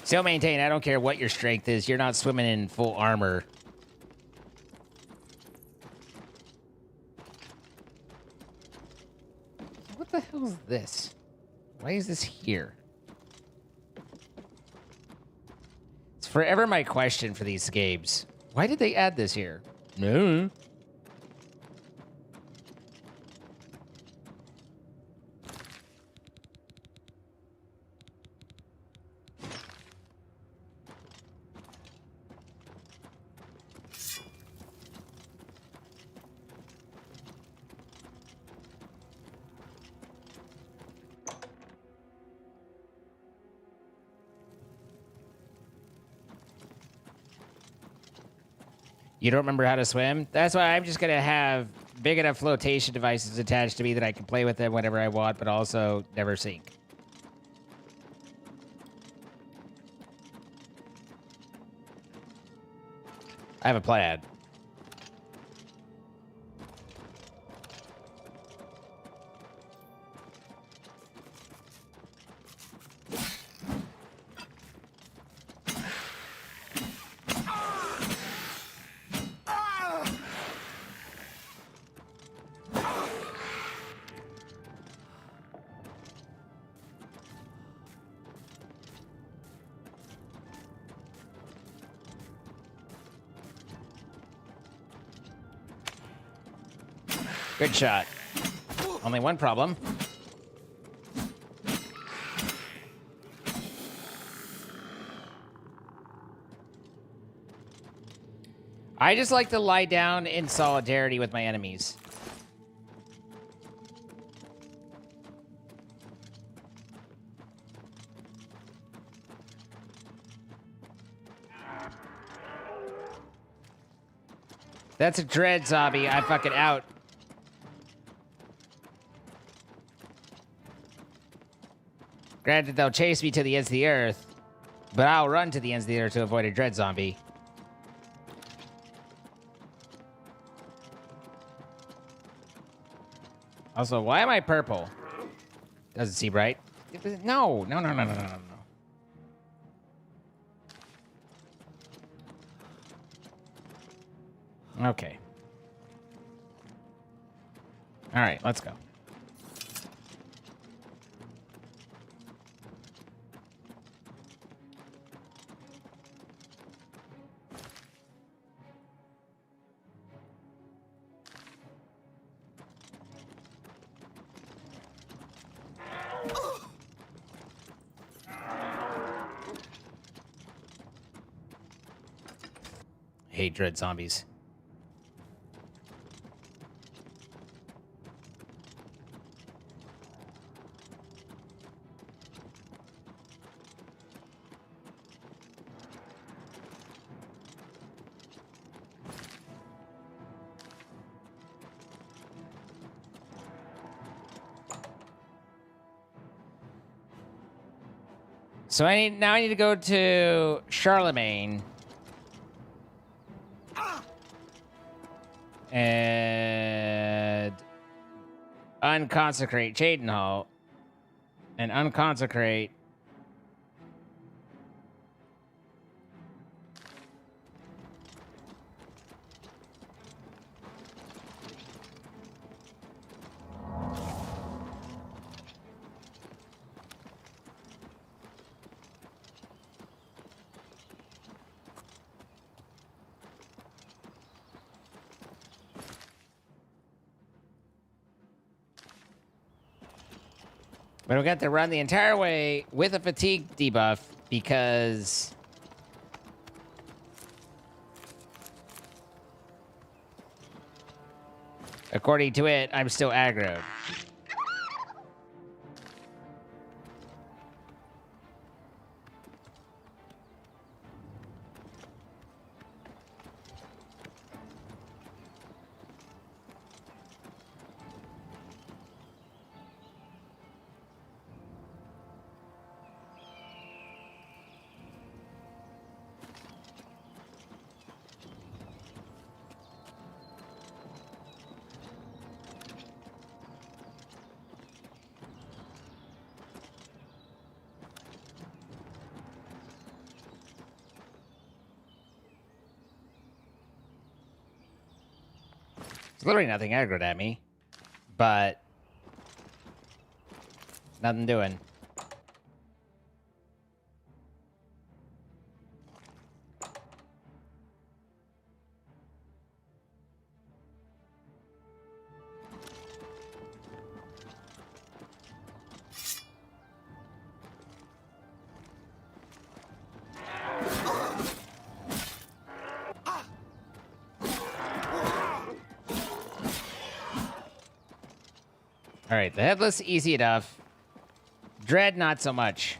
Still maintain, I don't care what your strength is, you're not swimming in full armor. What the hell is this? Why is this here? It's forever my question for these games. Why did they add this here? No. You don't remember how to swim? That's why I'm just going to have big enough flotation devices attached to me that I can play with them whenever I want, but also never sink. I have a plan. Good shot. Only one problem. I just like to lie down in solidarity with my enemies. That's a dread zombie. I'm fucking out. Granted, they'll chase me to the ends of the earth, but I'll run to the ends of the earth to avoid a dread zombie. Also, why am I purple? Doesn't seem right. No. Okay. All right, let's go. Hate dread zombies. So I need to go to Charlemagne and unconsecrate Cheydinhal and unconsecrate but we got to run the entire way with a fatigue debuff because according to it, I'm still aggroed. There's literally nothing aggroed at me, but nothing doing. All right, the Headless, easy enough. Dread, not so much.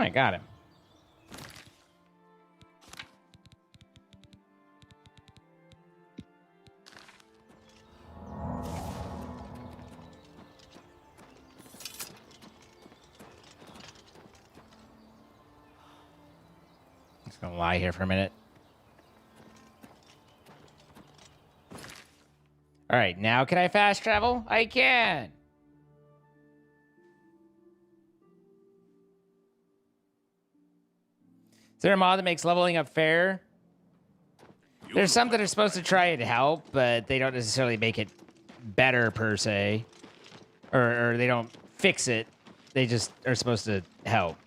I got him. Just gonna lie here for a minute. All right, now can I fast travel? I can. Is there a mod that makes leveling up fair? There's some that are supposed to try and help, but they don't necessarily make it better per se. Or they don't fix it. They just are supposed to help.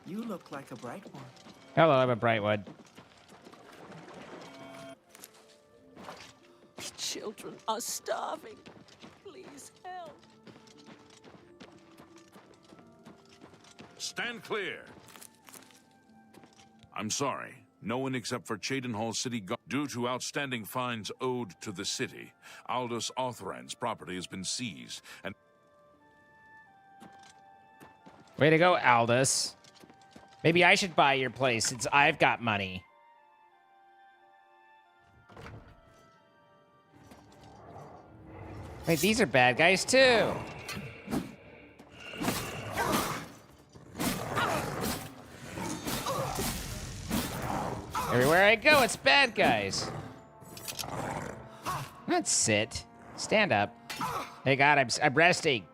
You look like a bright one. Hello, I'm a Brightwood. Children are starving. Please help. Stand clear. I'm sorry. No one except for Cheydinhal City Guard. Due to outstanding fines owed to the city, Aldous Authoran's property has been seized, and... Way to go, Aldous. Maybe I should buy your place since I've got money. Wait, these are bad guys too. Everywhere I go, it's bad guys. Let's sit. Stand up. Hey, God, I'm resting.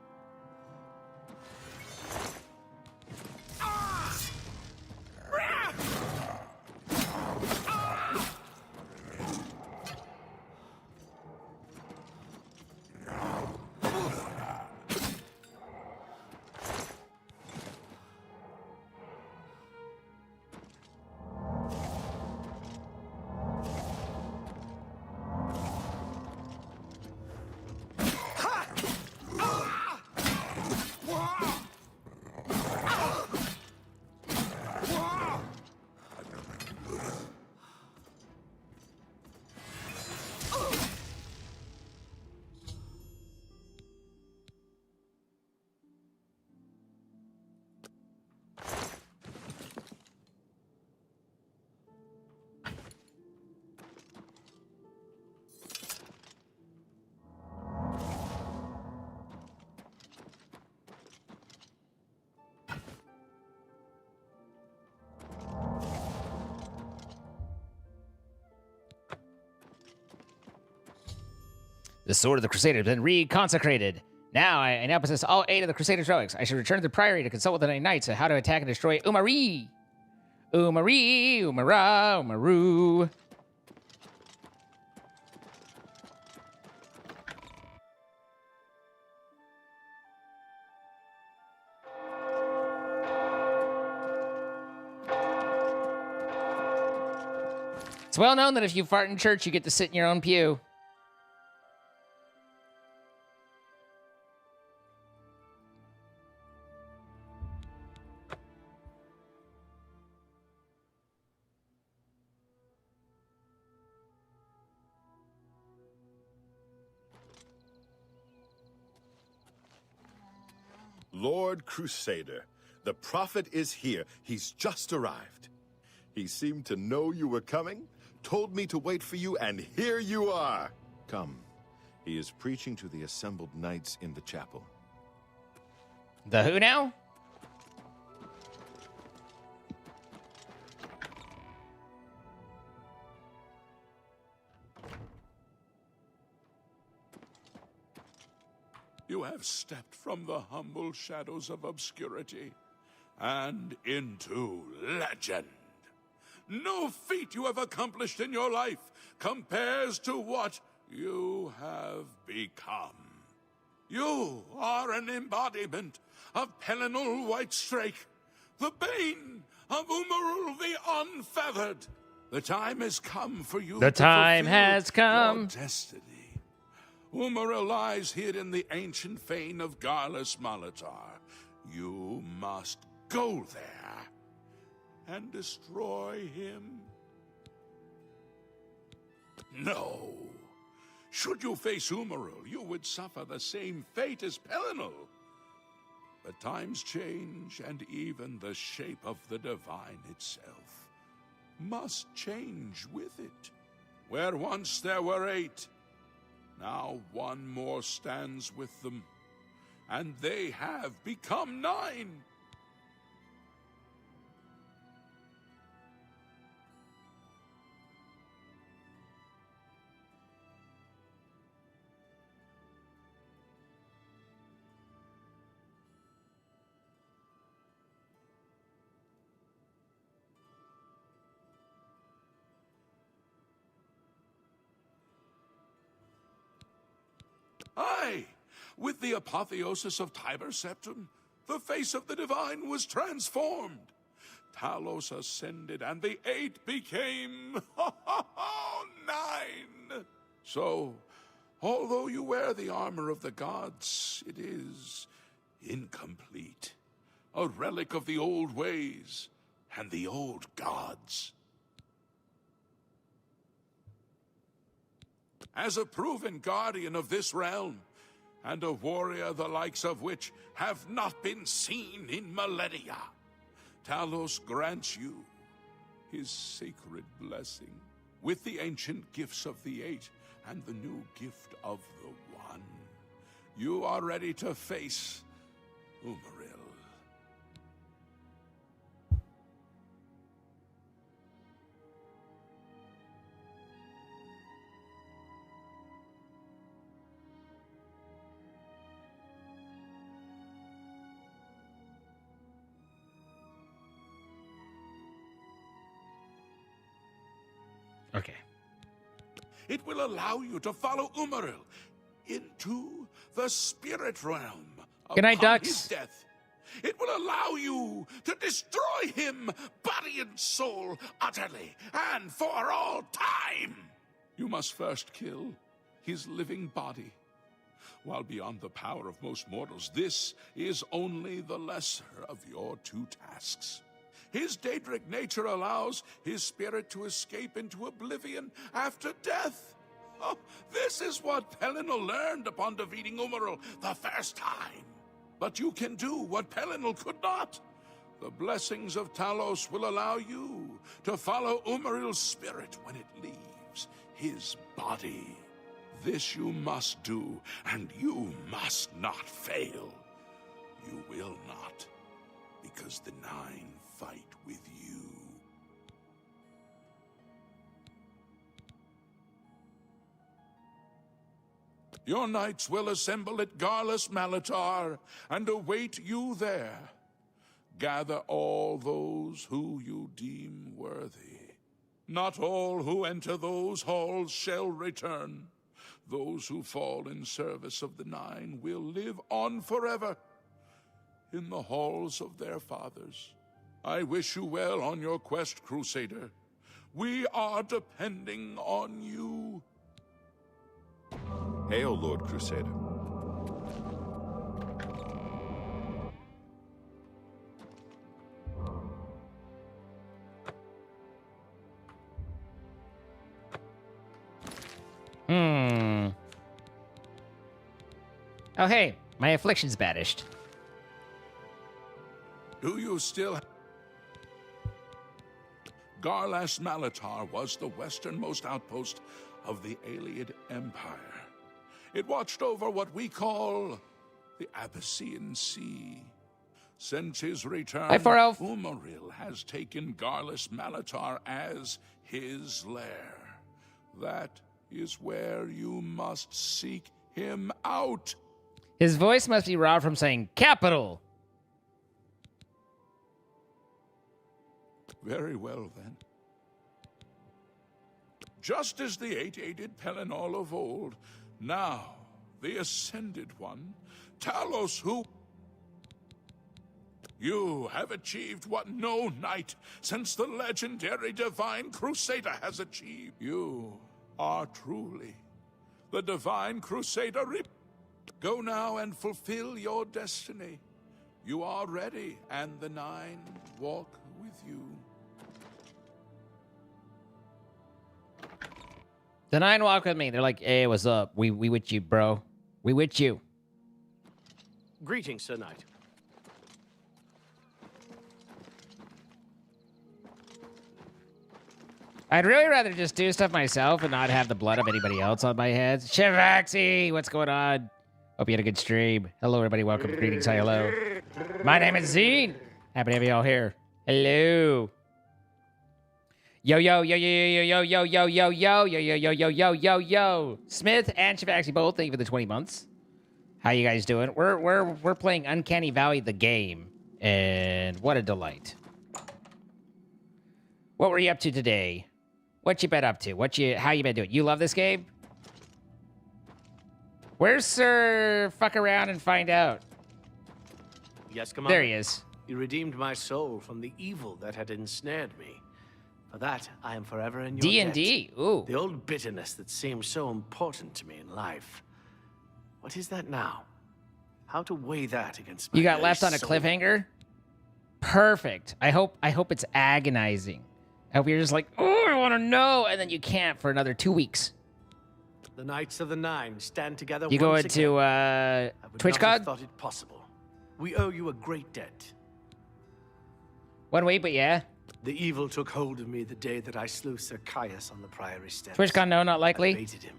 The sword of the Crusaders has been reconsecrated. Now I now possess all 8 of the Crusaders' relics. I should return to the Priory to consult with the knights on how to attack and destroy Umari. Umari, Umara, Umaru. It's well known that if you fart in church, you get to sit in your own pew. Lord Crusader, the prophet is here. He's just arrived. He seemed to know you were coming, told me to wait for you, and here you are. Come. He is preaching to the assembled knights in the chapel. The who now? You have stepped from the humble shadows of obscurity and into legend. No feat you have accomplished in your life compares to what you have become. You are an embodiment of Pelinal Whitestrake, the bane of Umarul the Unfeathered. The time has come for you The to time fulfill has come. your destiny. Umaril lies hid in the ancient fane of Garlus Malatar. You must go there and destroy him. No. Should you face Umaril, you would suffer the same fate as Pelinal. But times change, and even the shape of the divine itself must change with it. Where once there were 8, now one more stands with them, and they have become 9. Aye, with the apotheosis of Tiber Septim, the face of the divine was transformed. Talos ascended, and the 8 became 9. So, although you wear the armor of the gods, it is incomplete. A relic of the old ways and the old gods. As a proven guardian of this realm, and a warrior the likes of which have not been seen in millennia, Talos grants you his sacred blessing, with the ancient gifts of the 8 and the new gift of the 1. You are ready to face Umaril. Okay. It will allow you to follow Umaril into the spirit realm. Good night, upon ducks. his death. It will allow you to destroy him, body and soul, utterly and for all time. You must first kill his living body. While beyond the power of most mortals, this is only the lesser of your two tasks. His Daedric nature allows his spirit to escape into oblivion after death. Oh, this is what Pelinal learned upon defeating Umaril the first time. But you can do what Pelinal could not. The blessings of Talos will allow you to follow Umaril's spirit when it leaves his body. This you must do, and you must not fail. You will not, because the Nine fight with you. Your knights will assemble at Garlus Malatar and await you there. Gather all those who you deem worthy. Not all who enter those halls shall return. Those who fall in service of the Nine will live on forever in the halls of their fathers. I wish you well on your quest, Crusader. We are depending on you. Hail, Lord Crusader. Oh, hey, my affliction's banished. Do you still... Garlas Malatar was the westernmost outpost of the Aeliad Empire. It watched over what we call the Abyssinian Sea. Since his return, Hi, Far Elf. Umaril has taken Garlas Malatar as his lair. That is where you must seek him out. His voice must be robbed from saying capital. Very well, then. Just as the eight-aided Pelinal of old, now the Ascended One, Talos, who... You have achieved what no knight since the legendary Divine Crusader has achieved. You are truly the Divine Crusader. Go now and fulfill your destiny. You are ready, and the Nine walk with you. The Nine walk with me. They're like, hey, what's up? We with you, bro. We with you. Greetings, Sir Knight. I'd really rather just do stuff myself and not have the blood of anybody else on my head. Shivaxi, what's going on? Hope you had a good stream. Hello, everybody. Welcome. Greetings. Hi, hello. My name is Zine. Happy to have you all here. Hello. Yo, yo, yo, yo, yo, yo, yo, yo, yo, yo, yo, yo, yo, yo, yo, yo. Smith and Shivaxi both, thank you for the 20 months. How you guys doing? We're playing Uncanny Valley, the game, and what a delight. What were you up to today? What you been up to? How you been doing? You love this game? Where's Sir Fuck Around and Find Out? Yes, Commander. There he is. You redeemed my soul from the evil that had ensnared me. For that, I am forever in your D&D. debt. Ooh. The old bitterness that seemed so important to me in life. What is that now? How to weigh that against my You got very left on a soul? cliffhanger? Perfect. I hope it's agonizing. I hope you're just like, oh, I want to know, and then you can't for another 2 weeks. The Knights of the Nine stand together You go once into again. I would not have TwitchCon? thought it possible. We owe you a great debt. 1 week, but yeah. The evil took hold of me the day that I slew Sir Caius on the Priory steps. TwitchCon, no, not I likely. baited him,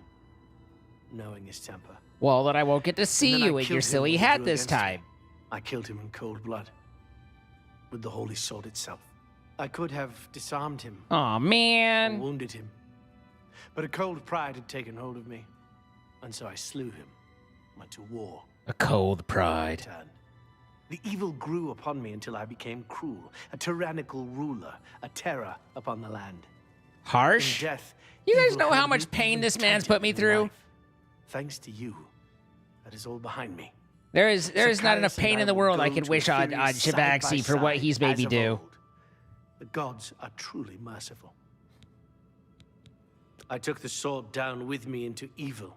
knowing his temper. Well, then I won't get to see And then you I in killed your him silly when he hat drew this against me. time. I killed him in cold blood. With the holy sword itself. I could have disarmed him. Aw, Or man. wounded him. But a cold pride had taken hold of me. And so I slew him. Went to war. A cold pride. Returned. The evil grew upon me until I became cruel. A tyrannical ruler. A terror upon the land. Harsh? In death, You guys evil know how held much me pain even this man's tighter put me than through? life. Thanks to you, that is all behind me. There is not enough Zacchaeus pain and in the will world go I could to wish on Etheria side by Shivaxi for what side, he's made as me of do. old. The gods are truly merciful. I took the sword down with me into evil.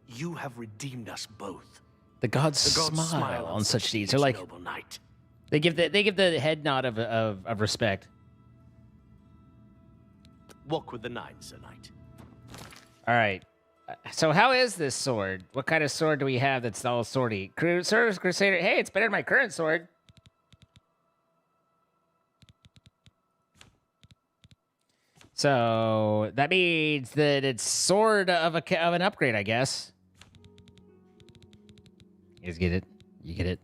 You have redeemed us both. The gods smile on such deeds. They're like, noble knight. they give the head nod of respect. Walk with the nine, Sir Knight. All right. So how is this sword? What kind of sword do we have that's all swordy? Crusader. Hey, it's better than my current sword. So that means that it's sword of an upgrade, I guess. You guys get it? You get it?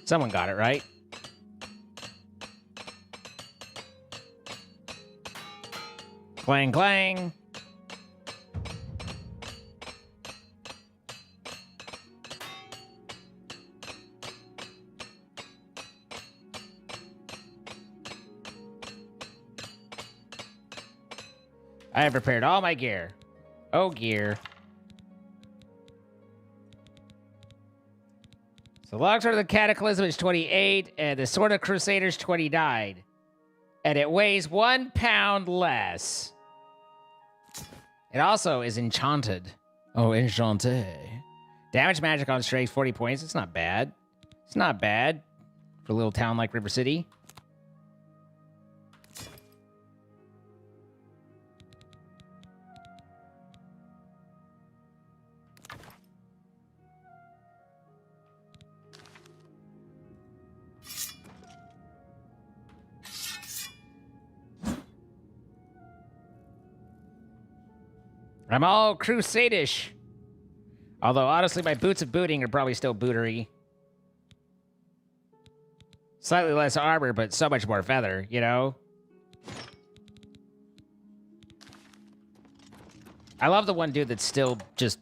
Someone got it, right? Clang, clang. I have prepared all my gear. Oh, gear. So Longsword of the Cataclysm is 28, and the Sword of Crusaders 29. And it weighs 1 pound less. It also is enchanted. Oh, enchanté. Damage magic on strength, 40 points. It's not bad. It's not bad for a little town like River City. I'm all crusadish. Although, honestly, my boots of booting are probably still bootery. Slightly less armor, but so much more feather, you know? I love the one dude that's still just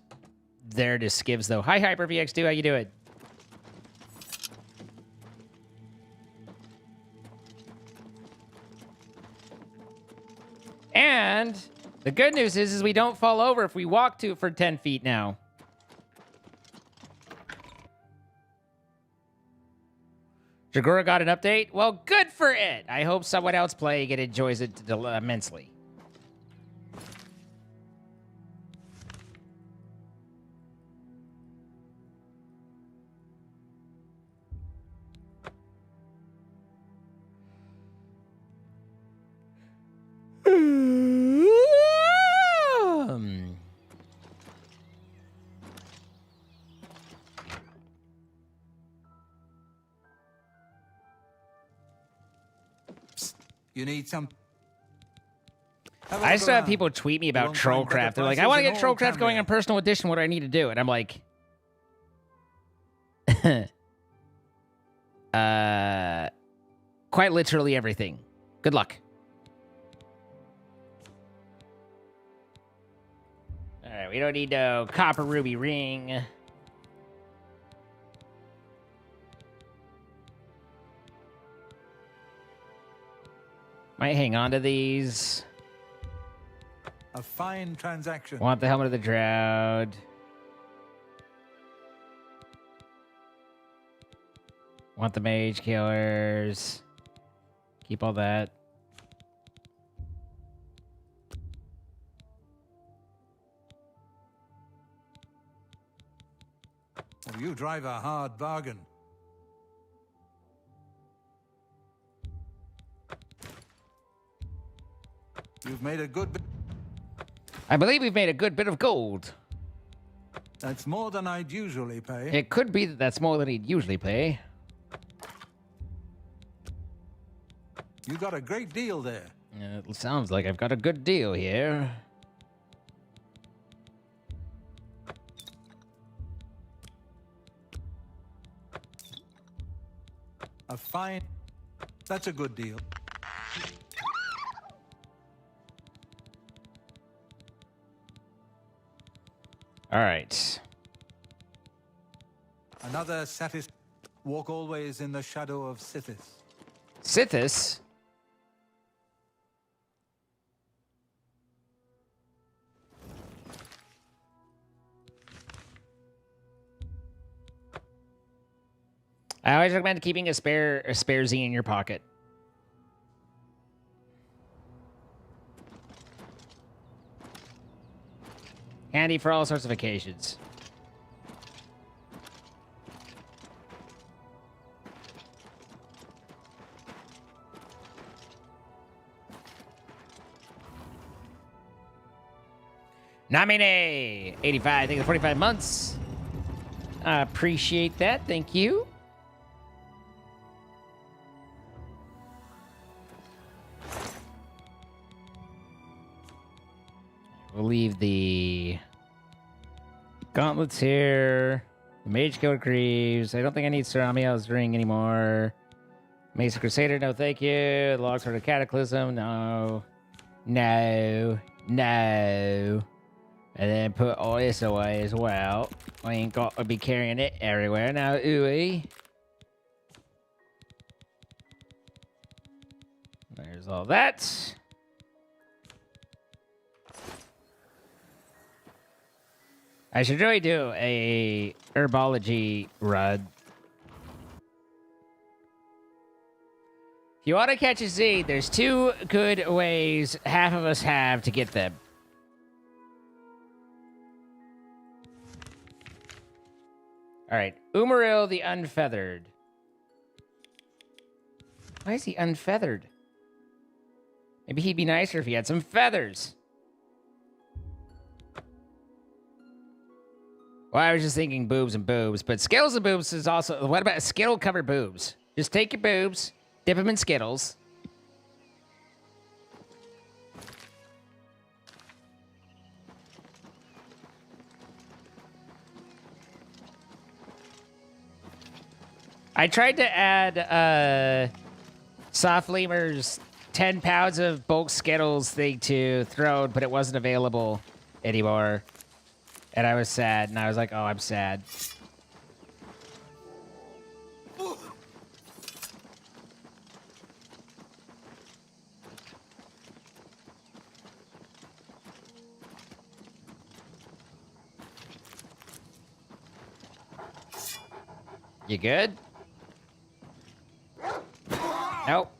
there to skivs, though. Hi, Hyper VX2, how you doing? And the good news is we don't fall over if we walk for 10 feet now. Jagura got an update? Well, good for it. I hope someone else playing it enjoys it immensely. You need some... I still have people tweet me about Trollcraft. They're like, I want to get Trollcraft going on Personal Edition. What do I need to do? And I'm like... quite literally everything. Good luck. Alright, we don't need no copper ruby ring. Might hang on to these. A fine transaction. Want the Helmet of the Drought. Want the Mage Killers. Keep all that. Well, you drive a hard bargain. You've made a good bit. I believe we've made a good bit of gold. That's more than I'd usually pay. It could be that that's more than he'd usually pay. You got a great deal there. It sounds like I've got a good deal here. A fine... That's a good deal. All right. Another walk always in the shadow of Sithis. Sithis? I always recommend keeping a spare Z in your pocket. Handy for all sorts of occasions. Namine 85, thank you for 45 months. I appreciate that. Thank you. We'll leave the gauntlets here. The Mage Guild Greaves. I don't think I need Ceramia's ring anymore. Mesa Crusader, no thank you. The Logsword of Cataclysm, no. No. No. And then put all this away as well. I ain't got to be carrying it everywhere now, ooey. There's all that. I should really do a herbology run. If you want to catch a Z, there's 2 good ways half of us have to get them. All right, Umaril the Unfeathered. Why is he unfeathered? Maybe he'd be nicer if he had some feathers. Well, I was just thinking boobs and boobs, but Skittles and boobs is also... What about Skittle-covered boobs? Just take your boobs, dip them in Skittles. I tried to add Soft Lemur's 10 pounds of bulk Skittles thing to Throne, but it wasn't available anymore. And I was sad, and I was like, oh, I'm sad. You good? Nope.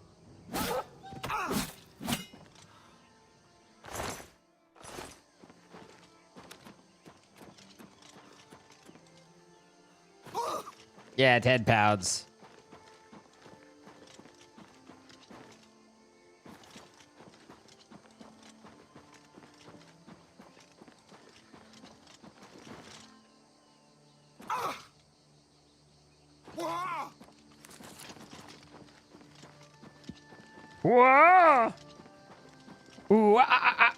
Yeah, 10 pounds. Whoa! Ooh, ah, ah, ah.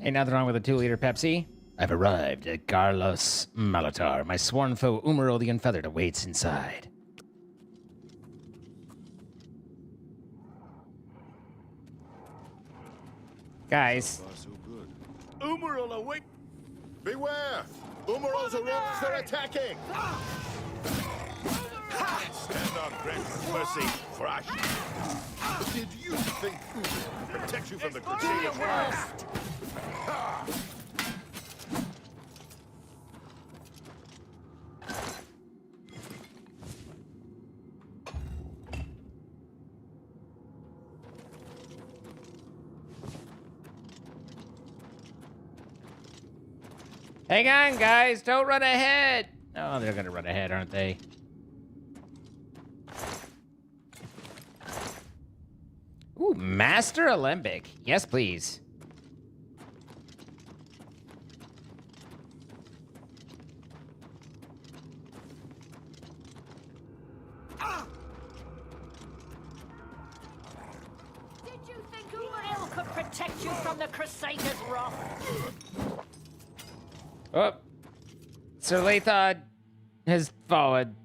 Ain't nothing wrong with a 2-liter Pepsi. I've arrived at Garlos Malatar. My sworn foe, Umaril the Unfeathered, awaits inside. Guys. Umaril await! Beware! Umaril's arrived. They're attacking! Stand up, grant mercy, for I... Did you think Umaril would protect you from the Crusader blast? Hang on, guys. Don't run ahead. Oh, they're going to run ahead, aren't they? Ooh, Master Alembic. Yes, please. Did you think Umaril could protect you from the Crusaders' wrath? Oh, Sir Lathod has fallen.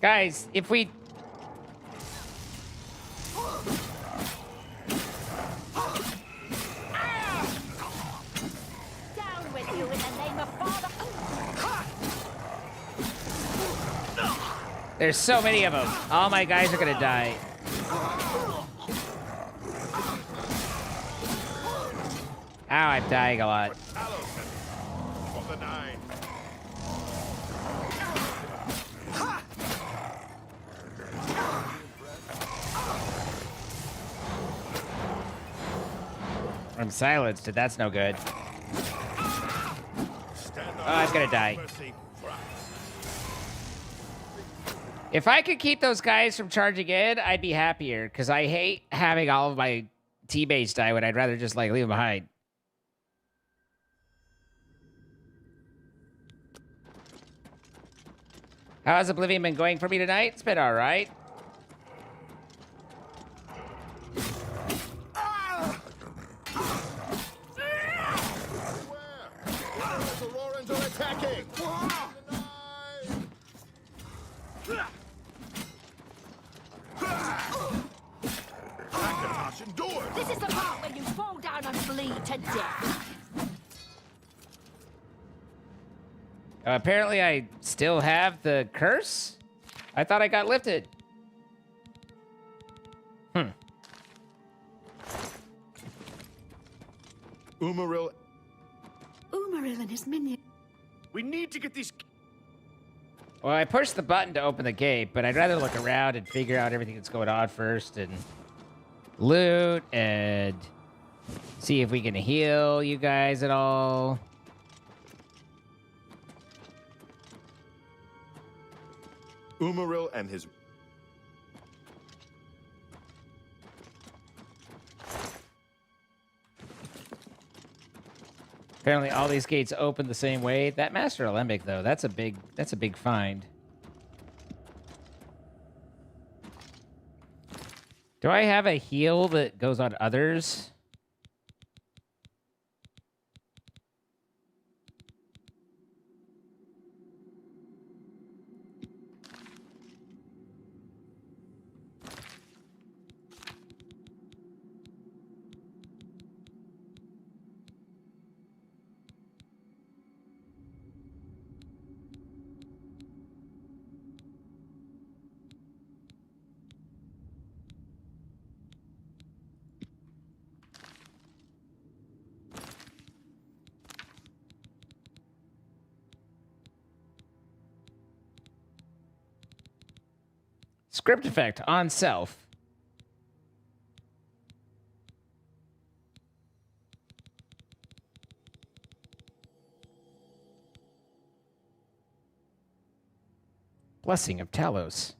Guys, if we... Down with you in the name of Father. There's so many of them. All my guys are gonna die. Ow, I'm dying a lot. I'm silenced, and that's no good. Oh, I'm gonna die. If I could keep those guys from charging in, I'd be happier, because I hate having all of my teammates die when I'd rather just, like, leave them behind. How's Oblivion been going for me tonight? It's been alright. This is the part where you fall down and bleed to death. Apparently I still have the curse? I thought I got lifted. Umaril and his minion. We need to get these... Well, I pushed the button to open the gate, but I'd rather look around and figure out everything that's going on first and loot and see if we can heal you guys at all. Umaril and his... Apparently all these gates open the same way. That Master Alembic, though, that's a big find. Do I have a heal that goes on others? Script effect on self. Blessing of Talos.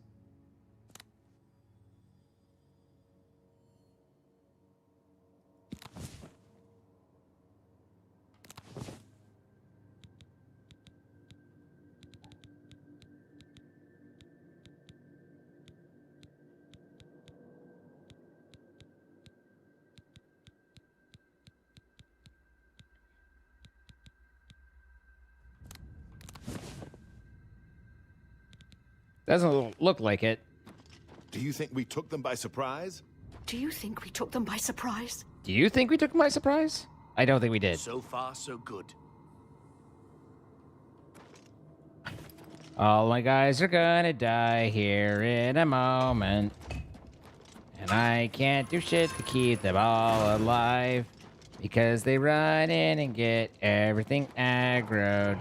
Doesn't look like it. Do you think we took them by surprise? Do you think we took them by surprise? Do you think we took them by surprise? I don't think we did. So far, so good. All my guys are gonna die here in a moment. And I can't do shit to keep them all alive. Because they run in and get everything aggroed.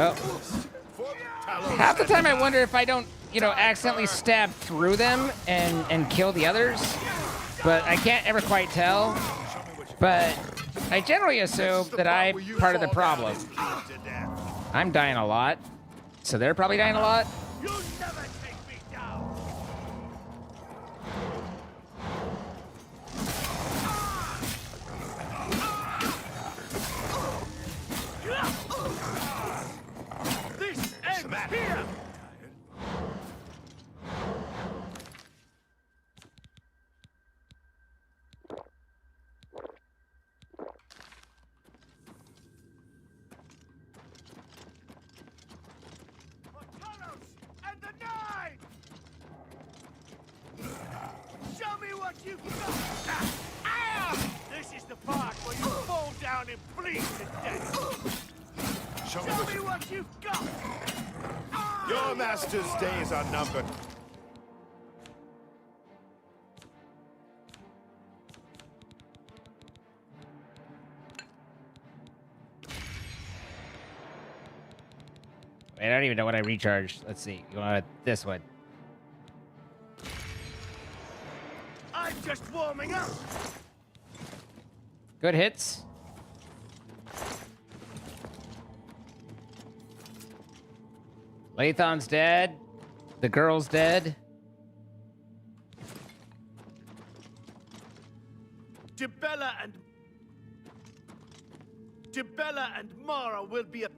Oh. Half the time I wonder if I don't, you know, accidentally stab through them and kill the others. But I can't ever quite tell. But I generally assume that I'm part of the problem. I'm dying a lot, so they're probably dying a lot. You'll never take me down. This ends here. And the nine! Show me what you've got! Ah! This is the part where you fall down and bleed to death. Show me what you've got! Your master's days are numbered. Wait, I don't even know what I recharged. Let's see. You want this one? I'm just warming up! Good hits. Lathon's dead. The girl's dead. Dibella and Mara will be a...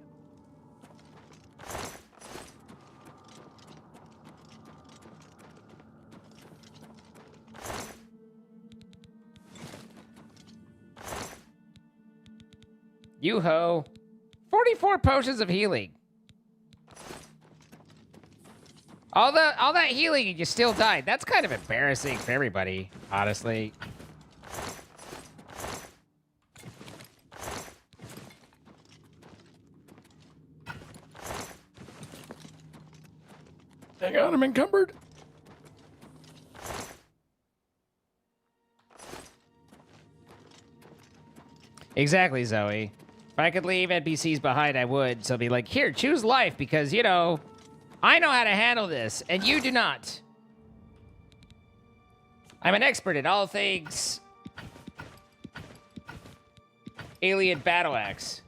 Yoo-ho. 44 potions of healing. All that healing and you still died. That's kind of embarrassing for everybody, honestly. Hang on, I'm encumbered. Exactly, Zoe. If I could leave NPCs behind, I would. So I'd be like, here, choose life because, you know, I know how to handle this, and you do not. I'm an expert in all things alien battle axe.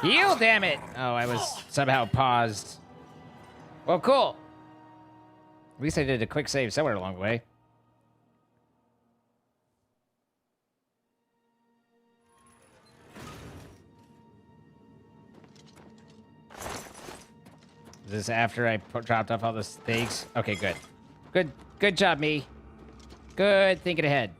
Heal, damn it! Oh, I was somehow paused. Well, cool. At least I did a quick save somewhere along the way. Is this after I dropped off all the things? Okay, good. Good job, me. Good thinking ahead.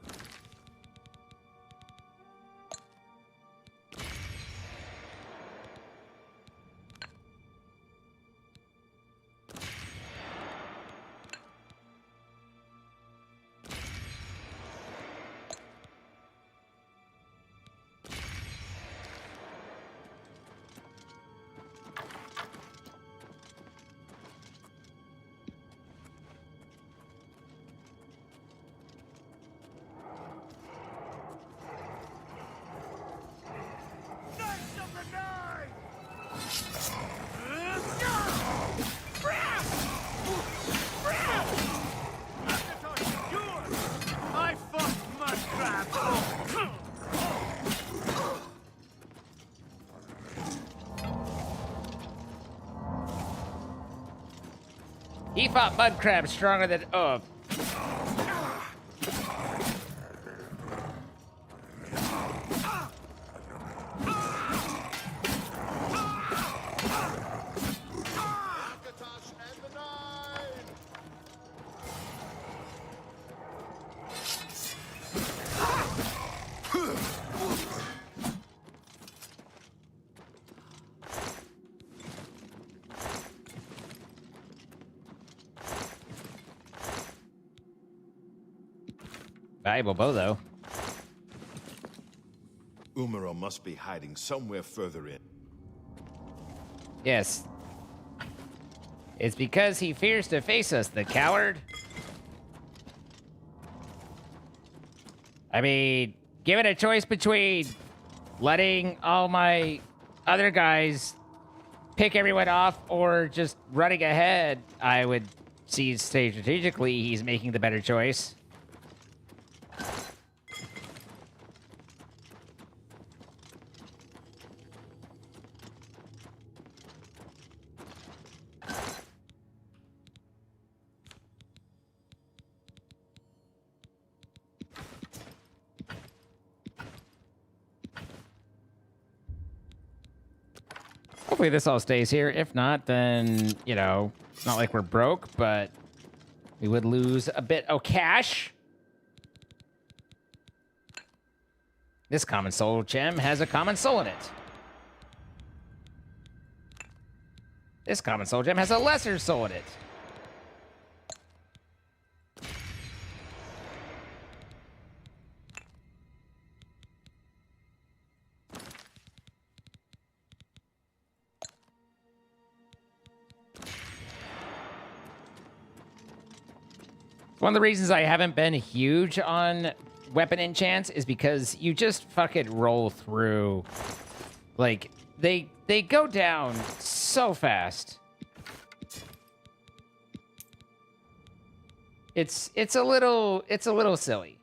He fought mud crabs stronger than... Oh, Valuable bow, though. Umaro must be hiding somewhere further in. Yes. It's because he fears to face us, the coward. I mean, given a choice between letting all my other guys pick everyone off or just running ahead, I would say strategically he's making the better choice. Hopefully this all stays here. If not, then, you know, it's not like we're broke, but we would lose a bit of cash. This common soul gem has a common soul in it. This common soul gem has a lesser soul in it. One of the reasons I haven't been huge on weapon enchants is because you just fucking roll through. Like, they go down so fast. It's a little silly.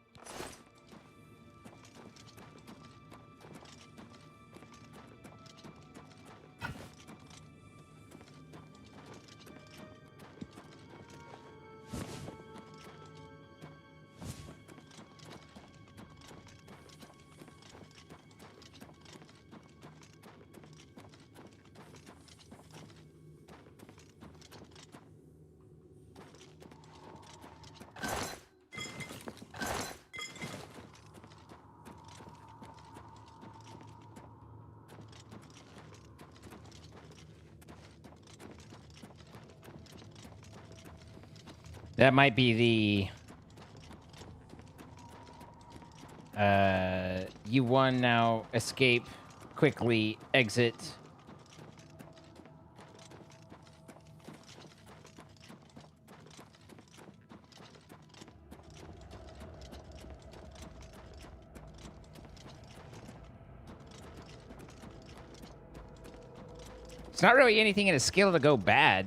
That might be the U1 now escape, quickly exit. It's not really anything in a skill to go bad.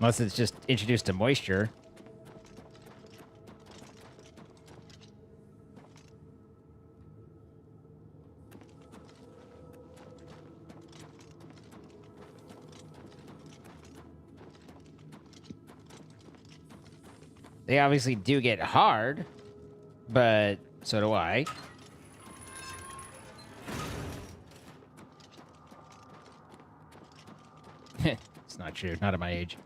Unless it's just introduced to moisture. They obviously do get hard, but so do I. It's not true, not at my age.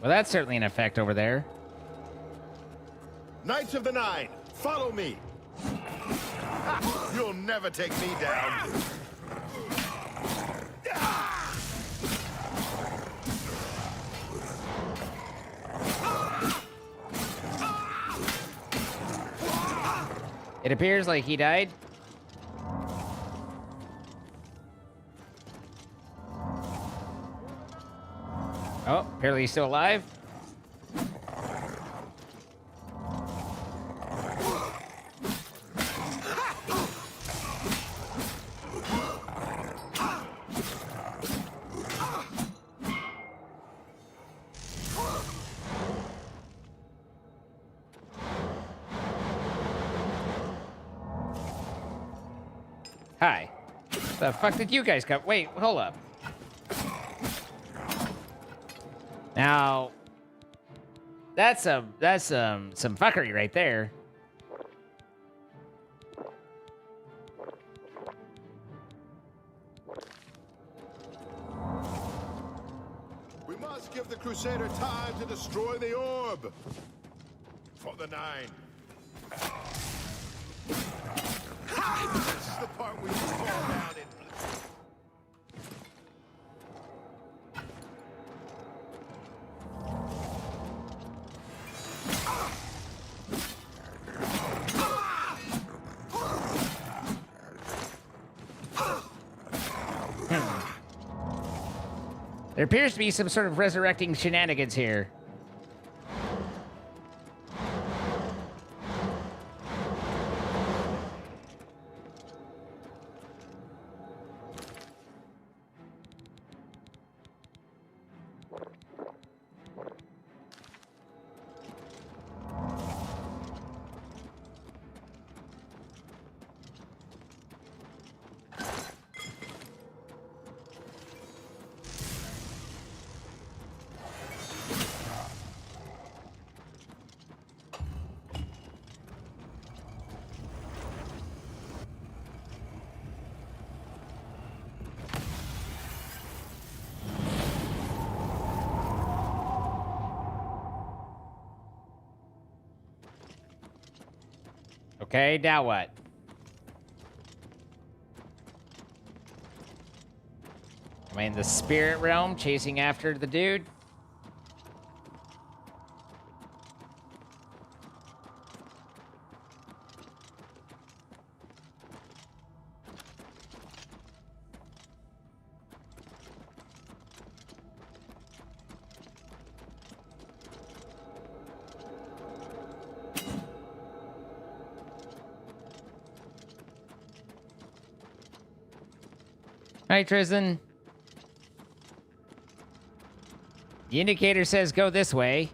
Well, that's certainly an effect over there. Knights of the Nine, follow me. You'll never take me down. It appears like he died. Oh, apparently he's still alive. Hi. The fuck did you guys come? Wait, hold up. Now, that's some fuckery right there. We must give the Crusader time to destroy the orb. For the Nine. This is the part where you fall down in. There appears to be some sort of resurrecting shenanigans here. Okay, now what? Am I in the spirit realm chasing after the dude? Hi, Tristan. The indicator says go this way.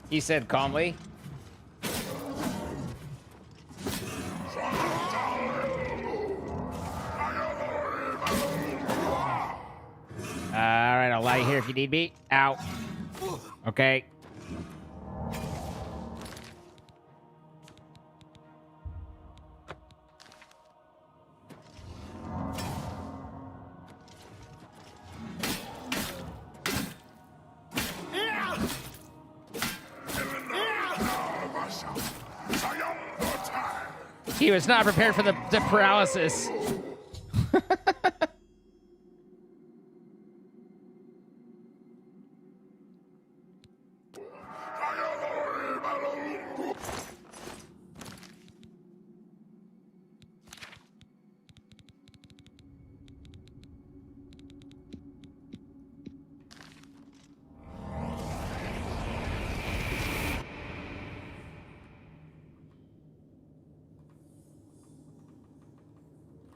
He said calmly. Alright, I'll lie here if you need me. Ow. Okay. He was not prepared for the paralysis.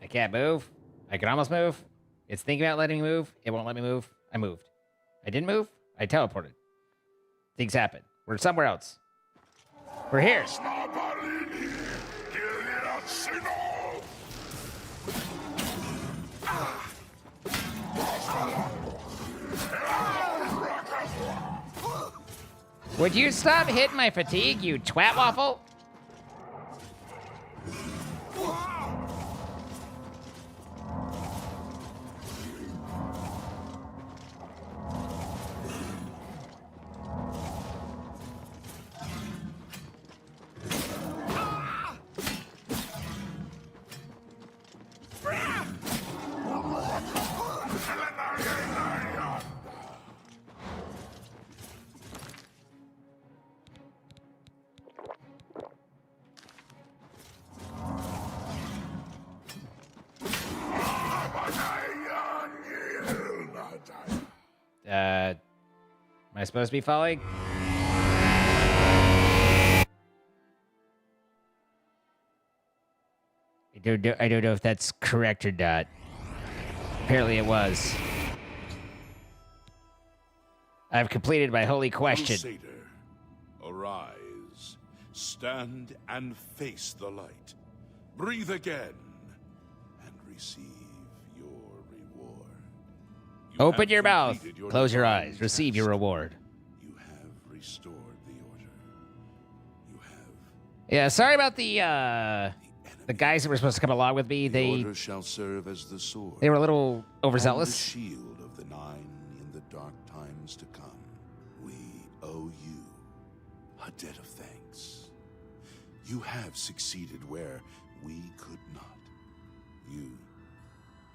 I can't move. I can almost move. It's thinking about letting me move. It won't let me move. I moved. I didn't move. I teleported. Things happen. We're somewhere else. We're here. Would you stop hitting my fatigue, you twat waffle? Am I supposed to be falling? I don't know if that's correct or not. Apparently it was. I've completed my holy question. Crusader, arise, stand and face the light. Breathe again and receive your reward. Open your mouth, close your eyes, receive your reward. You have restored the order. You have. Yeah, sorry about the guys that were supposed to come along with me. The order shall serve as the sword. They were a little overzealous. And the shield of the Nine in the dark times to come. We owe you a debt of thanks. You have succeeded where we could not. You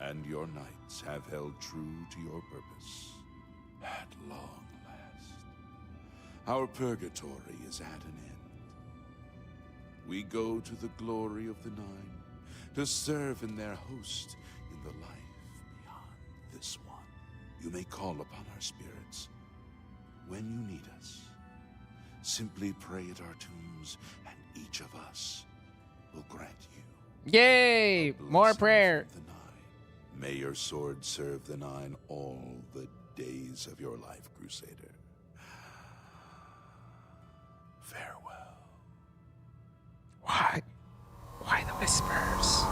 and your knights have held true to your purpose. At long last, our purgatory is at an end. We go to the glory of the Nine to serve in their host in the life beyond this one. You may call upon our spirits when you need us. Simply pray at our tombs, and each of us will grant you. Yay! More prayer. May your sword serve the Nine all the days of your life, Crusader. Farewell. Why? Why the whispers?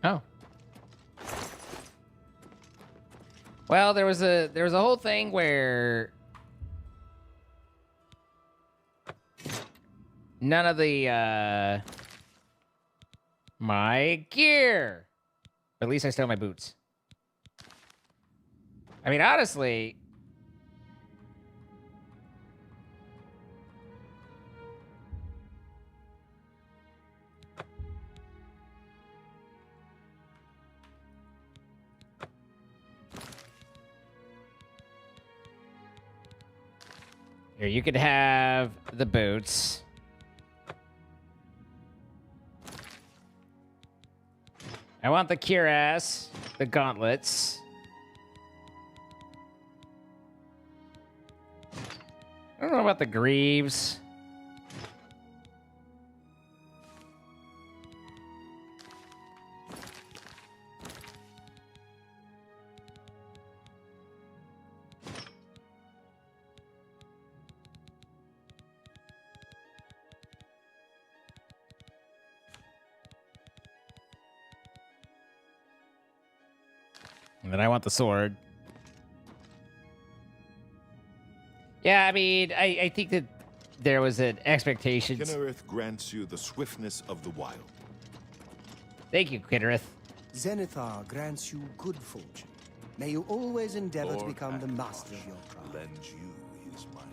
Oh. Well, there was a whole thing where none of the my gear. At least I still have my boots. I mean, honestly, here, you could have the boots. I want the cuirass, the gauntlets. I don't know about the greaves. And then I want the sword. Yeah, I mean, I think that there was an expectation. Kinnereth grants you the swiftness of the wild. Thank you, Kinnereth. Zenithar grants you good fortune. May you always endeavor to Lord become the Akbar master of your craft. lends you his might.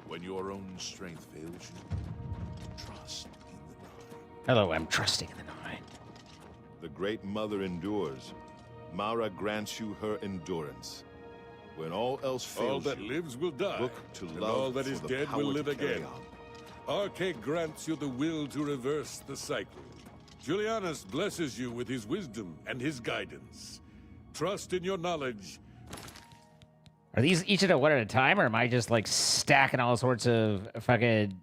When your own strength fails you, trust in the Nine. Hello, I'm trusting in the Nine. The Great Mother endures. Mara grants you her endurance. When all else fails, all that lives will die, look to and love all that for is the dead power will to live carry again. on. Arche grants you the will to reverse the cycle. Julianus blesses you with his wisdom and his guidance. Trust in your knowledge. Are these each at a one at a time, or am I just like stacking all sorts of fucking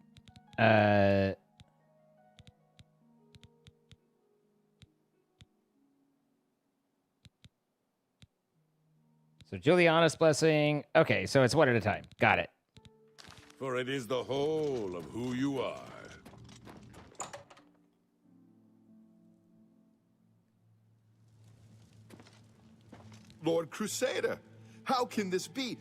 So Juliana's blessing. Okay, so it's one at a time. Got it. For it is the whole of who you are. Lord Crusader, how can this be?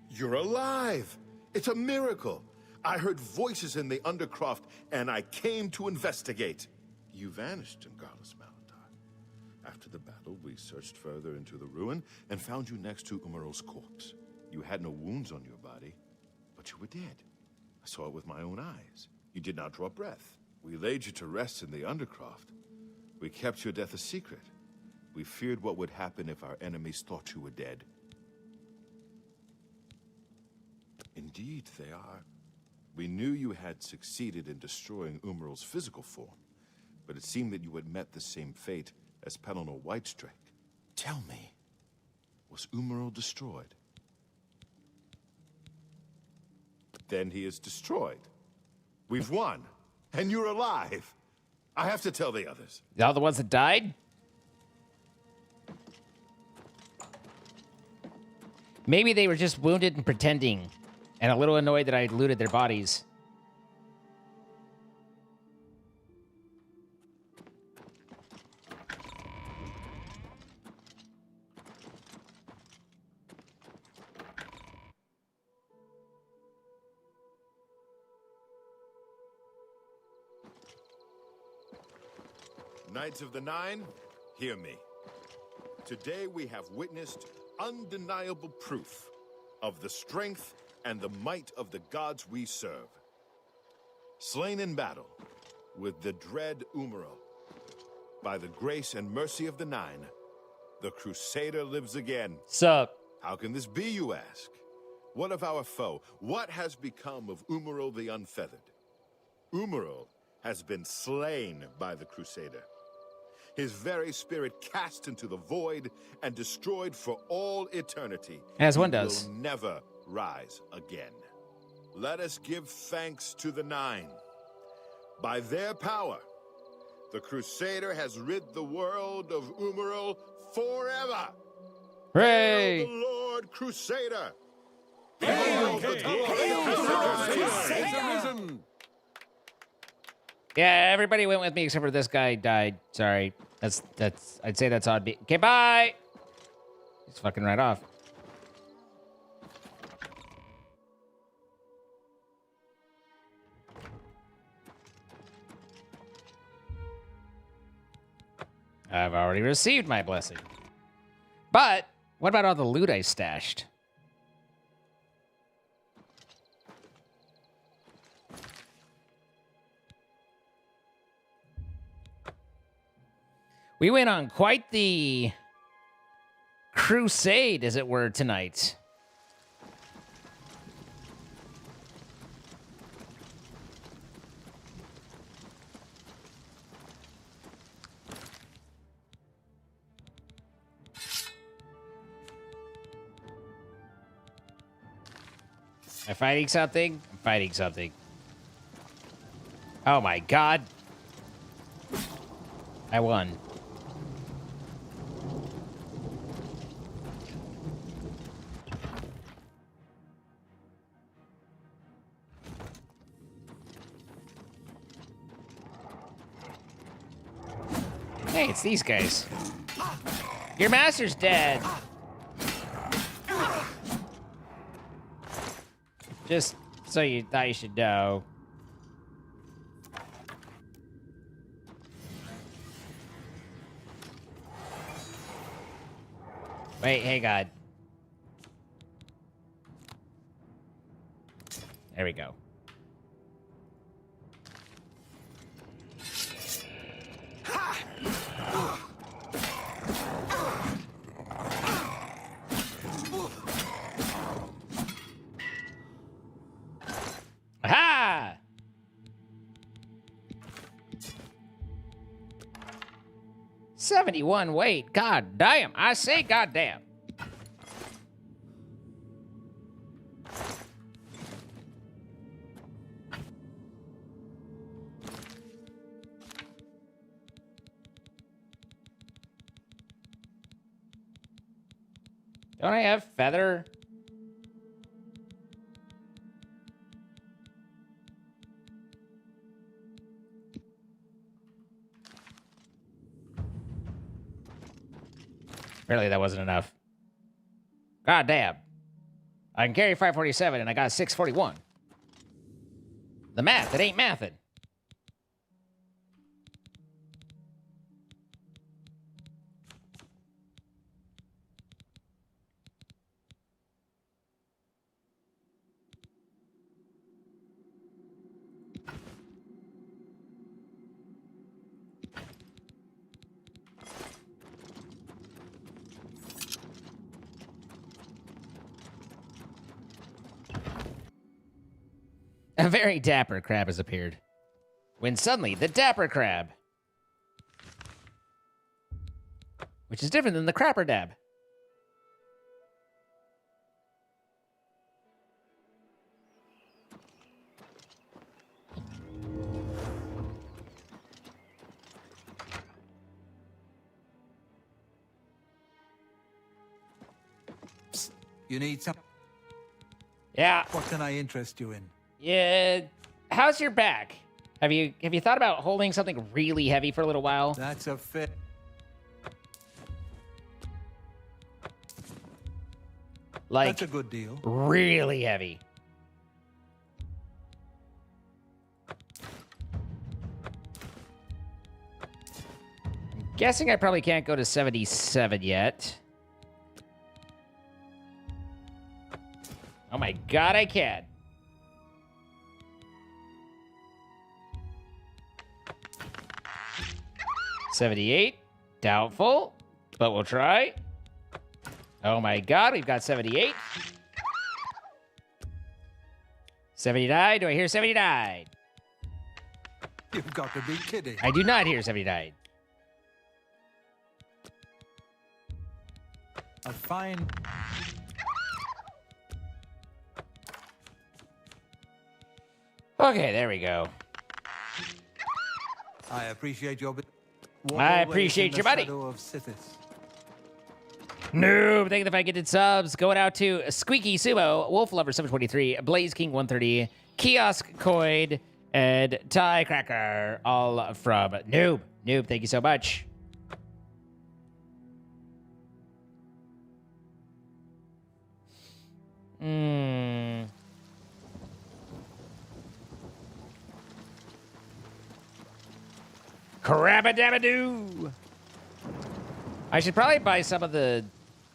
You're alive. It's a miracle. I heard voices in the Undercroft, and I came to investigate. You vanished in Garlus Malatar. After the battle, we searched further into the ruin and found you next to Umarul's corpse. You had no wounds on your body, but you were dead. I saw it with my own eyes. You did not draw breath. We laid you to rest in the Undercroft. We kept your death a secret. We feared what would happen if our enemies thought you were dead. Indeed, they are. We knew you had succeeded in destroying Umarul's physical form, but it seemed that you had met the same fate as Pelennor Whitestrake. Tell me, was Umarul destroyed? Then he is destroyed. We've won, and you're alive. I have to tell the others. All the ones that died? Maybe they were just wounded and pretending, and a little annoyed that I looted their bodies. Knights of the Nine, hear me. Today we have witnessed undeniable proof of the strength and the might of the gods we serve. Slain in battle with the dread Umarul, by the grace and mercy of the Nine, the Crusader lives again. Sup? How can this be, you ask? What of our foe? What has become of Umarul the Unfeathered? Umarul has been slain by the Crusader. His very spirit cast into the void and destroyed for all eternity. As one He does. will never rise again. Let us give thanks to the Nine. By their power, the Crusader has rid the world of Umarul forever. Hooray! Hail the Lord Crusader! Hail the Crusader! Yeah, everybody went with me except for this guy died. Sorry. That's I'd say that's odd. Okay, bye. He's fucking right off. I've already received my blessing. But what about all the loot I stashed? We went on quite the crusade, as it were, tonight. Am I fighting something? I'm fighting something. Oh my god. I won. Hey, it's these guys. Your master's dead. Just so you thought you should know. Wait, hey God. There we go. Aha! 71 weight. God damn. I say god damn. Don't I have feather? Apparently that wasn't enough. God damn. I can carry 547 and I got 641. The math, it ain't mathin'. A very dapper crab has appeared. When suddenly, the dapper crab, which is different than the crapper dab. You need some... Yeah. What can I interest you in? Yeah. How's your back? Have you thought about holding something really heavy for a little while? That's a fit. Like, that's a good deal. Really heavy. I'm guessing I probably can't go to 77 yet. Oh my god, I can. $78. Doubtful, but we'll try. Oh my god, we've got 78. 79. Do I hear 79? You've got to be kidding. I do not hear 79. A fine... Okay, there we go. I appreciate your... I appreciate your buddy. Of Sithis. Noob, thank you for the gifted subs. Going out to Squeaky Sumo, Wolf Lover 723, Blaze King 130, Kiosk Coid, and Ty Cracker, all from Noob. Noob, thank you so much. Crabba-dabba-doo! I should probably buy some of the,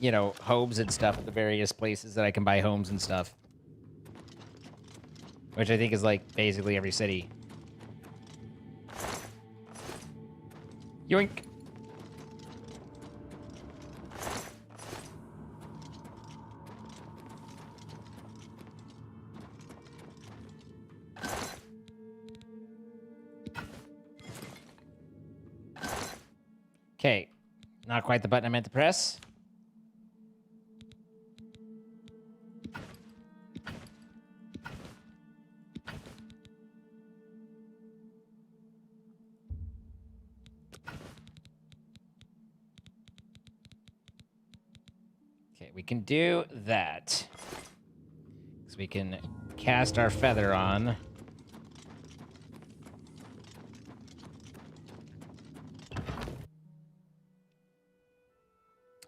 you know, homes and stuff at the various places that I can buy homes and stuff. Which I think is, like, basically every city. Yoink! Okay. Not quite the button I meant to press. Okay, we can do that. So we can cast our feather on.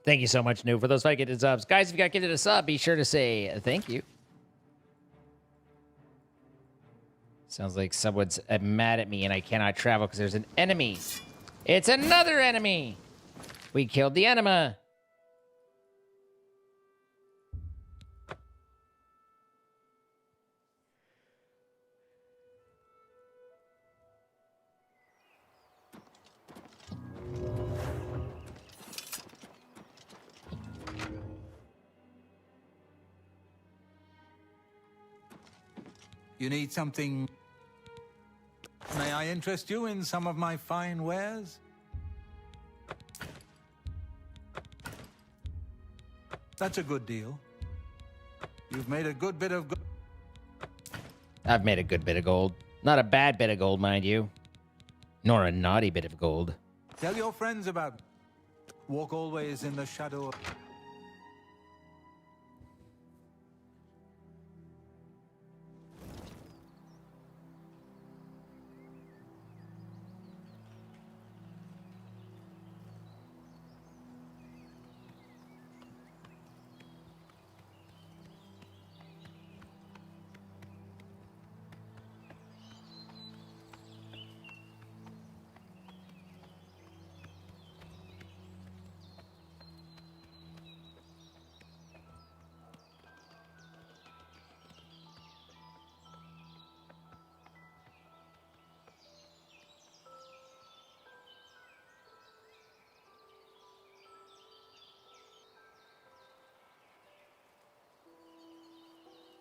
Thank you so much, Noob, for those 5 gifted subs. Guys, if you got gifted a sub, be sure to say thank you. Sounds like someone's mad at me and I cannot travel because there's an enemy. It's another enemy! We killed the enema. You need something... May I interest you in some of my fine wares? That's a good deal. You've made a good bit of... I've made a good bit of gold. Not a bad bit of gold, mind you. Nor a naughty bit of gold. Tell your friends about... Walk always in the shadow of...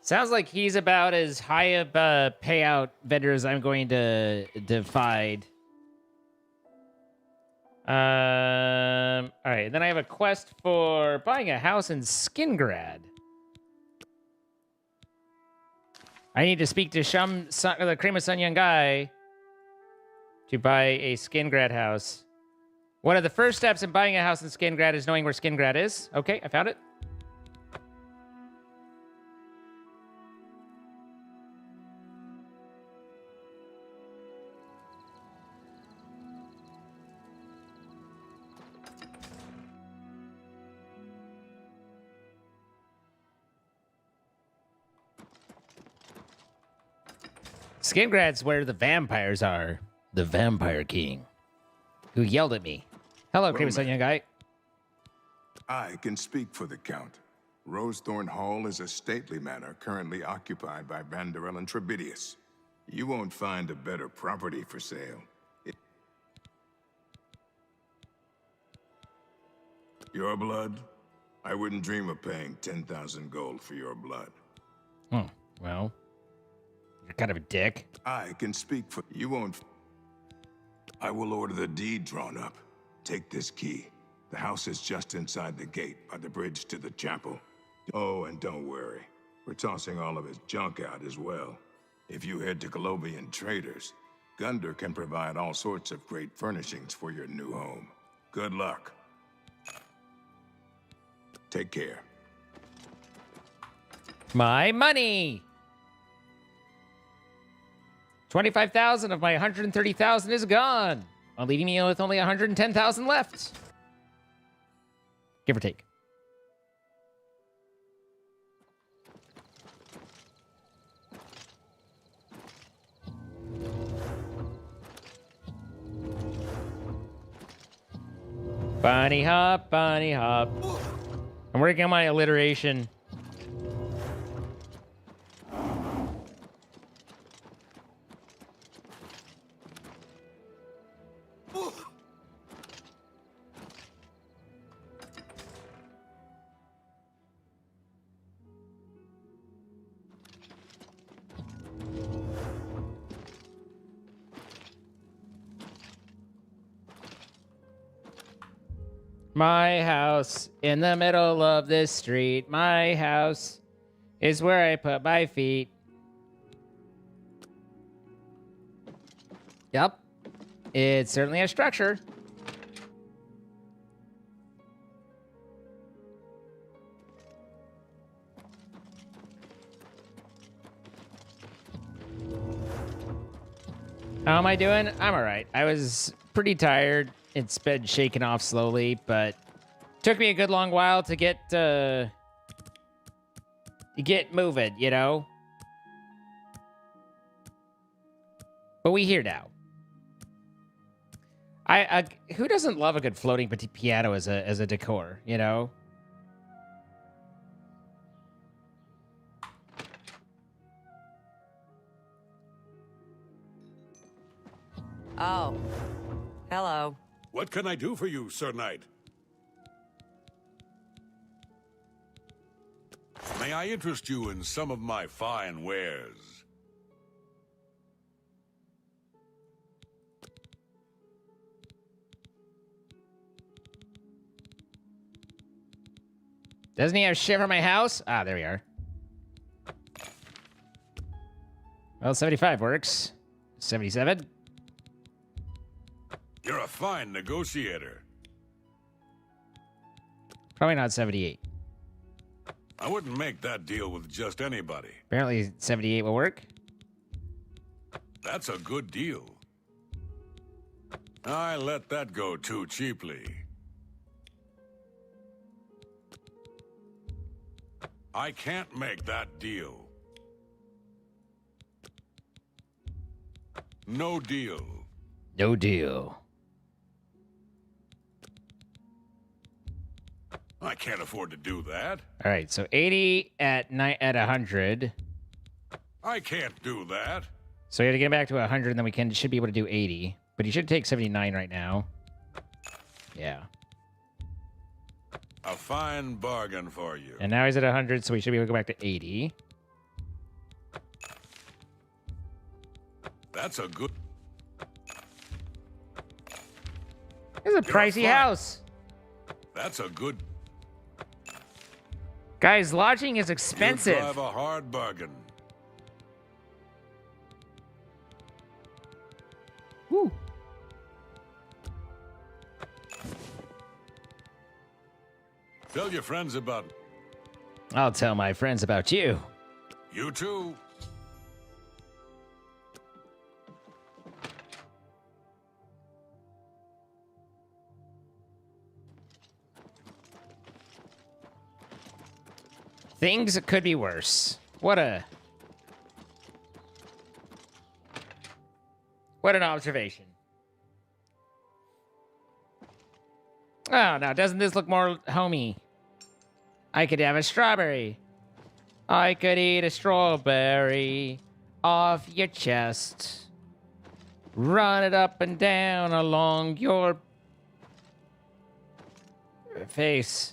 Sounds like he's about as high a payout vendor as I'm going to find. All right. Then I have a quest for buying a house in Skingrad. I need to speak to the Cream of Sun young guy to buy a Skingrad house. One of the first steps in buying a house in Skingrad is knowing where Skingrad is. Okay, I found it. Skingrad's where the vampires are. The Vampire King, who yelled at me. Hello, Cream of Sun young guy. I can speak for the Count. Rosethorn Hall is a stately manor currently occupied by Vanderel and Trebidius. You won't find a better property for sale. Your blood? I wouldn't dream of paying 10,000 gold for your blood. Oh, well, you're kind of a dick. I can speak for... You won't... I will order the deed drawn up. Take this key. The house is just inside the gate by the bridge to the chapel. Oh, and don't worry. We're tossing all of his junk out as well. If you head to Colobian Traders, Gunder can provide all sorts of great furnishings for your new home. Good luck. Take care. My money! 25,000 of my 130,000 is gone, while leaving me with only 110,000 left. Give or take. Bunny hop, bunny hop. I'm working on my alliteration. My house in the middle of this street. My house is where I put my feet. Yep. It's certainly a structure. How am I doing? I'm all right. I was pretty tired. It's been shaking off slowly, but took me a good long while to get moving, you know? But we here now. Who doesn't love a good floating piano as a decor, you know? Oh. Hello. What can I do for you, Sir Knight? May I interest you in some of my fine wares? Doesn't he have shit for my house? Ah, there we are. Well, 75 works. 77. You're a fine negotiator. Probably not 78. I wouldn't make that deal with just anybody. Apparently 78 will work. That's a good deal. I let that go too cheaply. I can't make that deal. No deal. No deal. I can't afford to do that. All right, so 80 at 100. I can't do that. So you got to get back to 100, and then we should be able to do 80. But you should take 79 right now. Yeah. A fine bargain for you. And now he's at 100, so we should be able to go back to 80. That's a good... It's a pricey house. That's a good... Guys, lodging is expensive. You drive a hard bargain. Woo. Tell your friends about... I'll tell my friends about you. You too. Things could be worse. What an observation. Oh, now doesn't this look more homey? I could have a strawberry. I could eat a strawberry off your chest. Run it up and down along your face.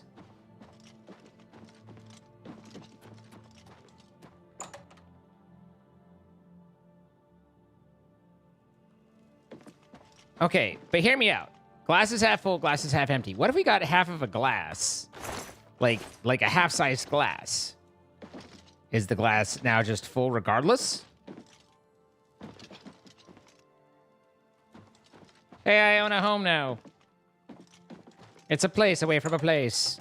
Okay, but hear me out. Glass is half full, glass is half empty. What if we got half of a glass? Like a half-sized glass. Is the glass now just full regardless? Hey, I own a home now. It's a place away from a place.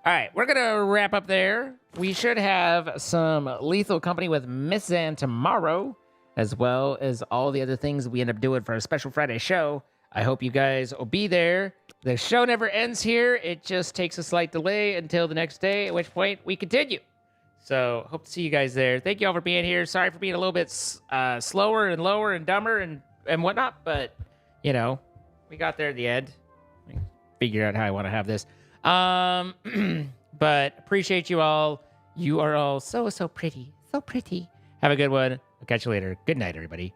All right, we're going to wrap up there. We should have some Lethal Company with Miss Zan tomorrow, as well as all the other things we end up doing for a special Friday show. I hope you guys will be there. The show never ends here. It just takes a slight delay until the next day, at which point we continue. So hope to see you guys there. Thank you all for being here. Sorry for being a little bit slower and lower and dumber and whatnot, but, you know, we got there at the end. Figure out how I want to have this. But appreciate you all. You are all so pretty. So pretty. Have a good one. I'll catch you later. Good night, everybody.